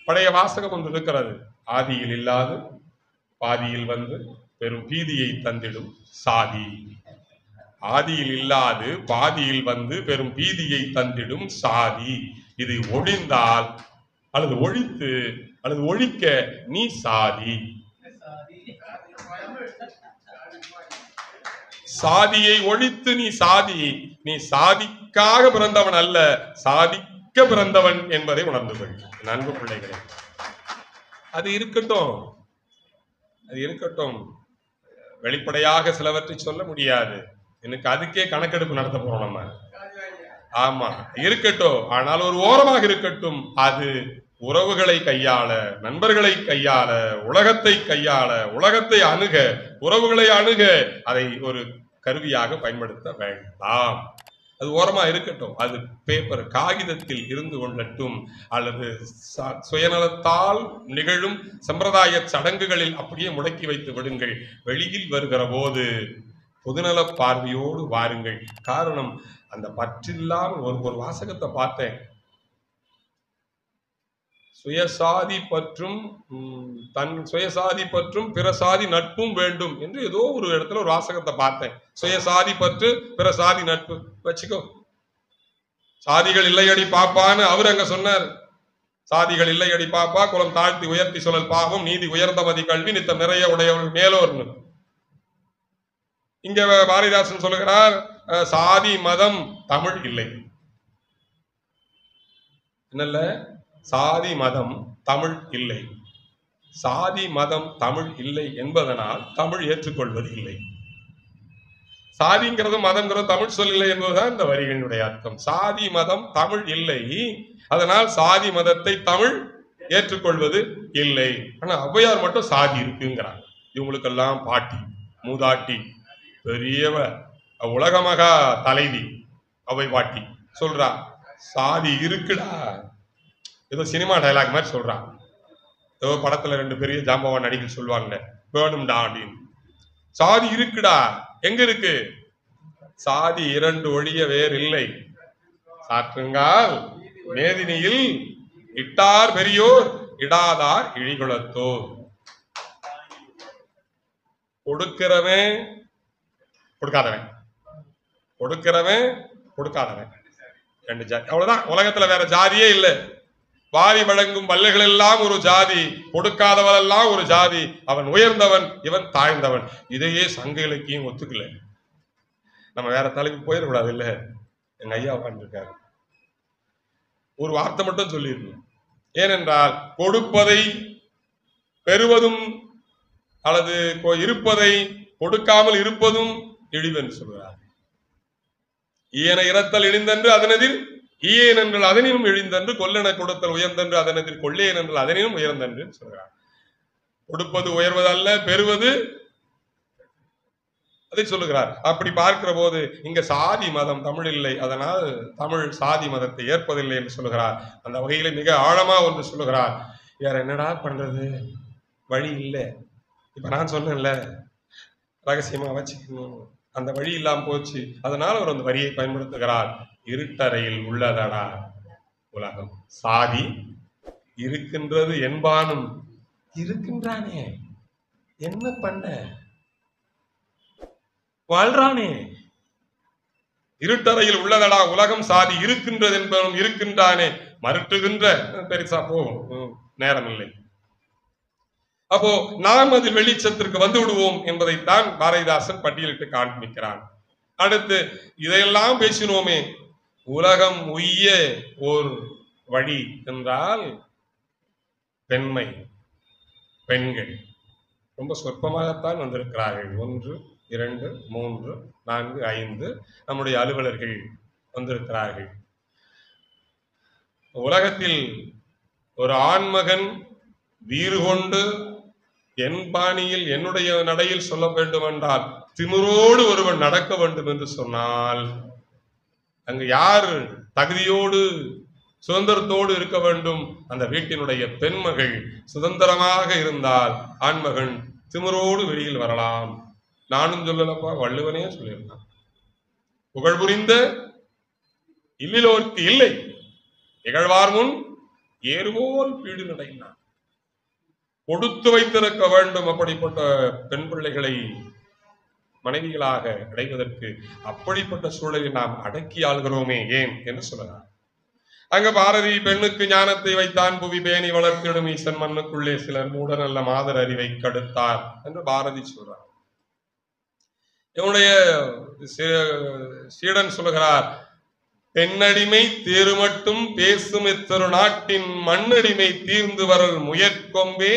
பழைய வாசகம் ஒன்று இருக்கிறது, ஆதியில் இல்லாது பாதியில் வந்து பெரும் பீதியை தந்திடும் சாதி. ஆதியில் இல்லாது பாதியில் வந்து பெரும் பீதியை தந்திடும் சாதி. இது ஒழிந்தால் அல்லது ஒழித்து அல்லது ஒழிக்க நீ சாதி. சாதியை ஒழித்து நீ சாதி. நீ சாதிக்காக பிறந்தவன் அல்ல, சாதிக்க பிறந்தவன் என்பதை உணர்ந்து கொள் அன்பு பிள்ளைகளே. அது இருக்கட்டும், அது இருக்கட்டும். வெளிப்படையாக சிலவற்றை சொல்ல முடியாது, எனக்கு அதுக்கே கணக்கெடுப்பு நடத்த போறோம் நம்ம. ஆமா, இருக்கட்டும். ஆனால் ஒரு ஓரமாக இருக்கட்டும். அது உறவுகளை கையாள, நண்பர்களை கையாள, உலகத்தை கையாள, உலகத்தை அணுக, உறவுகளை அணுக அதை ஒரு கருவியாக பயன்படுத்த வேண்டாம். அது ஓரமா இருக்கட்டும். அது பேப்பர் காகிதத்தில் இருந்து கொள்ளட்டும். அல்லது சுயநலத்தால் நிகழும் சம்பிரதாய சடங்குகளில் அப்படியே முடக்கி வைத்து விடுங்கள். வெளியில் வருகிற போது பொதுநல பார்வையோடு வாருங்கள். காரணம், அந்த பற்றில்லாமல் ஒரு வாசகத்தை பார்த்தேன். சுயசாதி பற்றும் தன் சுயசாதி பற்றும் பிற சாதி நட்பும் வேண்டும் என்று ஏதோ ஒரு இடத்துல ஒரு வாசகத்தை பார்த்தேன். சுயசாதி பற்று பிற சாதி நட்பு வச்சுக்கோ. சாதிகள் இல்லையடி பாப்பான்னு அவர் அங்க சொன்னார். சாதிகள் இல்லையடி பாப்பா, குலம் தாழ்த்தி உயர்த்தி சொல்லல் பாவம், நீதி உயர்ந்த மதி கல்வி, நித்தம் நிறைய உடையவர்கள் மேலோர்னு. இங்க பாரதிதாசன் சொல்லுகிறார், சாதி மதம் தமிழ் இல்லை. என்னல்ல, சாதி மதம் தமிழ் இல்லை. சாதி மதம் தமிழ் இல்லை என்பதனால் தமிழ் ஏற்றுக்கொள்வது இல்லை. சாதிங்கிறது மதம்ங்கிறது தமிழ் சொல் இல்லை என்பதுதான் இந்த வரிகளினுடைய அர்த்தம். சாதி மதம் தமிழ் இல்லை, அதனால் சாதி மதத்தை தமிழ் ஏற்றுக்கொள்வது இல்லை. ஆனா ஔவையார் மட்டும் சாதி இருக்குங்கிறாங்க. இவங்களுக்கெல்லாம் பாட்டி, மூதாட்டி, பெரியவ, உலகமகா தலைவி ஔவை பாட்டி சொல்றா, சாதி இருக்குடா. ஏதோ சினிமா டைலாக் மாதிரி சொல்றான். ஏதோ படத்துல ரெண்டு பெரிய ஜாம்பவான் நடிகர் சொல்லுவாங்க, வேணும்டா அப்படின்னு. சாதி இருக்குடா. எங்க இருக்கு? சாதி இரண்டு ஒழிய வேறு இல்லை. சாற்றுங்கால் மேதினியில் இட்டார் பெரியோர் இடாதார் இழிகுலத்தோர். கொடுக்கிறவன் கொடுக்காதவன், கொடுக்கிறவன் கொடுக்காதவன், 2 ஜாதி, அவ்வளவுதான். உலகத்துல வேற ஜாதியே இல்லை. வாரி வழங்கும் வல்லைகள் எல்லாம் ஒரு ஜாதி, கொடுக்காதவன் எல்லாம் ஒரு ஜாதி. அவன் உயர்ந்தவன், இவன் தாழ்ந்தவன். இதையே சங்க இலக்கியம் ஒத்துக்கல. நம்ம வேற தலைக்கு போயிடக்கூடாது. இல்ல, எங்க ஐயா உட்காந்துருக்காரு, ஒரு வார்த்தை மட்டும் சொல்லியிருக்கணும். ஏனென்றால் கொடுப்பதை பெறுவதும் அல்லது இருப்பதை கொடுக்காமல் இருப்பதும் இழிவு என்று சொல்கிறார். ஈயன இறத்தல் இழிந்தென்று அதனதில் ஈயன் என்றால் அதனினும் இழிந்தென்று, கொல்லென கொடுத்தல் உயர்ந்தென்று அதனதில் கொள்ளையன் என்றால் அதனினும் உயர்ந்தென்று சொல்கிறார். கொடுப்பது உயர்வதல்ல, பெறுவது அதை சொல்லுகிறார். அப்படி பார்க்கிற போது இங்க சாதி மதம் தமிழ் இல்லை, அதனால் தமிழ் சாதி மதத்தை ஏற்பதில்லை என்று சொல்லுகிறார். அந்த வகையில மிக ஆழமா ஒன்று சொல்லுகிறார். வேற என்னடா பண்றது, வழி இல்லை. இப்ப நான் சொன்னேன்ல, ரகசியமா வச்சுக்கணும், அந்த வழி இல்லாம போச்சு. அதனால அவர் அந்த வரியை பயன்படுத்துகிறார். இருட்டறையில் உள்ளதடா உலகம், சாதி இருக்கின்றது என்பானும் இருக்கின்றானே, என்ன பண்ண வாழ்றானே. இருட்டறையில் உள்ளதடா உலகம், சாதி இருக்கின்றது என்பவனும் இருக்கின்றானே. மறுட்டுகின்ற பெருசா போகும், நேரம் இல்லை. அப்போ நாம் அதில் வெளிச்சத்திற்கு வந்து விடுவோம் என்பதைத்தான் பாரதிதாசன் பட்டியலிட்டு காண்பிக்கிறான். அடுத்து இதையெல்லாம் பேசினோமே, உலகம் உய்ய ஒரு வழி என்றால் பெண்மை, பெண்கள் ரொம்ப சொற்பமாகத்தான் வந்திருக்கிறார்கள். 1, 2, 3, 4, 5 நம்முடைய அலுவலர்கள் வந்திருக்கிறார்கள். உலகத்தில் ஒரு ஆண்மகன் வீறு கொண்டு என் பாணியில் என்னுடைய நடையில் சொல்ல வேண்டும் என்றால் திமிரோடு ஒருவன் நடக்க வேண்டும் என்று சொன்னால் அங்கு யார் தகுதியோடு சுதந்திரத்தோடு இருக்க வேண்டும்? அந்த வீட்டினுடைய பெண்மகள் சுதந்திரமாக இருந்தால் ஆண்மகன் திமிரோடு வெளியில் வரலாம். நானும் சொல்லலப்பா, வள்ளுவனே சொல்லியிருந்தான். புகழ் புரிந்த இல்லிலோர்க்கு இல்லை, இகழ்வார் முன் ஏறுவோல் பீடு நடைந்தான். கொடுத்து வைத்திருக்க வேண்டும். அப்படிப்பட்ட பெண் பிள்ளைகளை மனைவிகளாக அடைவதற்கு அப்படிப்பட்ட சூழலை நாம் அடக்கி ஆள்கிறோமே ஏன் என்று சொல்லலாம். அங்க பாரதி பெண்ணுக்கு ஞானத்தை வைத்தான், புவி பேணி வளர்த்திடும் ஈசன் மண்ணுக்குள்ளே சிலர் மூட நல்ல மாதர் அறிவை கடுத்தார் என்று பாரதி சொல்றார். இவனுடைய சீடன் சொல்கிறார், பெண்ணடிமை தேறு மட்டும் பேசும் இத்தரு நாட்டின் மண்ணடிமை தீர்ந்து வரல் முயற்கொம்பே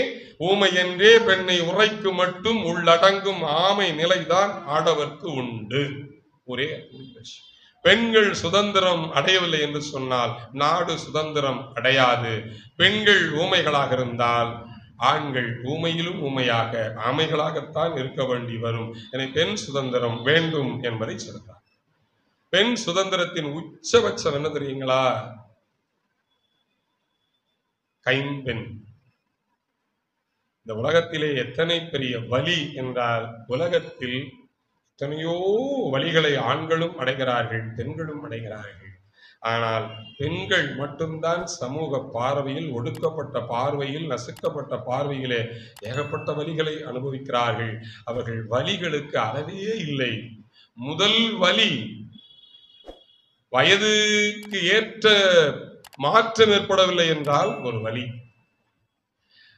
ஊமை என்றே பெண்ணை உரைக்கு மட்டும் உள்ளடங்கும் ஆமை நிலைதான் ஆடவர்க்கு உண்டு. ஒரே பெண்கள் சுதந்திரம் அடையவில்லை என்று சொன்னால் நாடு சுதந்திரம் அடையாது. பெண்கள் ஊமைகளாக இருந்தால் ஆண்கள் ஊமையிலும் ஊமையாக ஆமைகளாகத்தான் இருக்க வேண்டி வரும். எனவே பெண் சுதந்திரம் வேண்டும் என்பதை சொல்கிறார். பெண் சுதந்திரத்தின் உச்சபட்சம் என்ன தெரியுங்களா? கைம்பெண். இந்த உலகத்திலே எத்தனை பெரிய வலி என்றால், உலகத்தில் எத்தனையோ வலிகளை ஆண்களும் அடைகிறார்கள், பெண்களும் அடைகிறார்கள். ஆனால் பெண்கள் மட்டும்தான் சமூக பார்வையில், ஒடுக்கப்பட்ட பார்வையில், நசுக்கப்பட்ட பார்வையிலே ஏகப்பட்ட வலிகளை அனுபவிக்கிறார்கள். அவர்கள் வலிகளுக்கு அளவே இல்லை. முதல் வலி வயதுக்கு ஏற்ற மாற்றம் ஏற்படவில்லை என்றால் ஒரு வலி.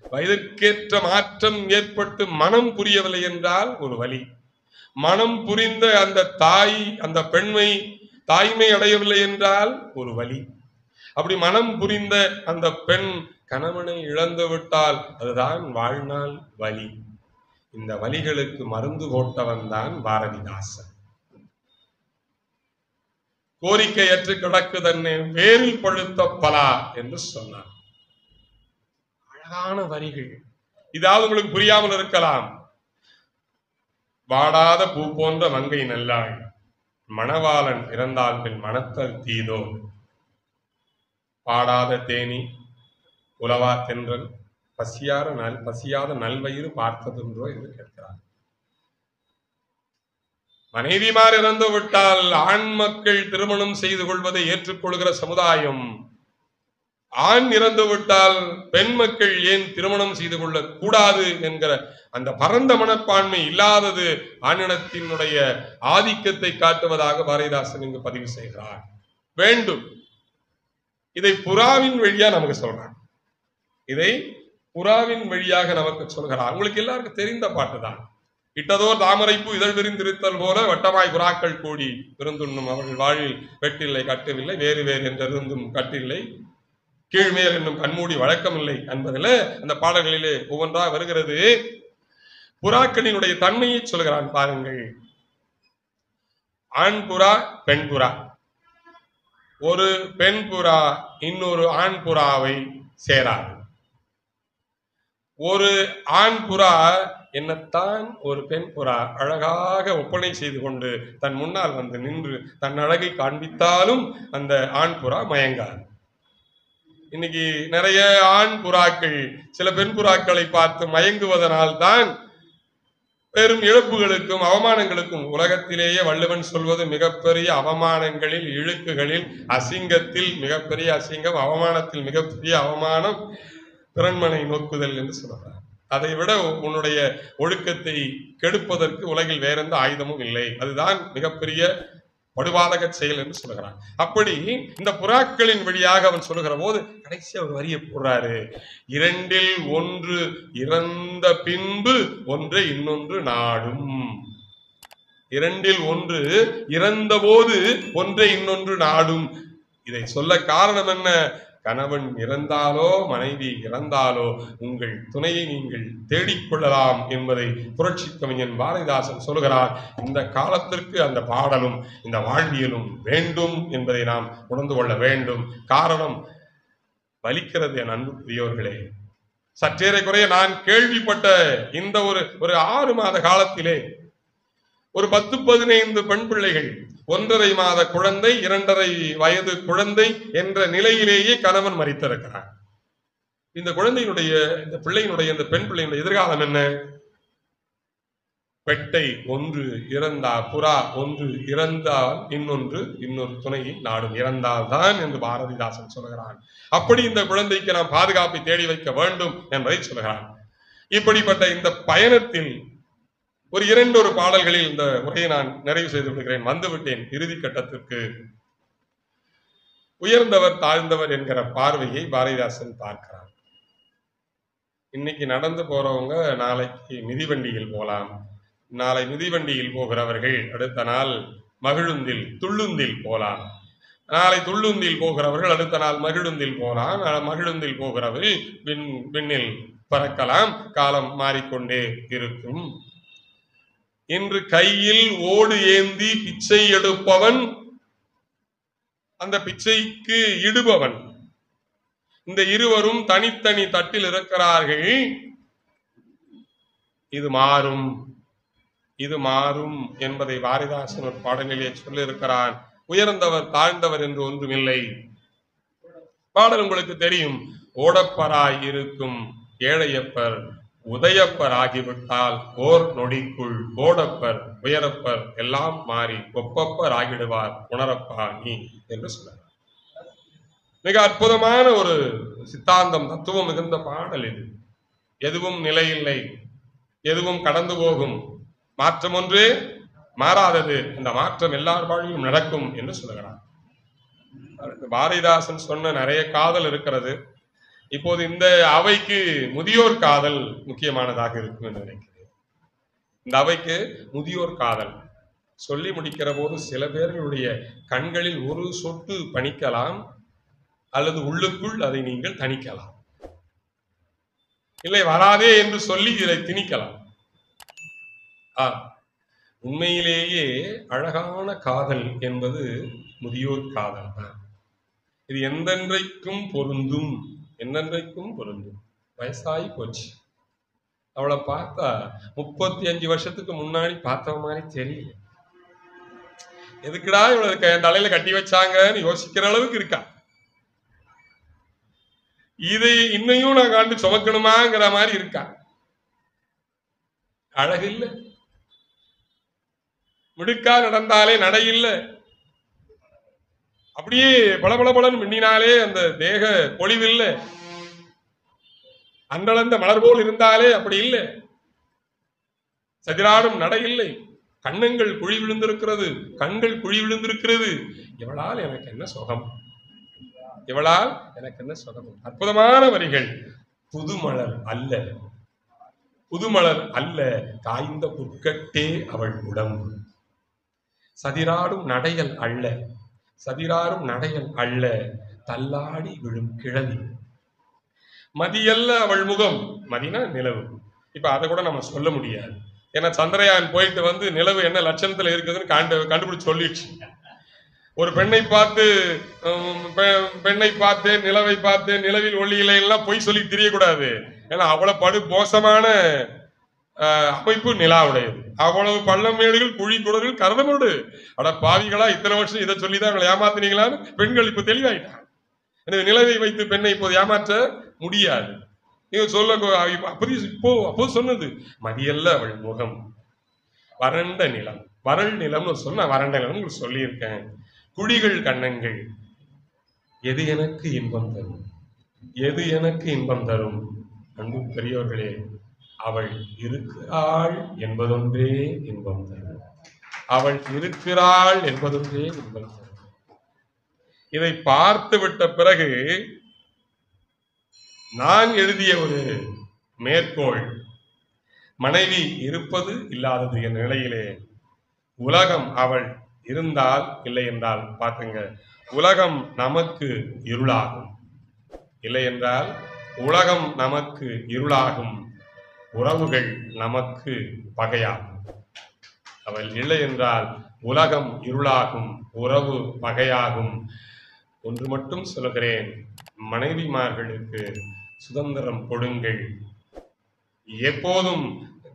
வயதுக்கேற்ற மாற்றம் ஏற்பட்டு மனம் புரியவில்லை என்றால் ஒரு வலி. மனம் புரிந்த அந்த தாய், அந்த பெண்மை தாய்மை அடையவில்லை என்றால் ஒரு வலி. அப்படி மனம் புரிந்த அந்த பெண் கணவனை இழந்து விட்டால் அதுதான் வாழ்நாள் வலி. இந்த வலிகளுக்கு மருந்து போட்டவன் தான் பாரதிதாசன். கோரிக்கையற்று கிடக்கு தன்னை வேரில் பழுத்த பலா என்று சொன்னார். அழகான வரிகள். இதாவது உங்களுக்கு புரியாமல் இருக்கலாம். வாடாத பூ போன்ற மங்கை நல்லாள், மணவாளன் இறந்தால் பின் மணத்தல் தீதோ, பாடாத தேனி உலவா தென்றல் பசியாத நல்வயிறு பார்த்ததென்றோ என்று கேட்கிறார். மனைவிமார் இறந்து விட்டால் ஆண் மக்கள் திருமணம் செய்து கொள்வதை ஏற்றுக்கொள்கிற சமுதாயம், ஆண் இறந்து விட்டால் பெண் மக்கள் ஏன் திருமணம் செய்து கொள்ள கூடாது என்கிற அந்த பரந்த மனப்பான்மை இல்லாதது ஆணினத்தினுடைய ஆதிக்கத்தை காட்டுவதாக பாரதிதாசன் இங்கு பதிவு செய்கிறார். வேண்டும். இதை புறாவின் வழியா நமக்கு சொல்றாங்க. இதை புறாவின் வழியாக நமக்கு சொல்கிறார். உங்களுக்கு எல்லாருக்கும் தெரிந்த பாட்டு தான். இட்டதோர் தாமரைப்பூ இதழ் விரிந்திருத்தல் போல வட்டமாய் புறாக்கள் கூடி விருந்துண்ணும் அவர்கள் வாழ்வில் வெட்டில்லை கட்டவில்லை வேறு வேறு என்றிருந்தும் கட்டில்லை கீழ்மேல் என்னும் கண்மூடி வழக்கமில்லை என்பதில் அந்த பாடல்களிலே ஒவ்வொன்றா வருகிறது. புறாக்களினுடைய தன்மையை சொல்கிறான் பாருங்கள். ஆண் புறா பெண் புறா. ஒரு பெண் புறா இன்னொரு ஆண் புறாவை சேராது. ஒரு ஆண் புறா என்னத்தான் ஒரு பெண் புறா அழகாக ஒப்பனை செய்து கொண்டு தன் முன்னால் வந்து நின்று தன் அழகை காண்பித்தாலும் அந்த ஆண் புறா மயங்காது. இன்னைக்கு நிறைய ஆண் புறாக்கள் சில பெண் புறாக்களை பார்த்து மயங்குவதனால் தான் பெரும் இழப்புகளுக்கும் அவமானங்களுக்கும், உலகத்திலேயே வள்ளுவன் சொல்வது மிகப்பெரிய அவமானங்களில் இழுக்குகளில் அசிங்கத்தில் மிகப்பெரிய அசிங்கம், அவமானத்தில் மிகப்பெரிய அவமானம் பிறன்மனை நோக்குதல் என்று சொல்றார். அதை விட உன்னுடைய ஒழுக்கத்தை கெடுப்பதற்கு உலகில் வேற எந்த ஆயுதமும் இல்லை. அதுதான் மிகப்பெரிய படுபாதக செயல் என்று சொல்கிறான். அப்படி இந்த புறாக்களின் வழியாக அவன் சொல்லுகிற போது கடைசி ஒரு வரியை போடுறாரு. இரண்டில் ஒன்று இறந்த பின்பு ஒன்றை இன்னொன்று நாடும். இரண்டில் ஒன்று இறந்த போது ஒன்றை இன்னொன்று நாடும். இதை சொல்ல காரணம் என்ன? கணவன் இறந்தாலோ மனைவி இறந்தாலோ உங்கள் துணையை நீங்கள் தேடிக்கொள்ளலாம் என்பதை புரட்சி கவிஞன் பாரதிதாசன் சொல்கிறார். இந்த காலத்திற்கு அந்த பாடலும் இந்த வாழ்வியலும் வேண்டும் என்பதை நாம் உணர்ந்து கொள்ள வேண்டும். காரணம் வலிக்கிறது என் அன்புக்குரியவர்களே. சற்றேறக்குறைய நான் கேள்விப்பட்ட இந்த ஒரு 6 மாத காலத்திலே ஒரு 10-15 பெண் பிள்ளைகள், 1.5 மாத குழந்தை, 2.5 வயது குழந்தை என்ற நிலையிலேயே கணவன் மரித்திருக்கிறார். இந்த குழந்தையினுடைய இந்த பிள்ளையினுடைய இந்த பெண் பிள்ளையினுடைய எதிர்காலம் என்ன? பெட்டை ஒன்று இறந்தால், புறா ஒன்று இறந்தால் இன்னொரு துணையை நாடும். இறந்தால்தான் என்று பாரதிதாசன் சொல்கிறான். அப்படி இந்த குழந்தைக்கு நாம் பாதுகாப்பை தேடி வைக்க வேண்டும் என்பதை சொல்கிறான். இப்படிப்பட்ட இந்த பயணத்தில் ஒரு 2 பாடல்களில் இந்த உரையை நான் நிறைவு செய்து விடுகிறேன். வந்துவிட்டேன் இறுதி கட்டத்திற்கு. உயர்ந்தவர் தாழ்ந்தவர் என்கிற பார்வையை பாரதிதாசன் பார்க்கிறார். இன்னைக்கு நடந்து போறவங்க நாளைக்கு மிதிவண்டியில் போலாம். நாளை மிதிவண்டியில் போகிறவர்கள் அடுத்த நாள் மகிழுந்தில் துள்ளுந்தில் போலாம். நாளை துள்ளுந்தில் போகிறவர்கள் அடுத்த நாள் மகிழுந்தில் போலாம். மகிழுந்தில் போகிறவர்கள் விண்ணில் பறக்கலாம். காலம் மாறிக்கொண்டே இருக்கும். இன்று கையில் ஓடு ஏந்தி பிச்சை எடுப்பவன், அந்த பிச்சைக்கு இடுபவன், இந்த இருவரும் தனித்தனி தட்டில் இருக்கிறார்கள். இது மாறும், இது மாறும் என்பதை பாரதிதாசன் ஒரு பாடலிலே சொல்லி இருக்கிறான். உயர்ந்தவர் தாழ்ந்தவர் என்று ஒன்றுமில்லை. பாடல் உங்களுக்கு தெரியும். ஓடப்பராய் இருக்கும் ஏழையப்பர் உதயப்பர் ஆகிவிட்டால் ஓர் நொடிக்குள் ஓடப்பர் உயரப்பர் எல்லாம் மாறி ஒப்பப்பர் ஆகிடுவார் உணரப்பா நீ என்று சொன்னார். மிக அற்புதமான ஒரு சித்தாந்தம், தத்துவம் மிகுந்த பாடல் இது. எதுவும் நிலையில்லை, எதுவும் கடந்து போகும், மாற்றம் ஒன்று மாறாதது, அந்த மாற்றம் எல்லார் வாழ்விலும் நடக்கும் என்று சொல்லுகிறார். பாரதிதாசன் சொன்ன நிறைய காதல் இருக்கிறது. இப்போது இந்த அவைக்கு முதியோர் காதல் முக்கியமானதாக இருக்கும் என்று நினைக்கிறேன். இந்த அவைக்கு முதியோர் காதல் சொல்லி முடிக்கிற போது சில பேர்களுடைய கண்களில் ஒரு சொட்டு பணிக்கலாம், அல்லது உள்ளுக்குள் அதை நீங்கள் தணிக்கலாம், இல்லை வராதே என்று சொல்லி இதை திணிக்கலாம். உண்மையிலேயே அழகான காதல் என்பது முதியோர் காதல் தான். இது எந்தென்றைக்கும் பொருந்தும், என்னென்றைக்கும் பொருந்தும். வயசாகி போச்சு, அவளை பார்த்தா 35 வருஷத்துக்கு முன்னாடி பார்த்தவ மாதிரி தெரியல. எதுக்குடா இவளை என் தலையில கட்டி வச்சாங்கன்னு யோசிக்கிற அளவுக்கு இருக்கா. இதை இன்னையும் நான் காண்டு சுமக்கணுமாங்கிற மாதிரி இருக்கா. அழகு இல்ல, மிடுக்கா நடந்தாலே நடை இல்லை, அப்படியே பளபளபளன்னு மின்னினாலே அந்த தேக பொலிவில்லை, அன்றளந்த மலர் போல் இருந்தாலே அப்படி இல்லை, சதிராடும் நடை இல்லை. கண்ணங்கள் குழி விழுந்திருக்கிறது, கண்கள் குழி விழுந்திருக்கிறது. இவளால் எனக்கு என்ன சுகம், இவளால் எனக்கு என்ன சுகம். அற்புதமான வரிகள். புதுமலர் அல்ல, புதுமலர் அல்ல, காய்ந்த புற்கட்டே அவள் உடம்பு. சதிராடும் நடையல் அல்ல, சதிராடும் நடையல் அல்ல, தள்ளாடி விழும் கிழவி. மதியல்ல அவள் முகம். மதினா நிலவு. இப்ப அதை கூட நம்ம சொல்ல முடியாது. ஏன்னா சந்திரயான் போயிட்டு வந்து நிலவு என்ன லட்சணத்துல இருக்குதுன்னு கண்டுபிடிச்சு சொல்லிடுச்சு. ஒரு பெண்ணை பார்த்து நிலவை பார்த்து நிலவில் ஒளியில எல்லாம் பொய் சொல்லி தெரியக்கூடாது. ஏன்னா அவ்வளவு படு மோசமான அமைப்பு நிலாவுடையது. அவ்வளவு பள்ளமேடுகள், குழி குடர்கள், கரதமோடு. அட பாவிகளா, இத்தனை வருஷம் இதை சொல்லிதான் எங்களை ஏமாத்தினீங்களான்னு பெண்கள் இப்ப தெளிவாயிட்டாங்க. எனவே நிலவை வைத்து பெண்ணை இப்போது ஏமாற்ற முடியாது. நீங்க சொல்ல அப்போ சொன்னது மதியல்ல அவள் முகம், வறண்ட நிலம். வறள் நிலம்னு சொன்ன வறண்ட நிலம் சொல்லியிருக்கேன். குழிகள் கண்ணங்கள். எது எனக்கு இன்பம் தரும், எது எனக்கு இன்பம் தரும்? அன்பு பெரியோர்களே, அவள் இருக்கிறாள் என்பதொன்றே இன்பம் தரும். அவள் இருக்கிறாள் என்பதொன்றே இன்பம் தரும். இதை பார்த்து விட்ட பிறகு நான் எழுதிய ஒரு மேற்கோள், மனைவி இருப்பது இல்லாதது என்ற நிலையிலே உலகம் அவள் இருந்தால் இல்லை என்றால் பார்த்துங்க, உலகம் நமக்கு இருளாகும். இல்லை என்றால் உலகம் நமக்கு இருளாகும், உறவுகள் நமக்கு பகையாகும். அவள் இல்லை என்றால் உலகம் இருளாகும், உறவு பகையாகும். ஒன்று மட்டும் சொல்கிறேன், மனைவிமார்களுக்கு சுதந்திரம் கொடுங்கள். எப்போதும்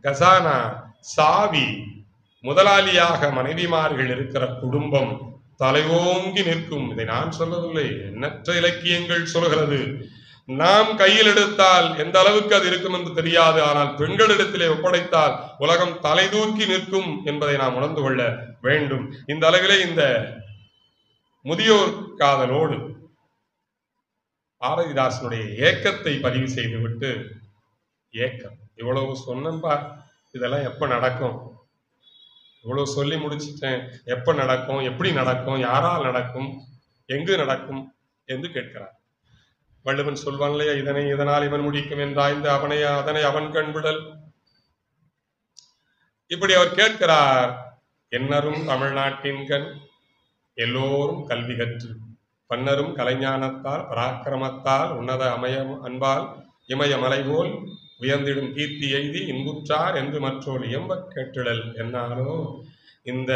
கசானா சாவி முதலாளியாக மனைவிமார்கள் இருக்கிற குடும்பம் தலைவோங்கி நிற்கும். இதை நான் சொல்லவில்லை, எண்ணற்ற இலக்கியங்கள் சொல்கிறது. நாம் கையில் எடுத்தால் எந்த அளவுக்கு அது இருக்கும் என்று தெரியாது, ஆனால் பெண்களிடத்திலே ஒப்படைத்தால் உலகம் தலை தூக்கி நிற்கும் என்பதை நாம் உணர்ந்து கொள்ள வேண்டும். இந்த அளவிலே இந்த முதியோர் காதலோடு பாரதிதாசனுடைய ஏக்கத்தை பதிவு செய்துவிட்டு, ஏக்கம் இவ்வளவு சொன்னம்பா, இதெல்லாம் எப்ப நடக்கும், இவ்வளவு சொல்லி முடிச்சிட்டேன், எப்ப நடக்கும், எப்படி நடக்கும், யாரால் நடக்கும், எங்கு நடக்கும் என்று கேட்கிறார். வள்ளுவன் சொல்வான் இல்லையா, இதனை இதனால் இவன் முடிக்கும் என்றாய்ந்து அவனை அதனை அவன் கண்விடல். இப்படி அவர் கேட்கிறார். என்னரும் தமிழ்நாட்டின் கண் எல்லோரும் கல்வி கற்று பன்னரும் கலைஞானத்தால் பராக்கிரமத்தால் உன்னத அமயம் அன்பால் இமயமலை போல் உயர்ந்திடும் கீர்த்தி எய்தி இன்புற்றார் என்று மற்றோர் இயம்பக் கேட்டிடல். என்னாலோ இந்த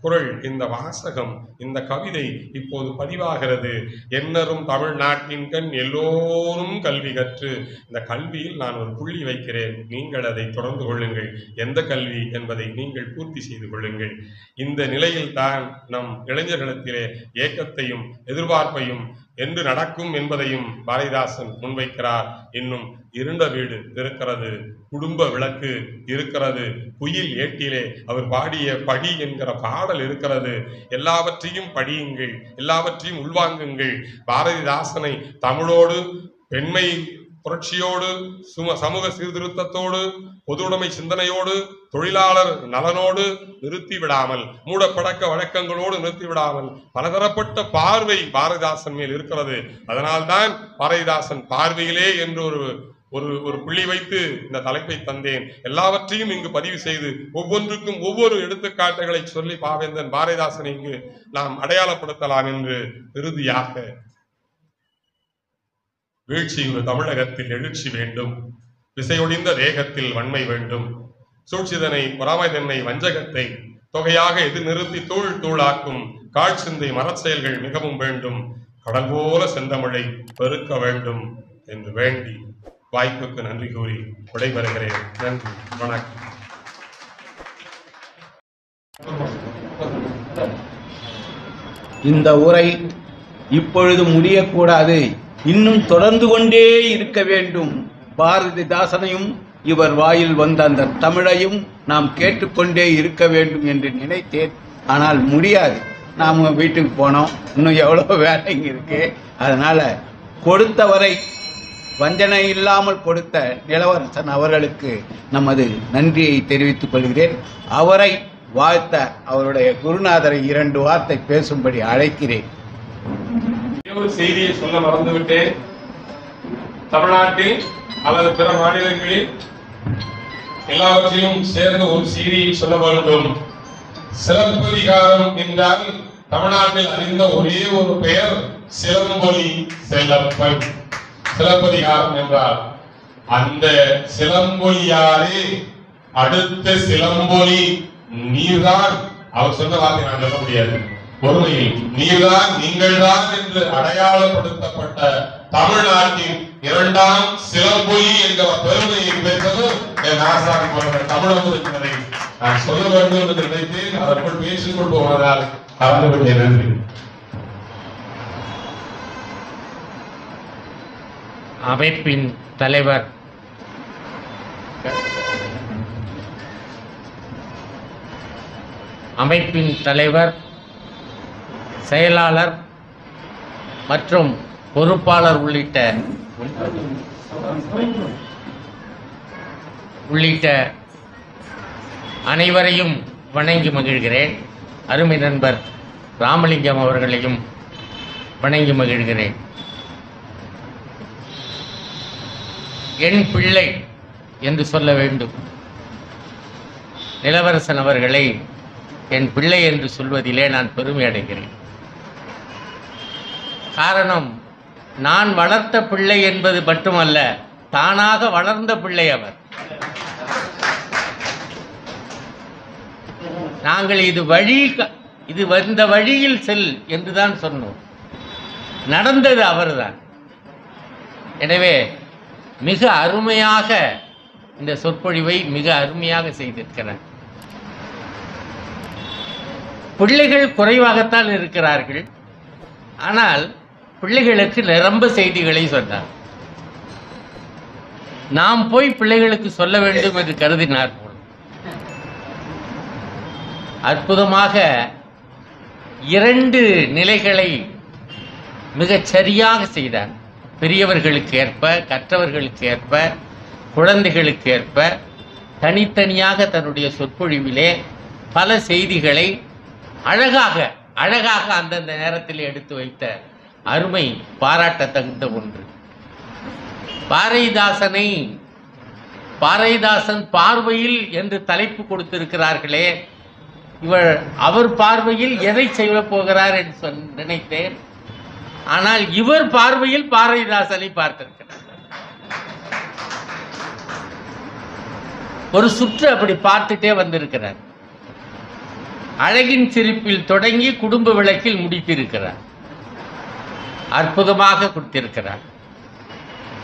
குறள், இந்த வாசகம், இந்த கவிதை இப்போது பதிவாகிறது. என்னரும் தமிழ்நாட்டின் கண் எல்லோரும் கல்வி கற்று. இந்த கல்வியில் நான் ஒரு புள்ளி வைக்கிறேன், நீங்கள் அதை தொடர்ந்து கொள்ளுங்கள். எந்த கல்வி என்பதை நீங்கள் பூர்த்தி செய்து கொள்ளுங்கள். இந்த நிலையில் தான் நம் இளைஞர்களிடத்திலே ஏக்கத்தையும் எதிர்பார்ப்பையும் என்று நடக்கும் என்பதையும் பாரதிதாசன் முன்வைக்கிறார். இன்னும் இருண்ட வீடு இருக்கிறது, குடும்ப விளக்கு இருக்கிறது, குயில் ஏட்டிலே அவர் பாடிய படி என்கிற பாடல் இருக்கிறது. எல்லாவற்றையும் படியுங்கள், எல்லாவற்றையும் உள்வாங்குங்கள். பாரதிதாசனை தமிழோடு, பெண்மை புரட்சியோடு, சமூக சீர்திருத்தத்தோடு, பொதுவுடைமை சிந்தனையோடு, தொழிலாளர் நலனோடு நிறுத்தி விடாமல், மூடப்பழக்க வழக்கங்களோடு நிறுத்தி விடாமல் பலதரப்பட்ட பார்வை பாரதிதாசன் மேல் இருக்கிறது. அதனால்தான் பாரதிதாசன் பார்வையிலே என்று ஒரு புள்ளி வைத்து இந்த தலைப்பை தந்தேன். எல்லாவற்றையும் இங்கு பதிவு செய்து ஒவ்வொன்றுக்கும் ஒவ்வொரு எடுத்துக்காட்டுகளை சொல்லி பாவேந்தன் பாரதிதாசனை இங்கு நாம் அடையாளப்படுத்தலாம் என்று இறுதியாக, வீழ்ச்சியுறு தமிழகத்தில் எழுச்சி வேண்டும், விசையொழிந்த வேகத்தில் வன்மை வேண்டும், சூழ்ச்சிதனை பொறாமைதன்னை வஞ்சகத்தை தொகையாக எதிர்நிறுத்தி தூள் தூளாக்கும் காழ்ச்சிந்தை மரச்செயல்கள் மிகவும் வேண்டும், கடல் போல செந்தமிழை பெருக்க வேண்டும் என்று வேண்டி வாய்ப்புக்கு நன்றி கூறி விடைபெறுகிறேன். நன்றி, வணக்கம். இந்த உரை இப்பொழுது முடியக்கூடாது, இன்னும் தொடர்ந்து கொண்டே இருக்க வேண்டும். பாரதிதாசனையும் இவர் வாயில் வந்த அந்த தமிழையும் நாம் கேட்டுக்கொண்டே இருக்க வேண்டும் என்று நினைத்தேன். ஆனால் முடியாது, நாம் வீட்டுக்கு போனோம், இன்னும் எவ்வளோ வேலைங்க இருக்கு. அதனால கொடுத்தவரை வஞ்சனை இல்லாமல் கொடுத்த இளவரசன் அவர்களுக்கு நமது நன்றியை தெரிவித்துக் கொள்கிறேன். அவரை வாழ்த்த அவருடைய குருநாதரை 2 வார்த்தை பேசும்படி அழைக்கிறேன். ஒரு செய்தியை சொல்ல மறந்துவிட்டேன். தமிழ்நாட்டில் அல்லது பிற மாநிலங்களில் எல்லாவற்றையும் சேர்ந்து ஒரு செய்தியை சொல்ல வேண்டும். சிலப்பதிகாரம் என்றால் தமிழ்நாட்டில் அறிந்த ஒரே ஒரு பெயர் சிலம்பொலி செல்லப்பன். சிலப்பதிகாரம் என்றால் அந்த சிலம்பொலியாரே அடுத்த சிலம்பொலி நீர்தான். அவர் சொன்ன வார்த்தை நான் சொல்ல முடியாது. பொறுமையில் நீர்தான், நீங்கள்தான் என்று அடையாளப்படுத்தப்பட்ட தமிழ்நாட்டின் 2ஆம் சிலம்பொலி என்ற பெருமையை பெற்றதும் என் ஆசாமி போன்ற தமிழகத்தினரை நான் சொல்ல வேண்டும் என்று நினைத்தேன். அதற்குள் பேசிக் கொண்டு போவதால் கலந்துவிட்டேன். நன்றி. அமைப்பின் தலைவர் செயலாளர் மற்றும் பொறுப்பாளர் உள்ளிட்ட அனைவரையும் வணங்கி மகிழ்கிறேன். அருமை நண்பர் ராமலிங்கம் அவர்களையும் வணங்கி மகிழ்கிறேன். என் பிள்ளை என்று சொல்ல வேண்டும். நிலவரசன் அவர்களை என் பிள்ளை என்று சொல்வதிலே நான் பெருமை அடைகிறேன். காரணம், நான் வளர்த்த பிள்ளை என்பது மட்டுமல்ல, தானாக வளர்ந்த பிள்ளை அவர். நாங்கள் இது வந்த வழியில் செல் என்றுதான் சொன்னோம். நடந்தது அவர்தான். எனவே மிக அருமையாக இந்த சொற்பொழிவை மிக அருமையாக செய்திருக்கிறார். பிள்ளைகள் குறைவாகத்தான் இருக்கிறார்கள், ஆனால் பிள்ளைகளுக்கு நிரம்ப செய்திகளை சொன்னார். நாம் போய் பிள்ளைகளுக்கு சொல்ல வேண்டும் என்று கருதினார் போல் அற்புதமாக 2 நிலைகளை மிகச் சரியாக செய்தார். பெரியவர்களுக்கு ஏற்ப, கற்றவர்களுக்கு ஏற்ப, குழந்தைகளுக்கு ஏற்ப தனித்தனியாக தன்னுடைய சொற்பொழிவிலே பல செய்திகளை அழகாக அந்தந்த நேரத்தில் எடுத்து வைத்த அருமை பாராட்டத்தகுந்த ஒன்று. பாரதிதாசன் பார்வையில் என்று தலைப்பு கொடுத்திருக்கிறார்களே, அவர் பார்வையில் எதை செய்ய போகிறார் என்று நினைத்தேன். ஆனால் இவர் பார்வையில் பாரதிதாசனை பார்த்திருக்கிறார். ஒரு சுற்று அப்படி பார்த்துட்டே வந்திருக்கிறார். அழகின் சிரிப்பில் தொடங்கி குடும்ப விளக்கில் முடித்திருக்கிறார். அற்புதமாக கொடுத்திருக்கிறார்.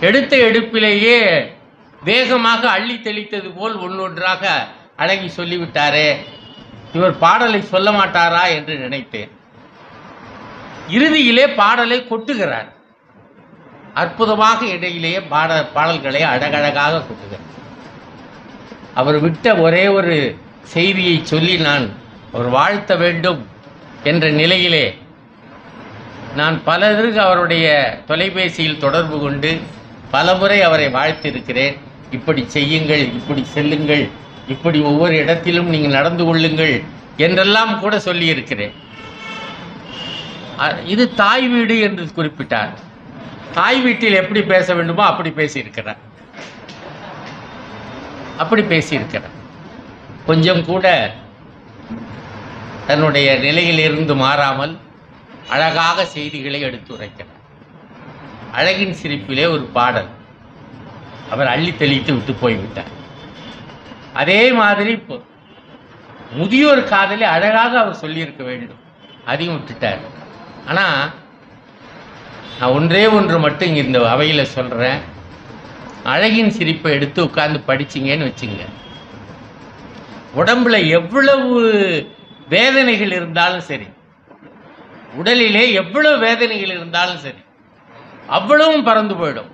எடுத்த எடுப்பிலேயே வேகமாக அள்ளி தெளித்தது போல் ஒன்றொன்றாக அழகி சொல்லிவிட்டாரே, இவர் பாடலை சொல்ல மாட்டாரா என்று நினைத்தேன். இறுதியிலே பாடலை கொட்டுகிறார். அற்புதமாக இடையிலேயே பாடல்களை அழகழகாக கொட்டுகிறார். அவர் விட்ட ஒரே ஒரு செய்தியை சொல்லி நான் அவர் வாழ்த்த வேண்டும் என்ற நிலையிலே நான் பலருக்கு அவருடைய தொலைபேசியில் தொடர்பு கொண்டு பலமுறை அவரை வாழ்த்திருக்கிறேன். இப்படி செய்யுங்கள், இப்படி செல்லுங்கள், இப்படி ஒவ்வொரு இடத்திலும் நீங்கள் நடந்து கொள்ளுங்கள் என்றெல்லாம் கூட சொல்லியிருக்கிறேன். இது தாய் வீடு என்று குறிப்பிட்டார். தாய் வீட்டில் எப்படி பேச வேண்டுமோ அப்படி பேசியிருக்கிறார். கொஞ்சம் கூட தன்னுடைய நிலையிலிருந்து மாறாமல் அழகாக செய்திகளை எடுத்துரைக்கிறார். அழகின் சிரிப்பிலே ஒரு பாடல் அவர் அள்ளி தெளித்து விட்டு போய்விட்டார். அதே மாதிரி முதியோர் காதலை அழகாக அவர் சொல்லியிருக்க வேண்டும், அதையும் விட்டுட்டார். ஆனால் நான் ஒன்றே ஒன்று மட்டும் இந்த அவையில் சொல்கிறேன். அழகின் சிரிப்பை எடுத்து உட்கார்ந்து படிச்சிங்கன்னு வச்சுங்க, உடம்புல எவ்வளவு வேதனைகள் இருந்தாலும் சரி, உடலிலே எவ்வளவு வேதனைகள் இருந்தாலும் சரி, அவ்வளவும் பறந்து போயிடும்.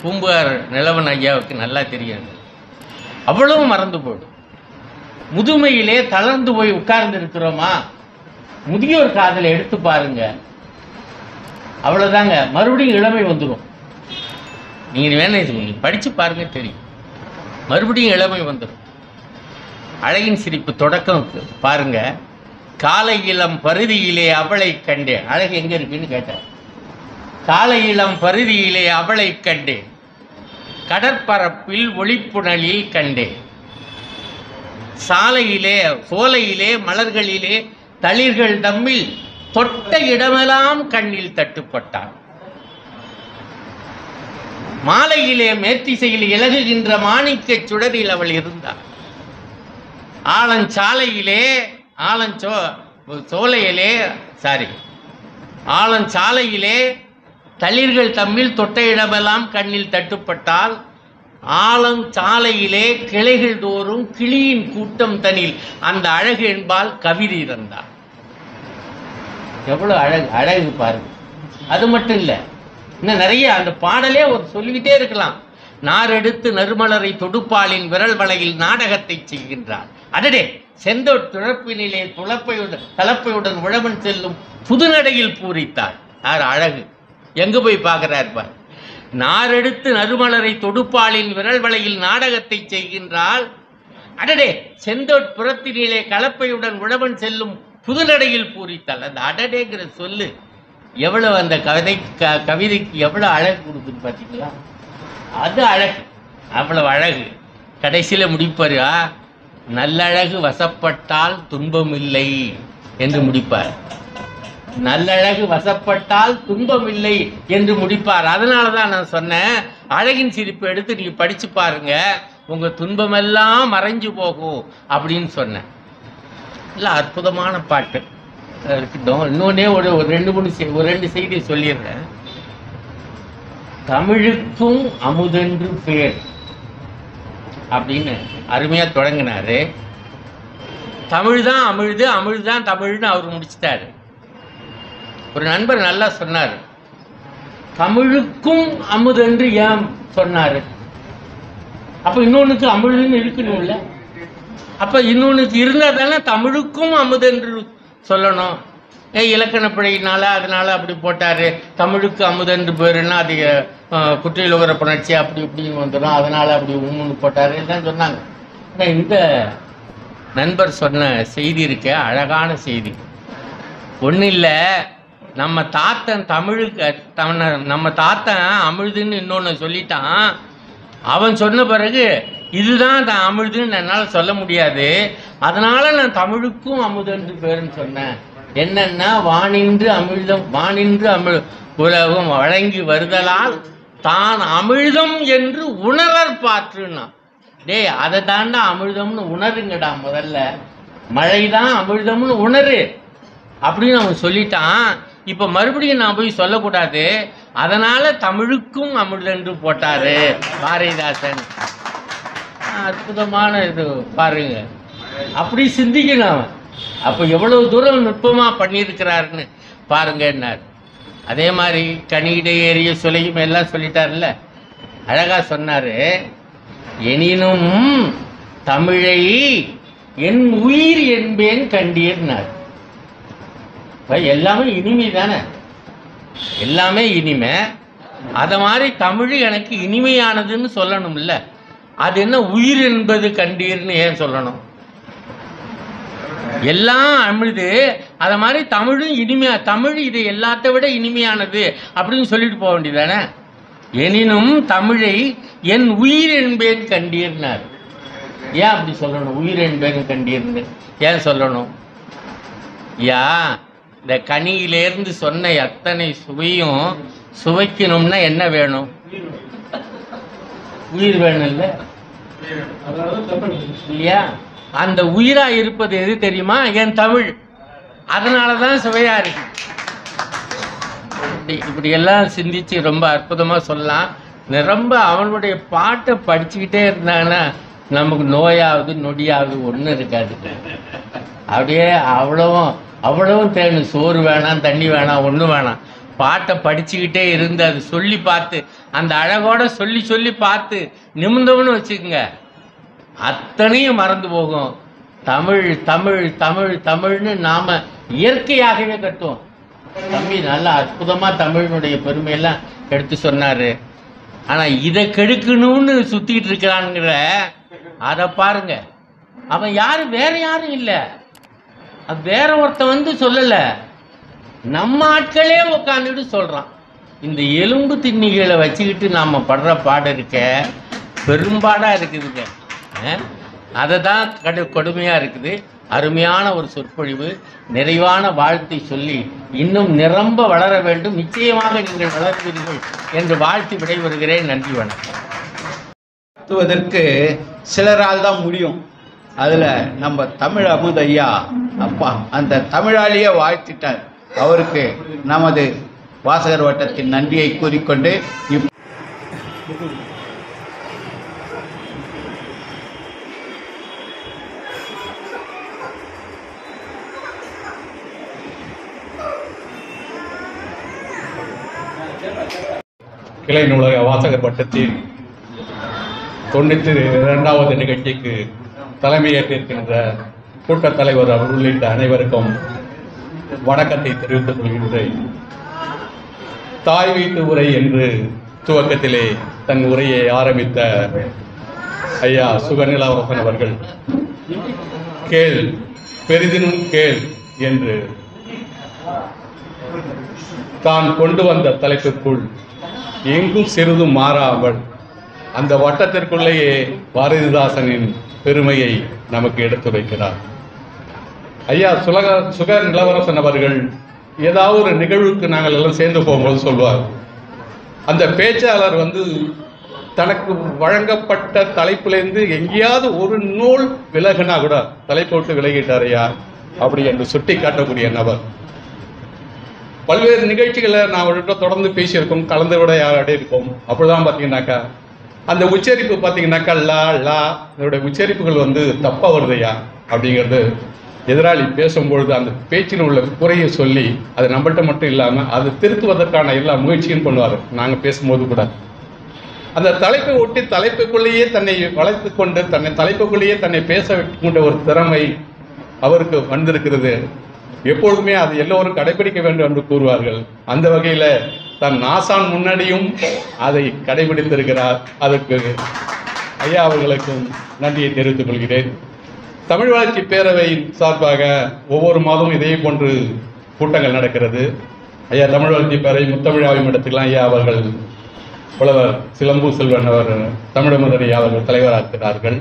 பூம்புகார் நிலவன் ஐயாவுக்கு நல்லா தெரியாது, அவ்வளவும் மறந்து போயிடும். முதுமையிலே தளர்ந்து போய் உட்கார்ந்து இருக்கிறோமா, முதியோர் காதலை எடுத்து பாருங்க, அவ்வளவுதாங்க, மறுபடியும் இளமை வந்துடும். நீங்க வேணா படிச்சு பாருங்க தெரியும், மறுபடியும் இளமை வந்துடும். அழகின் சிரிப்பு தொடக்கம் பாருங்க. காலை இளம் பருதியிலே அவளை கண்டேன். அழகு எங்க இருக்குன்னு கேட்டேன். காலை இளம் பருதியிலே அவளை கண்டேன், கடற்பரப்பில் ஒளிப்புணலில் கண்டேன், சாலையிலே சோலையிலே மலர்களிலே தளிர்கள் தம்மில் தொட்ட இடமெல்லாம் கண்ணில் தட்டுப்பட்டான், மாலையிலே மேற்றிசையில் இலகுகின்ற மாணிக்க சுடரில் அவள் இருந்தாள், ஆலஞ்சாலையிலே தளிர்கள் தம்மில் தொட்ட இடமெல்லாம் கண்ணில் தட்டுப்பட்டால், ஆலஞ்சாலையிலே கிளைகள் தோறும் கிளியின் கூட்டம் தனில் அந்த அழகு என்பால் கவிதை இருந்தார். எவ்வளவு அழகு, அழகு பாருங்க. அது மட்டும் இல்ல, இன்னும் நிறைய அந்த பாடலே ஒரு சொல்லிக்கிட்டே இருக்கலாம். நாரெடுத்து நறுமலரை தொடுப்பாளின் விரல் வளையில் நாடகத்தை செய்கின்றார். அடடே, செந்தோட் துழப்பினிலே கலப்பையுடன் உழவன் செல்லும் புதுநடையில் பூரித்தார். யார் அழகு, எங்க போய் பார்க்கிறார் பார். நாரெடுத்து நறுமலரை தொடுப்பாளின் விரல் வளையில் நாடகத்தை செய்கின்றால், அடடே செந்தோட் புறத்தினிலே கலப்பையுடன் உழவன் செல்லும் புதுநடையில் பூரித்தாள். அந்த அடடேங்கிற சொல்லு எவ்வளவு அந்த கவிதைக்கு எவ்வளவு அழகு கொடுக்குன்னு பார்த்தீங்களா? அது அழகு, அவ்வளவு அழகு. கடைசியில முடிப்பாரு, நல்லழகு வசப்பட்டால் துன்பம் இல்லை என்று முடிப்பார். நல்லழகு வசப்பட்டால் துன்பம் இல்லை என்று முடிப்பார். அதனாலதான் நான் சொன்னேன், அழகின் சிரிப்பு எடுத்து நீங்க படிச்சு பாருங்க, உங்க துன்பமெல்லாம் மறைஞ்சு போகும் அப்படின்னு சொன்னேன். இல்லை, அற்புதமான பாட்டு இருக்கட்டும். இன்னொன்னே ஒரு ரெண்டு செய்தி சொல்லிடுறேன். தமிழுக்கும் அமுதென்று பேர் அப்படின்னு அருமையா தொடங்கினாரு. தமிழ் தான் அமிழ்து, அமிழ் தான் தமிழ்னு அவர் முடிச்சிட்டாரு. ஒரு நண்பர் நல்லா சொன்னார், தமிழுக்கும் அமுதென்று ஏன் சொன்னாரு? அப்ப இன்னொன்னுக்கு அமிழ்துன்னு இருக்கணும்ல. அப்ப இன்னொன்னுக்கு இருந்தா தானே தமிழுக்கும் அமுதென்று சொல்லணும். இலக்கண பிழையினால அதனால அப்படி போட்டாரு. தமிழுக்கு அமுதென்று பேருன்னா அது குற்றையில் உகர புணர்ச்சி அப்படி இப்படின்னு வந்துடும், அதனால அப்படி உம்முன்னு போட்டாரு தான் சொன்னாங்க. இந்த நண்பர் சொன்ன செய்தி இருக்க அழகான செய்தி. ஒன்றும் இல்லை, நம்ம தாத்தன் அமிழ்துன்னு இன்னொன்று சொல்லிட்டான். அவன் சொன்ன பிறகு இதுதான் தான் அமிழ்துன்னு என்னால் சொல்ல முடியாது, அதனால நான் தமிழுக்கும் அமுதென்று பேருன்னு சொன்னேன். என்னன்னா, வானின்று உலகம் வழங்கி வருதலால் தான் அமிழ்தம் என்று உணரற் பாற்றுன்னா. டேய், அதை தாண்டா அமிழ்தம்னு உணருங்கடா, முதல்ல மழைதான் அமிழ்தம்னு உணரு அப்படின்னு அவன் சொல்லிட்டான். இப்ப மறுபடியும் நான் போய் சொல்லக்கூடாது, அதனால தமிழுக்கும் அமிழ்தென்று போட்டாரு பாரதிதாசன். அற்புதமான இது பாருங்க, அப்படி சிந்திக்கணும் அவன். அப்ப எவ்வளவு தூரம் நுட்பமா பண்ணியிருக்கிறாருன்னு பாருங்க என்னார். அதே மாதிரி கனியிட ஏறிய சுலையும் எல்லாம் சொல்லிட்டார்ல, அழகா சொன்னாரு. எனினும் தமிழை என் உயிர் என்பேன் கண்டீர்னார். எல்லாமே இனிமை தானே, எல்லாமே இனிமை. அத மாதிரி தமிழ் எனக்கு இனிமையானதுன்னு சொல்லணும்ல. அது என்ன உயிர் என்பது கண்டீர்னு ஏன் சொல்லணும்? எல்லாம் அமிழ்து, அத மாதிரி தமிழும் இனிமையா, தமிழ் இது எல்லாத்த விட இனிமையானது அப்படின்னு சொல்லிட்டு போக வேண்டியதானே. எனினும் தமிழை என் உயிர் என்பேன் கண்டீர்னார். ஏன் அப்படி சொல்லணும்? உயிர் என்பேன் கண்டீர்னு ஏன் சொல்லணும்? இந்த கனியிலேருந்து சொன்ன அத்தனை சுவையும் சுவைக்கணும்னா என்ன வேணும்? உயிர் வேணும் இல்லையா? அந்த உயிரா இருப்பது எது தெரியுமா? என் தமிழ். அதனாலதான் சுவையா இருக்கு. இப்படி எல்லாம் சிந்திச்சு ரொம்ப அற்புதமா சொல்லலாம். ரொம்ப அவனுடைய பாட்டை படிச்சுக்கிட்டே இருந்தாங்கன்னா நமக்கு நோயாவது நொடியாவது ஒன்றும் இருக்காது. அப்படியே அவ்வளவும் தேணும். சோறு வேணாம், தண்ணி வேணாம், ஒன்றும் வேணாம். பாட்டை படிச்சுக்கிட்டே இருந்து அது சொல்லி பார்த்து, அந்த அழகோட சொல்லி சொல்லி பார்த்து நிமிந்தவனு வச்சுக்கோங்க, அத்தனையும் மறந்து போகும். தமிழ் தமிழ் தமிழ் தமிழ்னு நாம இயற்கையாகவே கட்டுவோம். தம்பி நல்லா அற்புதமா தமிழினுடைய பெருமையெல்லாம் எடுத்து சொன்னாரு. ஆனா இதை கெடுக்கணும்னு சுத்திட்டு இருக்கிறானுங்கிற அதை பாருங்க. அவன் யாரு, வேற யாரும் இல்லை, அது வேற ஒருத்தன் வந்து சொல்லலை, நம்ம ஆட்களே உட்காந்துட்டு சொல்றான். இந்த எலும்பு திண்ணிகளை வச்சுக்கிட்டு நாம படுற பாடு இருக்க பெரும்பாடா இருக்குதுங்க. அதை தான் கொடுமையா இருக்குது. அருமையான ஒரு சொற்பொழிவு, நிறைவான வாழ்த்தை சொல்லி இன்னும் நிரம்ப வளர வேண்டும், நிச்சயமாக நீங்கள் வளர்வீர்கள் என்று வாழ்த்து விடைபெறுகிறேன். நன்றி, வணக்கம். நடத்துவதற்கு சிலரால் தான் முடியும். அதுல நம்ம தமிழ் அமுதையா அப்பா அந்த தமிழாலேயே வாழ்த்திட்டார். அவருக்கு நமது வாசகர் வட்டத்தின் நன்றியை கூறிக்கொண்டு கிளை நூலக வாசகர் வட்டத்தின் 92வது நிகழ்ச்சிக்கு தலைமையேற்றிருக்கின்ற கூட்டத் தலைவர் அவர் உள்ளிட்ட அனைவருக்கும் வணக்கத்தை தெரிவித்துக் கொள்கின்றேன். தாய் வீட்டு உரை என்று துவக்கத்திலே தன் உரையை ஆரம்பித்த ஐயா சுகநிலவரசன் அவர்கள் கேள் பெரிதினும் கேள் என்று தான் கொண்டு வந்த தலைப்பிற்குள் எங்கும் சிறிதும் மாறாமல் அந்த வட்டத்திற்குள்ளேயே பாரதிதாசனின் பெருமையை நமக்கு எடுத்து வைக்கிறார். ஐயா சுக நிலவரசன் அவர்கள் ஏதாவது ஒரு நிகழ்வுக்கு நாங்கள் எல்லாம் சேர்ந்து போகும்போது சொல்வார், அந்த பேச்சாளர் வந்து தனக்கு வழங்கப்பட்ட தலைப்பிலிருந்து எங்கேயாவது ஒரு நூல் விலகினா கூட தலைப்பு விட்டு விலகிட்டார் ஐயா அப்படி என்று சுட்டி காட்டக்கூடிய நபர். பல்வேறு நிகழ்ச்சிகளை நான் அவர்கிட்ட தொடர்ந்து பேசியிருக்கோம், கலந்து விட யாரோட இருக்கோம். அப்படிதான் பார்த்தீங்கன்னாக்கா அந்த உச்சரிப்பு பார்த்தீங்கன்னாக்கா லா லா இதோடைய உச்சரிப்புகள் வந்து தப்பாக வருதையா அப்படிங்கிறது எதிராளி பேசும்பொழுது அந்த பேச்சில் உள்ள குறையை சொல்லி அது நம்மள்கிட்ட மட்டும் இல்லாமல் அது திருத்துவதற்கான எல்லா முயற்சியும் பண்ணுவார். நாங்கள் பேசும்போது கூட அந்த தலைப்பை ஒட்டி தலைப்புக்குள்ளேயே தன்னை வளைத்து கொண்டு தலைப்புக்குள்ளேயே தன்னை பேச கொண்ட ஒரு திறமை அவருக்கு வந்திருக்கிறது. எப்பொழுதுமே அது எல்லோரும் கடைபிடிக்க வேண்டும் என்று கூறுவார்கள். அந்த வகையில் தன் ஆசான் முன்னாடியும் அதை கடைபிடித்திருக்கிறார். அதற்கு ஐயா அவர்களுக்கும் நன்றியை தெரிவித்துக் கொள்கிறேன். தமிழ் வளர்ச்சி பேரவையின் சார்பாக ஒவ்வொரு மாதமும் இதே போன்று கூட்டங்கள் நடக்கிறது. ஐயா தமிழ் வளர்ச்சி பேரவை முத்தமிழாவை மடத்துக்கெல்லாம் ஐயா அவர்கள் புலவர் சிலம்பு செல்வன் அவர் தமிழமுதலி அவர்கள் தலைவராகிறார்கள்.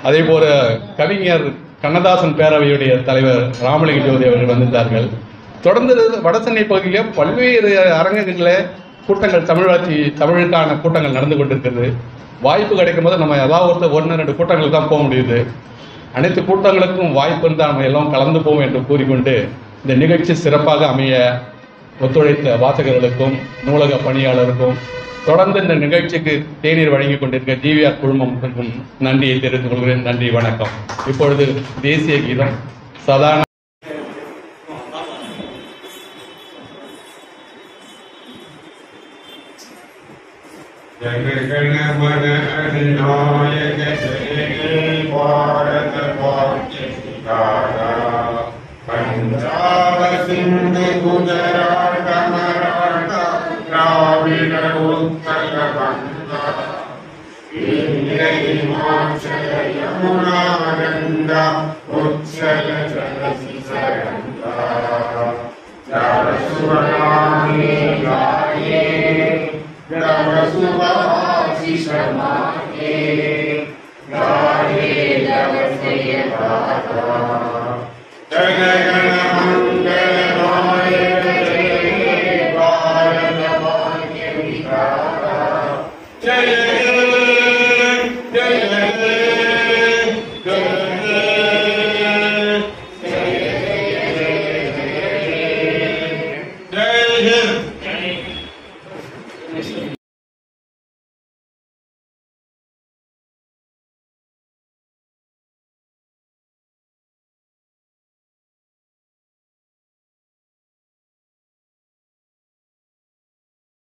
அதே போல கவிஞர் கண்ணதாசன் பேரவையுடைய தலைவர் ராமலிங்க ஜோதி அவர்கள் வந்திருந்தார்கள். தொடர்ந்து வடசென்னை பகுதியில் பல்வேறு அரங்கங்களில் கூட்டங்கள் தமிழுக்கான கூட்டங்கள் நடந்து கொண்டிருக்கிறது. வாய்ப்பு கிடைக்கும் போது நம்ம ஏதாவது 1-2 கூட்டங்களுக்கு தான் போக முடியுது. அனைத்து கூட்டங்களுக்கும் வாய்ப்பு இருந்தால் நம்ம எல்லாம் கலந்து போவோம் என்று கூறிக்கொண்டு இந்த நிகழ்ச்சி சிறப்பாக அமைய ஒத்துழைத்த வாசகர்களுக்கும் நூலக பணியாளருக்கும் தொடர்ந்து இந்த நிகழ்ச்சிக்கு தேநீர் வழங்கி கொண்டிருக்க ஜிவிஆர் குழுமத்திற்கும் நன்றியை தெரிவித்துக் கொள்கிறேன். நன்றி, வணக்கம். இப்பொழுது தேசிய கீதம் சதான पंजाब सिंध गुजरात मराठा द्राविड उत्कल गंगा इंद्र हिमाचल यमुना गंगा उच्छल जलधि तरंगा जल सुनामी गाये जल सुभाषिष मागे गाये जल से गाता